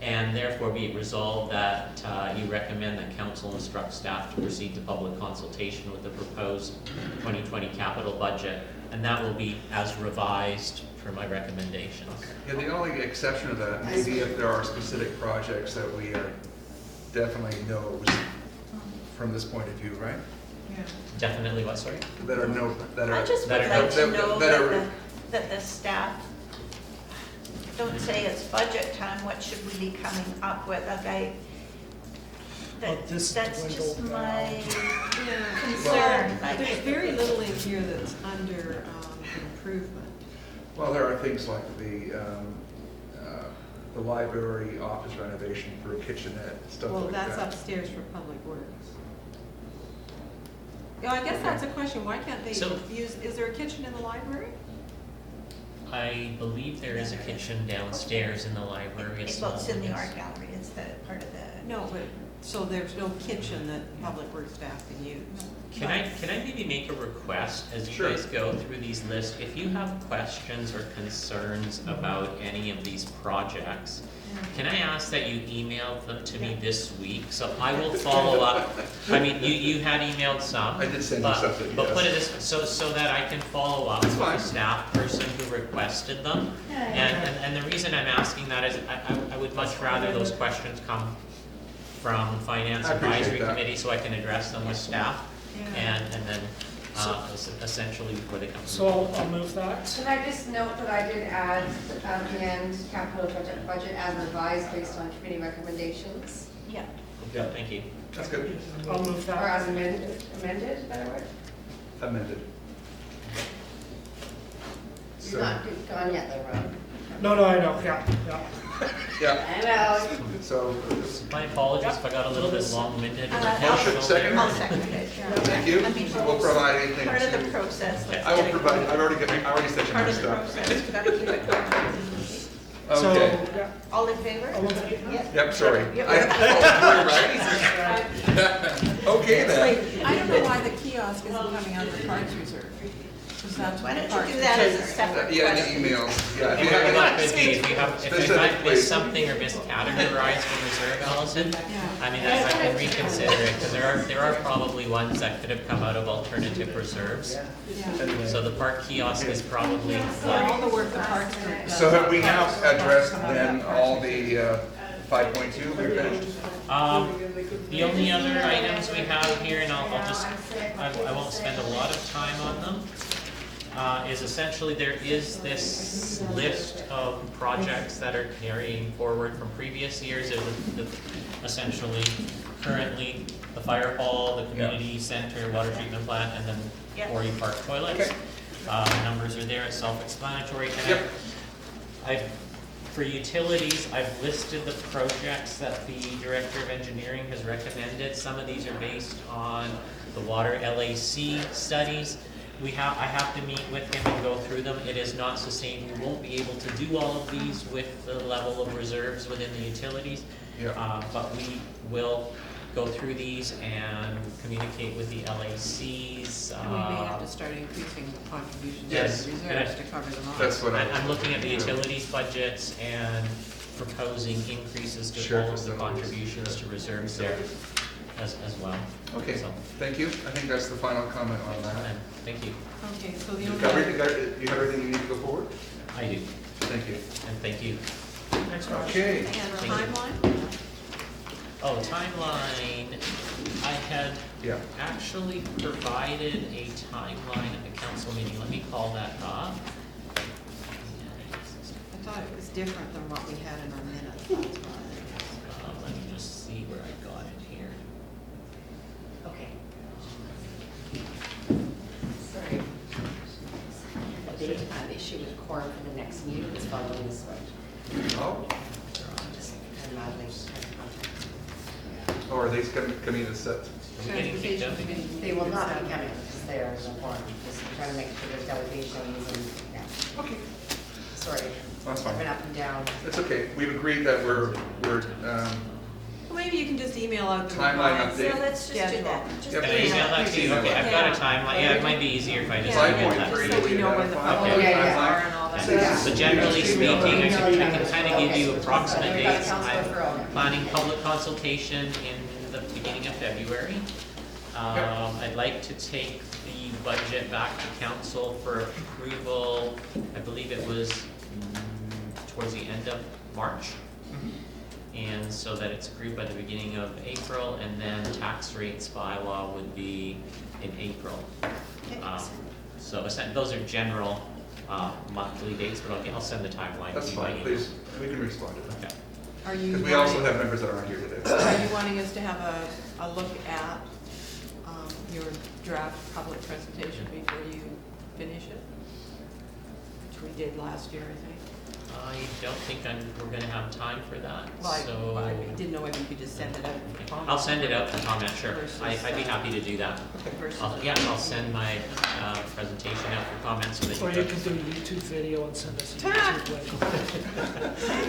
[SPEAKER 4] And therefore be it resolved that you recommend that council instruct staff to proceed to public consultation with the proposed 2020 capital budget, and that will be as revised for my recommendations.
[SPEAKER 1] Yeah, the only exception to that may be if there are specific projects that we are definitely knows from this point of view, right?
[SPEAKER 9] Yeah.
[SPEAKER 4] Definitely what, sorry?
[SPEAKER 1] That are no, that are.
[SPEAKER 5] I just
[SPEAKER 4] that
[SPEAKER 5] would
[SPEAKER 4] are-
[SPEAKER 5] like to
[SPEAKER 1] that-
[SPEAKER 5] know
[SPEAKER 1] that are-
[SPEAKER 5] that the staff don't say it's budget time, what should we be coming up with, okay?
[SPEAKER 6] Well, this
[SPEAKER 5] That's just
[SPEAKER 6] dwindled
[SPEAKER 5] my
[SPEAKER 9] Yeah.
[SPEAKER 5] concern.
[SPEAKER 9] Well, there's very little in here that's under improvement.
[SPEAKER 1] Well, there are things like the library office renovation for a kitchenette, stuff
[SPEAKER 9] Well,
[SPEAKER 1] like that.
[SPEAKER 9] that's upstairs for Public Works. Yeah, I guess that's a question, why can't they
[SPEAKER 4] So-
[SPEAKER 9] use, is there a kitchen in the library?
[SPEAKER 4] I believe there is a kitchen downstairs in the library.
[SPEAKER 5] Well, it's in the art gallery, it's the part of the.
[SPEAKER 9] No, but, so there's no kitchen that Public Works staff can use?
[SPEAKER 4] Can I maybe make a request as you
[SPEAKER 1] Sure.
[SPEAKER 4] guys go through these lists? If you have questions or concerns about any of these projects, can I ask that you email them to me this week? So I will follow up. I mean, you had emailed some.
[SPEAKER 1] I did send you
[SPEAKER 4] but-
[SPEAKER 1] something,
[SPEAKER 4] But put it
[SPEAKER 1] yes.
[SPEAKER 4] this, so that I can follow up
[SPEAKER 1] That's
[SPEAKER 4] with the
[SPEAKER 1] fine.
[SPEAKER 4] staff person who requested them. And the reason I'm asking that is I would much rather those questions come from Finance
[SPEAKER 1] I appreciate
[SPEAKER 4] Advisory
[SPEAKER 1] that.
[SPEAKER 4] Committee so I can address them with staff.
[SPEAKER 9] Yeah.
[SPEAKER 4] And then essentially before they come. to
[SPEAKER 6] So I'll move that.
[SPEAKER 3] Can I just note that I did add at the end, capital budget as revised based on committee recommendations,
[SPEAKER 5] Yeah.
[SPEAKER 4] Yeah, thank you.
[SPEAKER 1] That's good.
[SPEAKER 6] I'll move
[SPEAKER 3] or
[SPEAKER 6] that.
[SPEAKER 3] as amended, better word?
[SPEAKER 1] Amended.
[SPEAKER 3] You're not gone yet though, Rob.
[SPEAKER 6] No, I know, yeah.
[SPEAKER 1] Yeah,
[SPEAKER 3] I know.
[SPEAKER 1] so,
[SPEAKER 4] My apologies if I got a little bit long-winded. in my
[SPEAKER 5] Motion,
[SPEAKER 4] personal
[SPEAKER 1] second?
[SPEAKER 5] I'll
[SPEAKER 4] there.
[SPEAKER 5] second it, yeah.
[SPEAKER 1] thank you.
[SPEAKER 5] I mean,
[SPEAKER 1] We'll provide anything
[SPEAKER 5] part of the
[SPEAKER 1] to,
[SPEAKER 5] process, let's
[SPEAKER 1] I will
[SPEAKER 5] get it
[SPEAKER 1] provide,
[SPEAKER 5] going.
[SPEAKER 1] I already sent you
[SPEAKER 5] Part
[SPEAKER 1] my
[SPEAKER 5] of the
[SPEAKER 1] stuff.
[SPEAKER 5] process, we gotta keep it going.
[SPEAKER 6] So,
[SPEAKER 1] Okay.
[SPEAKER 6] yeah,
[SPEAKER 5] All in favor?
[SPEAKER 6] all in favor?
[SPEAKER 5] Yeah.
[SPEAKER 1] Yep, sorry.
[SPEAKER 5] Yep.
[SPEAKER 1] Okay then.
[SPEAKER 9] I don't know why the kiosk isn't coming out of the parks reserve. 'Cause that's
[SPEAKER 5] Why
[SPEAKER 9] what the
[SPEAKER 5] don't
[SPEAKER 9] parks
[SPEAKER 5] you do that as a
[SPEAKER 9] reserve-
[SPEAKER 5] separate
[SPEAKER 1] Yeah, in the
[SPEAKER 5] question?
[SPEAKER 1] emails, yeah.
[SPEAKER 4] And what could be, if I
[SPEAKER 1] Specifically.
[SPEAKER 4] missed something or miscategorized from reserve, Allison,
[SPEAKER 9] Yeah.
[SPEAKER 4] I mean, I can reconsider it, because there are probably ones that could have come out of alternative reserves.
[SPEAKER 9] Yeah.
[SPEAKER 4] So the park kiosk is probably
[SPEAKER 9] So all the work the parks group does.
[SPEAKER 1] So have we now addressed then all the 5.2, we're finished?
[SPEAKER 4] The only other items we have here, and I won't spend a lot of time on them, is essentially there is this list of projects that are carrying forward from previous years. There's essentially currently the fire hall, the community center, water treatment plant, and then
[SPEAKER 5] Yep.
[SPEAKER 4] 40 park toilets.
[SPEAKER 1] Okay.
[SPEAKER 4] The numbers are there, it's self-explanatory. And
[SPEAKER 1] Yep.
[SPEAKER 4] for utilities, I've listed the projects that the Director of Engineering has recommended. Some of these are based on the water LAC studies. I have to meet with him and go through them. It is not sustained. We won't be able to do all of these with the level of reserves within the utilities.
[SPEAKER 1] Yeah.
[SPEAKER 4] But we will go through these and communicate with the LACs.
[SPEAKER 2] And we may have to start increasing contributions
[SPEAKER 1] Yes.
[SPEAKER 2] to reserves to cover them all.
[SPEAKER 1] That's what
[SPEAKER 4] I'm looking at the utilities budgets and proposing increases to all of the contributions to reserves there as well.
[SPEAKER 1] Okay,
[SPEAKER 4] So,
[SPEAKER 1] thank you. I think that's the final comment on that.
[SPEAKER 4] and thank you.
[SPEAKER 2] Okay, so the
[SPEAKER 1] You
[SPEAKER 2] only.
[SPEAKER 1] have everything you need to go forward?
[SPEAKER 4] I do,
[SPEAKER 1] Thank you.
[SPEAKER 4] and thank you.
[SPEAKER 6] Next one.
[SPEAKER 1] Okay.
[SPEAKER 9] And
[SPEAKER 4] Thank you.
[SPEAKER 9] timeline?
[SPEAKER 4] Oh, timeline, I had
[SPEAKER 1] Yeah.
[SPEAKER 4] actually provided a timeline at the council meeting. Let me call that up.
[SPEAKER 9] I thought it was different than what we had in our minutes, that's why.
[SPEAKER 4] Let me just see where I got it here.
[SPEAKER 3] Okay. Sorry. The issue with quorum for the next meeting is following this one.
[SPEAKER 1] Oh,
[SPEAKER 3] Just kind of modeling.
[SPEAKER 1] or are they coming to set?
[SPEAKER 4] Are we getting kicked out?
[SPEAKER 3] They will not be coming because they are in the quorum. Just trying to make sure there's delegations and, yeah.
[SPEAKER 1] Okay.
[SPEAKER 3] Sorry.
[SPEAKER 1] That's fine.
[SPEAKER 3] I've been up and down.
[SPEAKER 1] It's okay. We've agreed that we're
[SPEAKER 9] Well, maybe you can just email out the
[SPEAKER 1] Timeline
[SPEAKER 9] revised
[SPEAKER 1] update.
[SPEAKER 5] So let's just do
[SPEAKER 9] schedule.
[SPEAKER 5] that. Just
[SPEAKER 1] Yep.
[SPEAKER 4] Can I email that to you? Okay, I've got a timeline. Yeah, it might be easier if I just
[SPEAKER 9] Yeah.
[SPEAKER 4] email that.
[SPEAKER 1] 5.3.
[SPEAKER 9] So we know when the public
[SPEAKER 4] Okay.
[SPEAKER 3] Yeah, yeah.
[SPEAKER 9] are and all that.
[SPEAKER 4] Okay. So generally speaking, I can kind of give you approximate
[SPEAKER 3] We've got
[SPEAKER 4] dates.
[SPEAKER 3] Councillor
[SPEAKER 4] I'm
[SPEAKER 3] Farrell.
[SPEAKER 4] planning public consultation in the beginning of February. I'd like to take the budget back to council for approval, I believe it was towards the end of March. And so that it's approved by the beginning of April, and then tax rates bylaw would be in April. So those are general monthly dates, but I'll send the timeline to
[SPEAKER 1] That's
[SPEAKER 4] you by
[SPEAKER 1] fine,
[SPEAKER 4] email.
[SPEAKER 1] please. We can respond to that.
[SPEAKER 4] Okay.
[SPEAKER 9] Are you
[SPEAKER 1] Because we also
[SPEAKER 9] wanting-
[SPEAKER 1] have members that aren't here today.
[SPEAKER 9] Are you wanting us to have a look at your draft public presentation before you finish it? Which we did last year, I think.
[SPEAKER 4] I don't think we're gonna have time for that,
[SPEAKER 9] Well,
[SPEAKER 4] so.
[SPEAKER 9] I didn't know whether you could just send it out for comment.
[SPEAKER 4] I'll send it out for comment, sure.
[SPEAKER 9] Versus,
[SPEAKER 4] I'd be happy to do that.
[SPEAKER 9] Versus.
[SPEAKER 4] I'll send my presentation out for comments so that
[SPEAKER 6] Or
[SPEAKER 4] you
[SPEAKER 6] you
[SPEAKER 4] can.
[SPEAKER 6] can do a YouTube video and send us a YouTube link.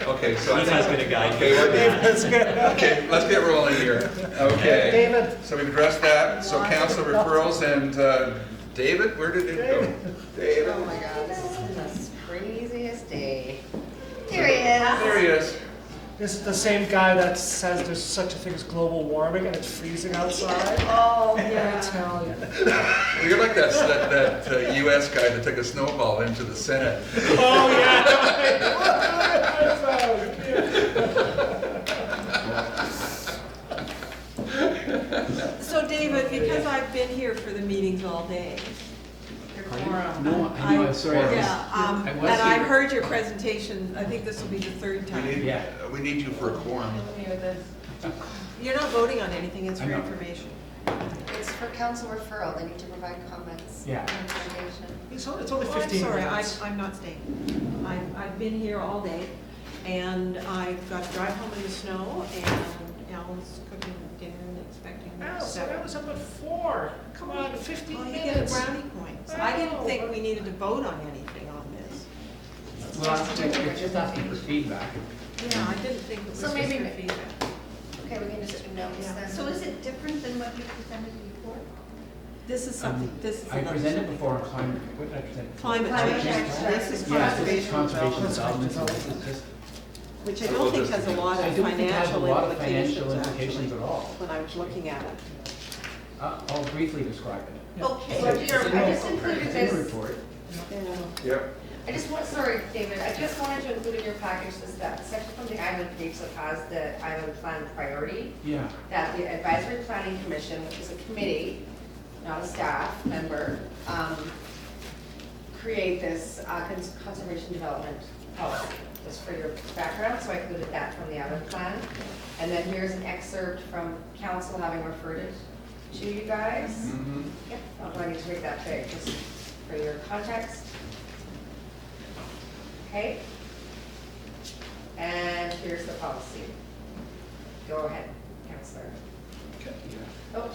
[SPEAKER 1] Okay, so I
[SPEAKER 4] He's
[SPEAKER 1] think.
[SPEAKER 4] not gonna guide
[SPEAKER 1] Okay,
[SPEAKER 4] you.
[SPEAKER 6] That's good.
[SPEAKER 1] Okay, let's get rolling here. Okay.
[SPEAKER 6] David.
[SPEAKER 1] So we've addressed that. So council referrals and David, where did it go? David.
[SPEAKER 3] Oh my God, this has been the craziest day. Here he is.
[SPEAKER 1] There he is.
[SPEAKER 6] This is the same guy that says there's such a thing as global warming and it's freezing outside.
[SPEAKER 3] Oh,
[SPEAKER 6] I
[SPEAKER 3] yeah.
[SPEAKER 6] tell you.
[SPEAKER 1] Well, you're like that US guy that took a snowball into the Senate.
[SPEAKER 6] Oh, yeah.
[SPEAKER 9] So David, because I've been here for the meetings all day.
[SPEAKER 10] No, I know, I'm sorry. I was-
[SPEAKER 9] Yeah,
[SPEAKER 10] I
[SPEAKER 9] and
[SPEAKER 10] was
[SPEAKER 9] I've
[SPEAKER 10] here.
[SPEAKER 9] heard your presentation, I think this will be the third
[SPEAKER 1] We
[SPEAKER 9] time.
[SPEAKER 1] need,
[SPEAKER 10] Yeah.
[SPEAKER 1] we need you for a quorum.
[SPEAKER 9] You're not voting on anything, it's for
[SPEAKER 10] I'm not.
[SPEAKER 9] information.
[SPEAKER 3] It's for council referral. They need to provide comments.
[SPEAKER 10] Yeah.
[SPEAKER 3] and information.
[SPEAKER 6] It's only
[SPEAKER 9] Oh,
[SPEAKER 6] 15
[SPEAKER 9] I'm sorry,
[SPEAKER 6] minutes.
[SPEAKER 9] I'm not staying. I've been here all day, and I've got to drive home in the snow, and Alan's cooking dinner and expecting me
[SPEAKER 6] Oh,
[SPEAKER 9] at
[SPEAKER 6] so that
[SPEAKER 9] 7.
[SPEAKER 6] was up at 4. Come on, 15
[SPEAKER 9] Oh, you get
[SPEAKER 6] minutes.
[SPEAKER 9] brownie points. I didn't think we needed to vote on anything on this.
[SPEAKER 10] Well, it's just asking for feedback.
[SPEAKER 9] Yeah, I didn't think it was
[SPEAKER 3] So
[SPEAKER 9] just
[SPEAKER 3] maybe-
[SPEAKER 9] for feedback.
[SPEAKER 3] Okay, we can just notice
[SPEAKER 9] Yeah.
[SPEAKER 3] then.
[SPEAKER 5] So is it different than what you presented before?
[SPEAKER 9] This is something, this is
[SPEAKER 10] I
[SPEAKER 9] another
[SPEAKER 10] presented
[SPEAKER 9] something.
[SPEAKER 10] before on climate, what did I present?
[SPEAKER 9] Climate
[SPEAKER 5] Climate
[SPEAKER 9] change.
[SPEAKER 5] change.
[SPEAKER 9] This is
[SPEAKER 10] Yes, this is
[SPEAKER 9] conservation
[SPEAKER 10] conservation
[SPEAKER 9] development,
[SPEAKER 10] development, so this is just,
[SPEAKER 9] which I don't think has a lot
[SPEAKER 10] I
[SPEAKER 9] of
[SPEAKER 10] don't think it has a
[SPEAKER 9] financial
[SPEAKER 10] lot of
[SPEAKER 9] implications,
[SPEAKER 10] financial implications
[SPEAKER 9] actually,
[SPEAKER 10] at all.
[SPEAKER 9] when I was looking at it.
[SPEAKER 10] I'll briefly describe it.
[SPEAKER 5] Okay,
[SPEAKER 10] It's
[SPEAKER 5] so
[SPEAKER 10] in
[SPEAKER 5] I just
[SPEAKER 10] the-
[SPEAKER 5] included
[SPEAKER 10] it's in the
[SPEAKER 5] this.
[SPEAKER 10] report.
[SPEAKER 1] Yep.
[SPEAKER 3] I just want, sorry, David, I just wanted to include in your package this, that section from the island briefs that has the island plan priority,
[SPEAKER 10] Yeah.
[SPEAKER 3] that the Advisory Planning Commission, which is a committee, not a staff member, create this conservation development policy, just for your background, so I included that from the island plan. And then here's an excerpt from council having referred it to you guys.
[SPEAKER 1] Mhm.
[SPEAKER 3] Yep, I'm going to make that big, just for your context. Okay? And here's the policy. Go ahead, Councillor. Oh,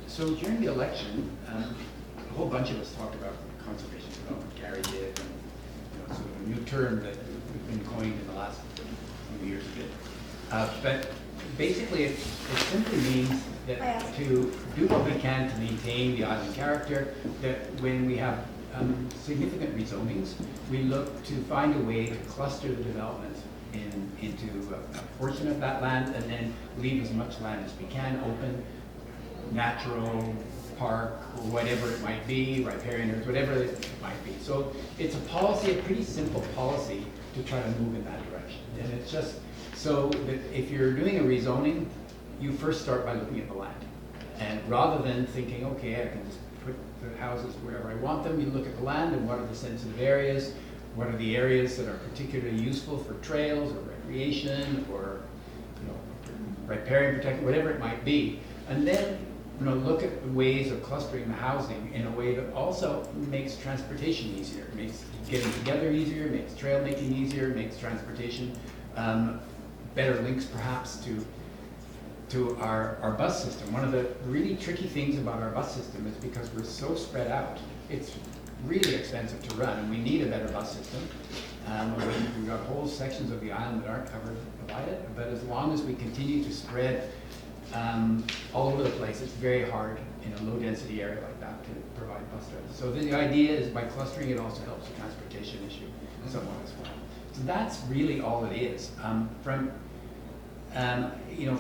[SPEAKER 10] So during the election, a whole bunch of us talked about conservation development. Gary did, and sort of a new term that we've been coined in the last few years a bit. But basically, it simply means that to do what we can to maintain the island character, that when we have significant rezonings, we look to find a way to cluster the development into a portion of that land, and then leave as much land as we can open, natural, park, or whatever it might be, riparian areas, whatever it might be. So it's a policy, a pretty simple policy to try to move in that direction. And it's just so that if you're doing a rezoning, you first start by looking at the land. And rather than thinking, okay, I can just put the houses wherever I want them, you look at the land and what are the sensitive areas, what are the areas that are particularly useful for trails or recreation or riparian protection, whatever it might be. And then look at the ways of clustering the housing in a way that also makes transportation easier, makes getting together easier, makes trail making easier, makes transportation better links perhaps to our bus system. One of the really tricky things about our bus system is because we're so spread out, it's really expensive to run, and we need a better bus system. We've got whole sections of the island that aren't covered by it, but as long as we continue to spread all over the place, it's very hard in a low-density area like that to provide bus service. So the idea is by clustering, it also helps the transportation issue somewhat as well. So that's really all it is.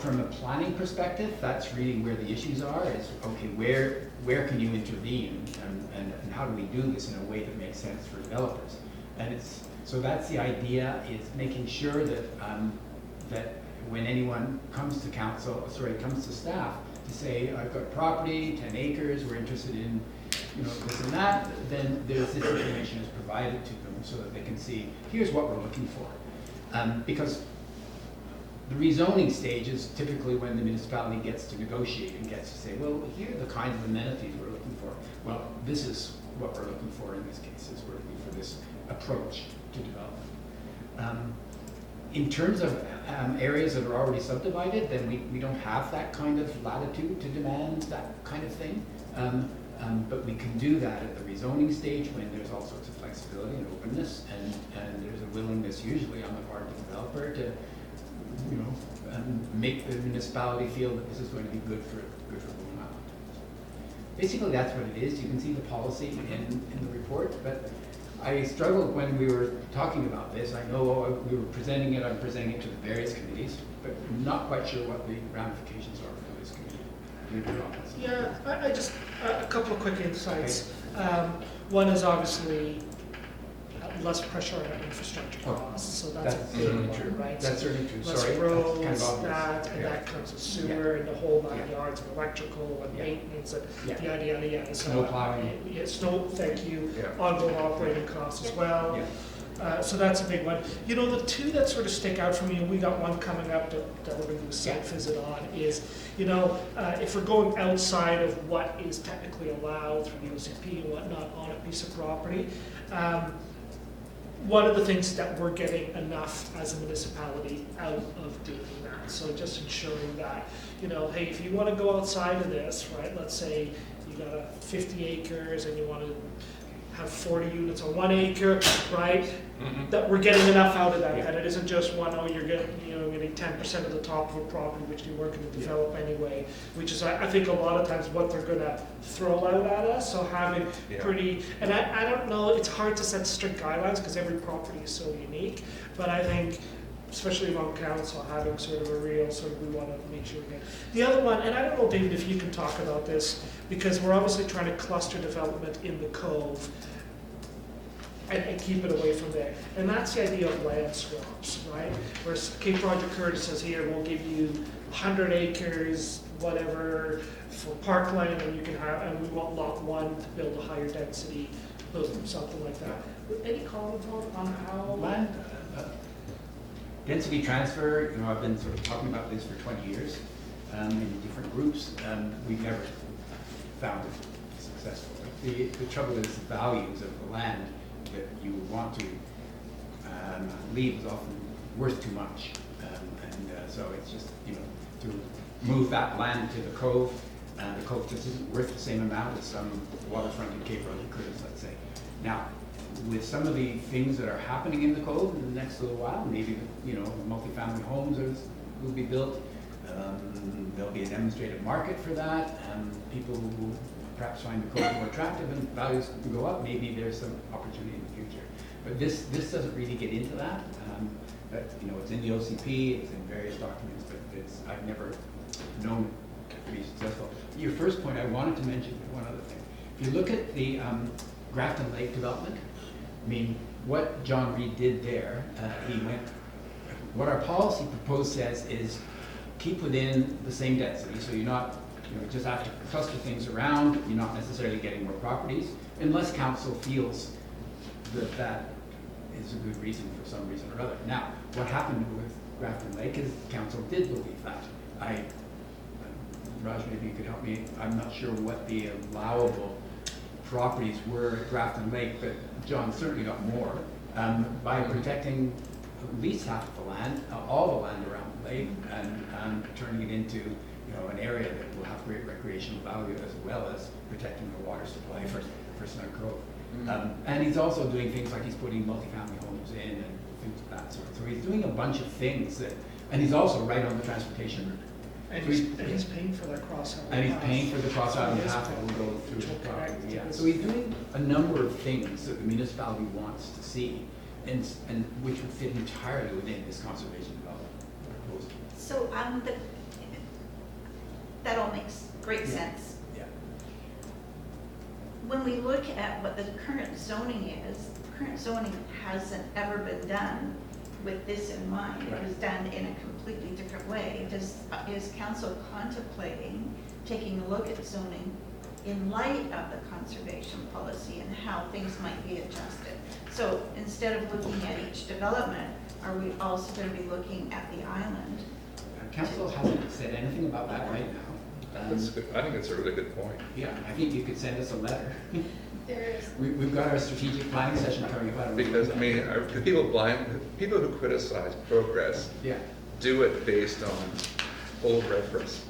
[SPEAKER 10] From a planning perspective, that's really where the issues are. Is okay, where can you intervene, and how do we do this in a way that makes sense for developers? And so that's the idea, is making sure that that when anyone comes to comes to staff to say, I've got property, 10 acres, we're interested in this and that, then this information is provided to them so that they can see, here's what we're looking for. Because the rezoning stage is typically when the municipality gets to negotiate and gets to say, well, here are the kinds of amenities we're looking for. Well, this is what we're looking for in this case, is we're looking for this approach to development. In terms of areas that are already subdivided, then we don't have that kind of latitude to demand that kind of thing. But we can do that at the rezoning stage when there's all sorts of flexibility and openness, and there's a willingness usually on the part of the developer to make the municipality feel that this is going to be good for Blue Island. Basically, that's what it is. You can see the policy in the report, but I struggled when we were talking about this. I know we were presenting it, I'm presenting it to the various committees, but I'm not quite sure what the ramifications are for this committee.
[SPEAKER 6] Yeah, I just, a couple of quick insights. One is obviously less pressure on infrastructure costs, so that's a big
[SPEAKER 10] certainly
[SPEAKER 6] one,
[SPEAKER 10] true.
[SPEAKER 6] right?
[SPEAKER 10] That's
[SPEAKER 6] So
[SPEAKER 10] certainly true.
[SPEAKER 6] less
[SPEAKER 10] Sorry,
[SPEAKER 6] roads,
[SPEAKER 10] that's kind of
[SPEAKER 6] and that comes with sewer and the whole 9 yards of electrical and
[SPEAKER 10] Yeah.
[SPEAKER 6] maintenance and
[SPEAKER 10] Yeah.
[SPEAKER 6] yada, yada, yada. So,
[SPEAKER 10] Snow plowing.
[SPEAKER 6] Yeah, snow, thank you.
[SPEAKER 1] Yeah.
[SPEAKER 6] Ongoing operating costs as well.
[SPEAKER 10] Yeah.
[SPEAKER 6] So that's a big one. The two that sort of stick out for me, and we got one coming up that we're going to do a site visit on, is, if we're going outside of what is technically allowed through the OCP and whatnot on a piece of property, one of the things that we're getting enough as a municipality out of doing that. So just ensuring that, hey, if you want to go outside of this, right, let's say you got a 50 acres and you want to have 40 units on 1 acre, right?
[SPEAKER 1] Mhm.
[SPEAKER 6] That we're getting enough out of that,
[SPEAKER 10] Yeah.
[SPEAKER 6] that it isn't just you're getting 10% of the top of a property, which you weren't going to develop anyway, which is, I think, a lot of times what they're going to throw out at us. So having pretty, and I don't know, it's hard to set strict guidelines because every property is so unique, but I think especially among council, having sort of a real sort of, we want to make sure we get. The other one, and I don't know, David, if you can talk about this, because we're obviously trying to cluster development in the Cove and keep it away from there. And that's the idea of land swaps, right? Where Cape Roger Curtis says, here, we'll give you 100 acres, whatever, for parkland, and you can have, and we want lot 1 to build a higher density, something like that. Any comment on how?
[SPEAKER 10] Land, density transfer, you know, I've been sort of talking about this for 20 years in different groups. We've never found it successful. The trouble is the values of the land that you would want to leave is often worth too much. So it's just, you know, to move that land to the Cove just isn't worth the same amount as some waterfront in Cape Roger Curtis, let's say. Now, with some of the things that are happening in the Cove in the next little while, maybe, you know, multifamily homes will be built. There'll be a demonstrated market for that. People will perhaps find the Cove more attractive and values will go up. Maybe there's some opportunity in the future. But this doesn't really get into that. But, you know, it's in the OCP, it's in various documents, but I've never known it to be successful. Your first point, I wanted to mention one other thing. If you look at the Grafton Lake development, I mean, what John Reed did there, what our policy proposed says is keep within the same density, so you're not, you know, just have to cluster things around, you're not necessarily getting more properties, unless council feels that that is a good reason for some reason or other. Now, what happened with Grafton Lake is council did believe that. Raj, maybe you could help me, I'm not sure what the allowable properties were at Grafton Lake, but John certainly got more by protecting at least half of the land, all the land around the lake, and turning it into, you know, an area that will have great recreational value as well as protecting the water supply for Snug Cove. And he's also doing things like he's putting multifamily homes in and things of that sort. So he's doing a bunch of things and he's also right on the transportation route.
[SPEAKER 6] And
[SPEAKER 10] So
[SPEAKER 6] he's paying for that cross island.
[SPEAKER 10] and he's paying for the cross island
[SPEAKER 6] Yes,
[SPEAKER 10] path that will go through
[SPEAKER 6] which
[SPEAKER 10] the
[SPEAKER 6] will
[SPEAKER 10] property.
[SPEAKER 6] connect to
[SPEAKER 10] Yeah.
[SPEAKER 6] this.
[SPEAKER 10] So he's doing a number of things that the municipality wants to see, and which would fit entirely within this conservation development proposal.
[SPEAKER 5] So, that all makes great sense.
[SPEAKER 10] Yeah.
[SPEAKER 5] When we look at what the current zoning is, current zoning hasn't ever been done with this in mind. It was done in a completely different way. Is council contemplating taking a look at zoning in light of the conservation policy and how things might be adjusted? So instead of looking at each development, are we also going to be looking at the island?
[SPEAKER 10] Council hasn't said anything about that right now.
[SPEAKER 11] That's good. I think that's a really good point.
[SPEAKER 10] Yeah, I think you could send us a letter.
[SPEAKER 3] There is,
[SPEAKER 10] We've got our strategic planning session coming up.
[SPEAKER 11] Because, I mean, people who criticize progress
[SPEAKER 10] Yeah.
[SPEAKER 11] do it based on old reference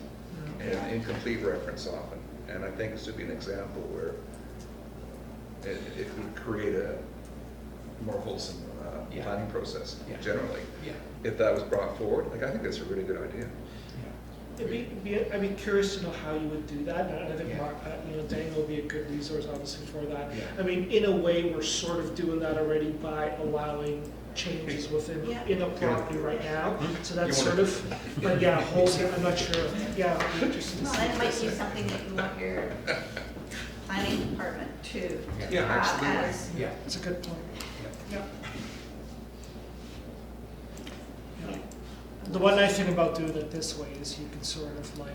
[SPEAKER 11] and incomplete reference often. And I think this would be an example where it could create a more wholesome
[SPEAKER 10] Yeah.
[SPEAKER 11] planning process
[SPEAKER 10] Yeah.
[SPEAKER 11] generally.
[SPEAKER 10] Yeah.
[SPEAKER 11] If that was brought forward, like, I think that's a really good idea.
[SPEAKER 6] I'd be curious to know how you would do that, and I think
[SPEAKER 10] Yeah.
[SPEAKER 6] Mark, Daniel will be a good resource obviously for that.
[SPEAKER 10] Yeah.
[SPEAKER 6] I mean, in a way, we're sort of doing that already by allowing changes within,
[SPEAKER 5] Yeah.
[SPEAKER 6] in a property right now, so that's
[SPEAKER 11] You
[SPEAKER 6] sort
[SPEAKER 11] wanna-
[SPEAKER 6] of, but yeah, wholesale, I'm not sure, yeah, it'd be interesting to
[SPEAKER 5] Well,
[SPEAKER 6] see.
[SPEAKER 5] that might be something that you want your planning department to
[SPEAKER 11] Yeah,
[SPEAKER 5] have
[SPEAKER 11] absolutely.
[SPEAKER 5] as,
[SPEAKER 10] Yeah.
[SPEAKER 6] It's a good point. Yeah.
[SPEAKER 5] yeah.
[SPEAKER 6] The one nice thing about doing it this way is you can sort of like,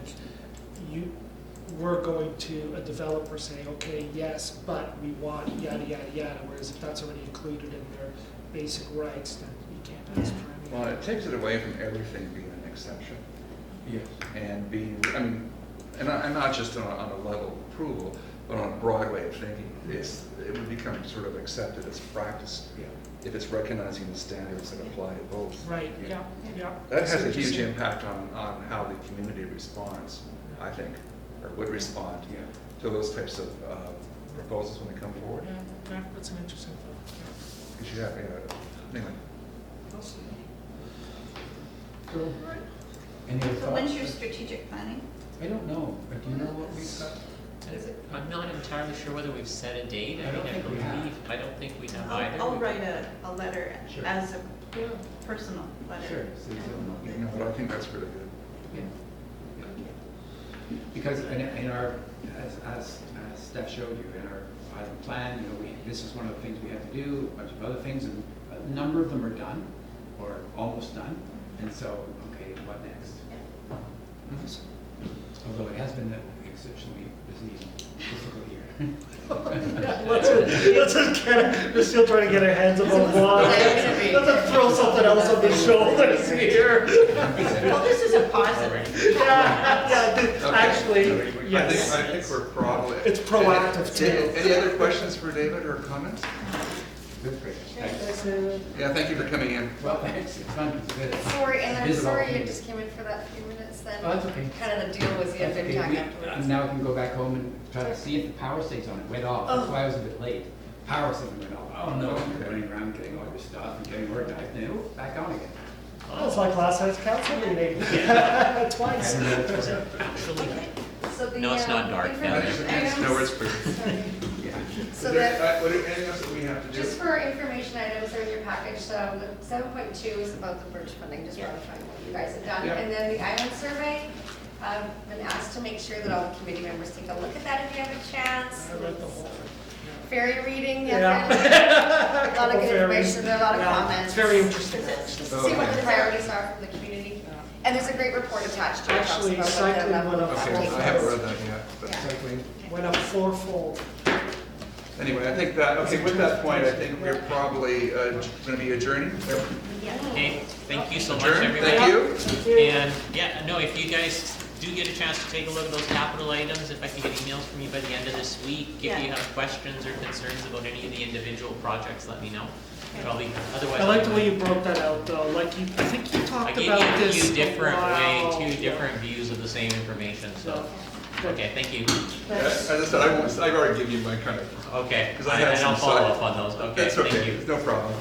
[SPEAKER 6] we're going to a developer saying, okay, yes, but we want yada, yada, yada, whereas if that's already included in their basic rights, then you can't ask for anything.
[SPEAKER 11] Well, it takes it away from everything being an exception.
[SPEAKER 10] Yes.
[SPEAKER 11] And being, I mean, and not just on a level of approval, but on a broad way of thinking. It would become sort of accepted as practice
[SPEAKER 10] Yeah.
[SPEAKER 11] if it's recognizing the standards that apply to both.
[SPEAKER 6] Right, yeah, yeah.
[SPEAKER 11] That has a
[SPEAKER 6] That's
[SPEAKER 11] huge
[SPEAKER 6] interesting.
[SPEAKER 11] impact on how the community responds, I think, or would respond
[SPEAKER 10] Yeah.
[SPEAKER 11] to those types of proposals when they come forward.
[SPEAKER 6] Yeah, that's an interesting thought.
[SPEAKER 11] Because you have, anyway.
[SPEAKER 10] So, any other
[SPEAKER 5] So when's
[SPEAKER 10] thoughts?
[SPEAKER 5] your strategic planning?
[SPEAKER 10] I don't know, but do you know what we've got?
[SPEAKER 4] I'm not entirely sure whether we've set a date.
[SPEAKER 10] I don't think we have.
[SPEAKER 4] I don't think we have
[SPEAKER 5] I'll
[SPEAKER 4] either.
[SPEAKER 5] write a letter
[SPEAKER 10] Sure.
[SPEAKER 5] as a personal letter.
[SPEAKER 10] Sure.
[SPEAKER 11] You know, but I think that's really good.
[SPEAKER 10] Because in our, as Steph showed you, in our item plan, you know, this is one of the things we have to do, a bunch of other things, and a number of them are done, or almost done, and so, okay, what next? Although it has been an exceptionally busy fiscal year.
[SPEAKER 6] Let's just we're still trying to get our heads above water. Let's throw something else on the shoulders here.
[SPEAKER 5] Well, this is a positive.
[SPEAKER 6] Actually, yes.
[SPEAKER 11] I think we're probably.
[SPEAKER 6] It's proactive too.
[SPEAKER 11] Any other questions for David or comments?
[SPEAKER 10] That's great.
[SPEAKER 11] Yeah, thank you for coming in.
[SPEAKER 10] Well, thanks, it's fun, it's good.
[SPEAKER 3] Sorry, and I'm
[SPEAKER 10] Visit all
[SPEAKER 3] sorry you
[SPEAKER 10] things.
[SPEAKER 3] just came in for that few minutes then.
[SPEAKER 10] Oh, that's okay.
[SPEAKER 3] Kind of the deal was you had
[SPEAKER 10] That's
[SPEAKER 3] to
[SPEAKER 10] okay.
[SPEAKER 3] talk afterwards.
[SPEAKER 10] Now we can go back home and try to see if the power stays on. It went off, that's why I was a bit late. Power suddenly went off. Oh no, you're running around getting all your stuff and getting organized, and then back on again.
[SPEAKER 6] It's like last night's council meeting. Twice.
[SPEAKER 10] I don't know what to say.
[SPEAKER 4] Actually,
[SPEAKER 3] So the,
[SPEAKER 4] No, it's not dark down there.
[SPEAKER 3] information items-
[SPEAKER 11] No, it's clear.
[SPEAKER 3] Sorry.
[SPEAKER 10] Yeah.
[SPEAKER 3] So
[SPEAKER 11] Is there-
[SPEAKER 3] that,
[SPEAKER 11] anything else that we have to do?
[SPEAKER 3] just for information items that are in your package, so the 7.2 is about the bridge funding, just ratifying what you guys have done.
[SPEAKER 11] Yeah.
[SPEAKER 3] And then the island survey, I've been asked to make sure that all the committee members take a look at that if you have a chance.
[SPEAKER 6] I read the whole thing.
[SPEAKER 3] Ferry reading,
[SPEAKER 6] Yeah.
[SPEAKER 3] yeah. A lot of good
[SPEAKER 6] Ferries.
[SPEAKER 3] information, there are a lot of
[SPEAKER 6] Yeah,
[SPEAKER 3] comments.
[SPEAKER 6] It's very interesting,
[SPEAKER 3] Just
[SPEAKER 6] actually.
[SPEAKER 3] to see what the priorities are from the community. And there's a great report attached to it.
[SPEAKER 6] Actually,
[SPEAKER 3] talks about what the
[SPEAKER 6] cycling
[SPEAKER 3] level
[SPEAKER 6] went
[SPEAKER 3] of
[SPEAKER 6] up
[SPEAKER 11] Okay,
[SPEAKER 3] uptake
[SPEAKER 11] I haven't
[SPEAKER 3] is.
[SPEAKER 11] read that yet, but
[SPEAKER 3] Yeah.
[SPEAKER 10] Cycling.
[SPEAKER 6] Went up fourfold.
[SPEAKER 11] anyway, I think that, okay, with that point, I think we're probably gonna be adjourning.
[SPEAKER 4] hey, thank you so much,
[SPEAKER 11] Adjourn,
[SPEAKER 4] everybody.
[SPEAKER 11] thank you.
[SPEAKER 4] And, yeah, no, if you guys do get a chance to take a look at those capital items, if I can get emails from you by the end of this week, if
[SPEAKER 5] Yeah.
[SPEAKER 4] you have questions or concerns about any of the individual projects, let me know. Probably, otherwise.
[SPEAKER 6] I like the way you broke that out though, like you, I think you
[SPEAKER 4] I
[SPEAKER 6] talked
[SPEAKER 4] gave
[SPEAKER 6] about
[SPEAKER 4] you
[SPEAKER 6] this.
[SPEAKER 4] two different
[SPEAKER 6] Wow.
[SPEAKER 4] two different views of the same information, so,
[SPEAKER 6] So,
[SPEAKER 4] okay, thank you.
[SPEAKER 11] As I said, I've already given you my kind of,
[SPEAKER 4] Okay,
[SPEAKER 11] 'Cause I had
[SPEAKER 4] and I'll
[SPEAKER 11] some
[SPEAKER 4] follow
[SPEAKER 11] side-
[SPEAKER 4] up on those, okay,
[SPEAKER 11] that's
[SPEAKER 4] thank
[SPEAKER 11] okay,
[SPEAKER 4] you.
[SPEAKER 11] no problem.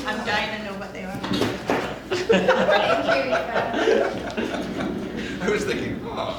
[SPEAKER 5] I'm dying to know what they are.
[SPEAKER 3] Thank you, Eva.
[SPEAKER 11] I was thinking, oh.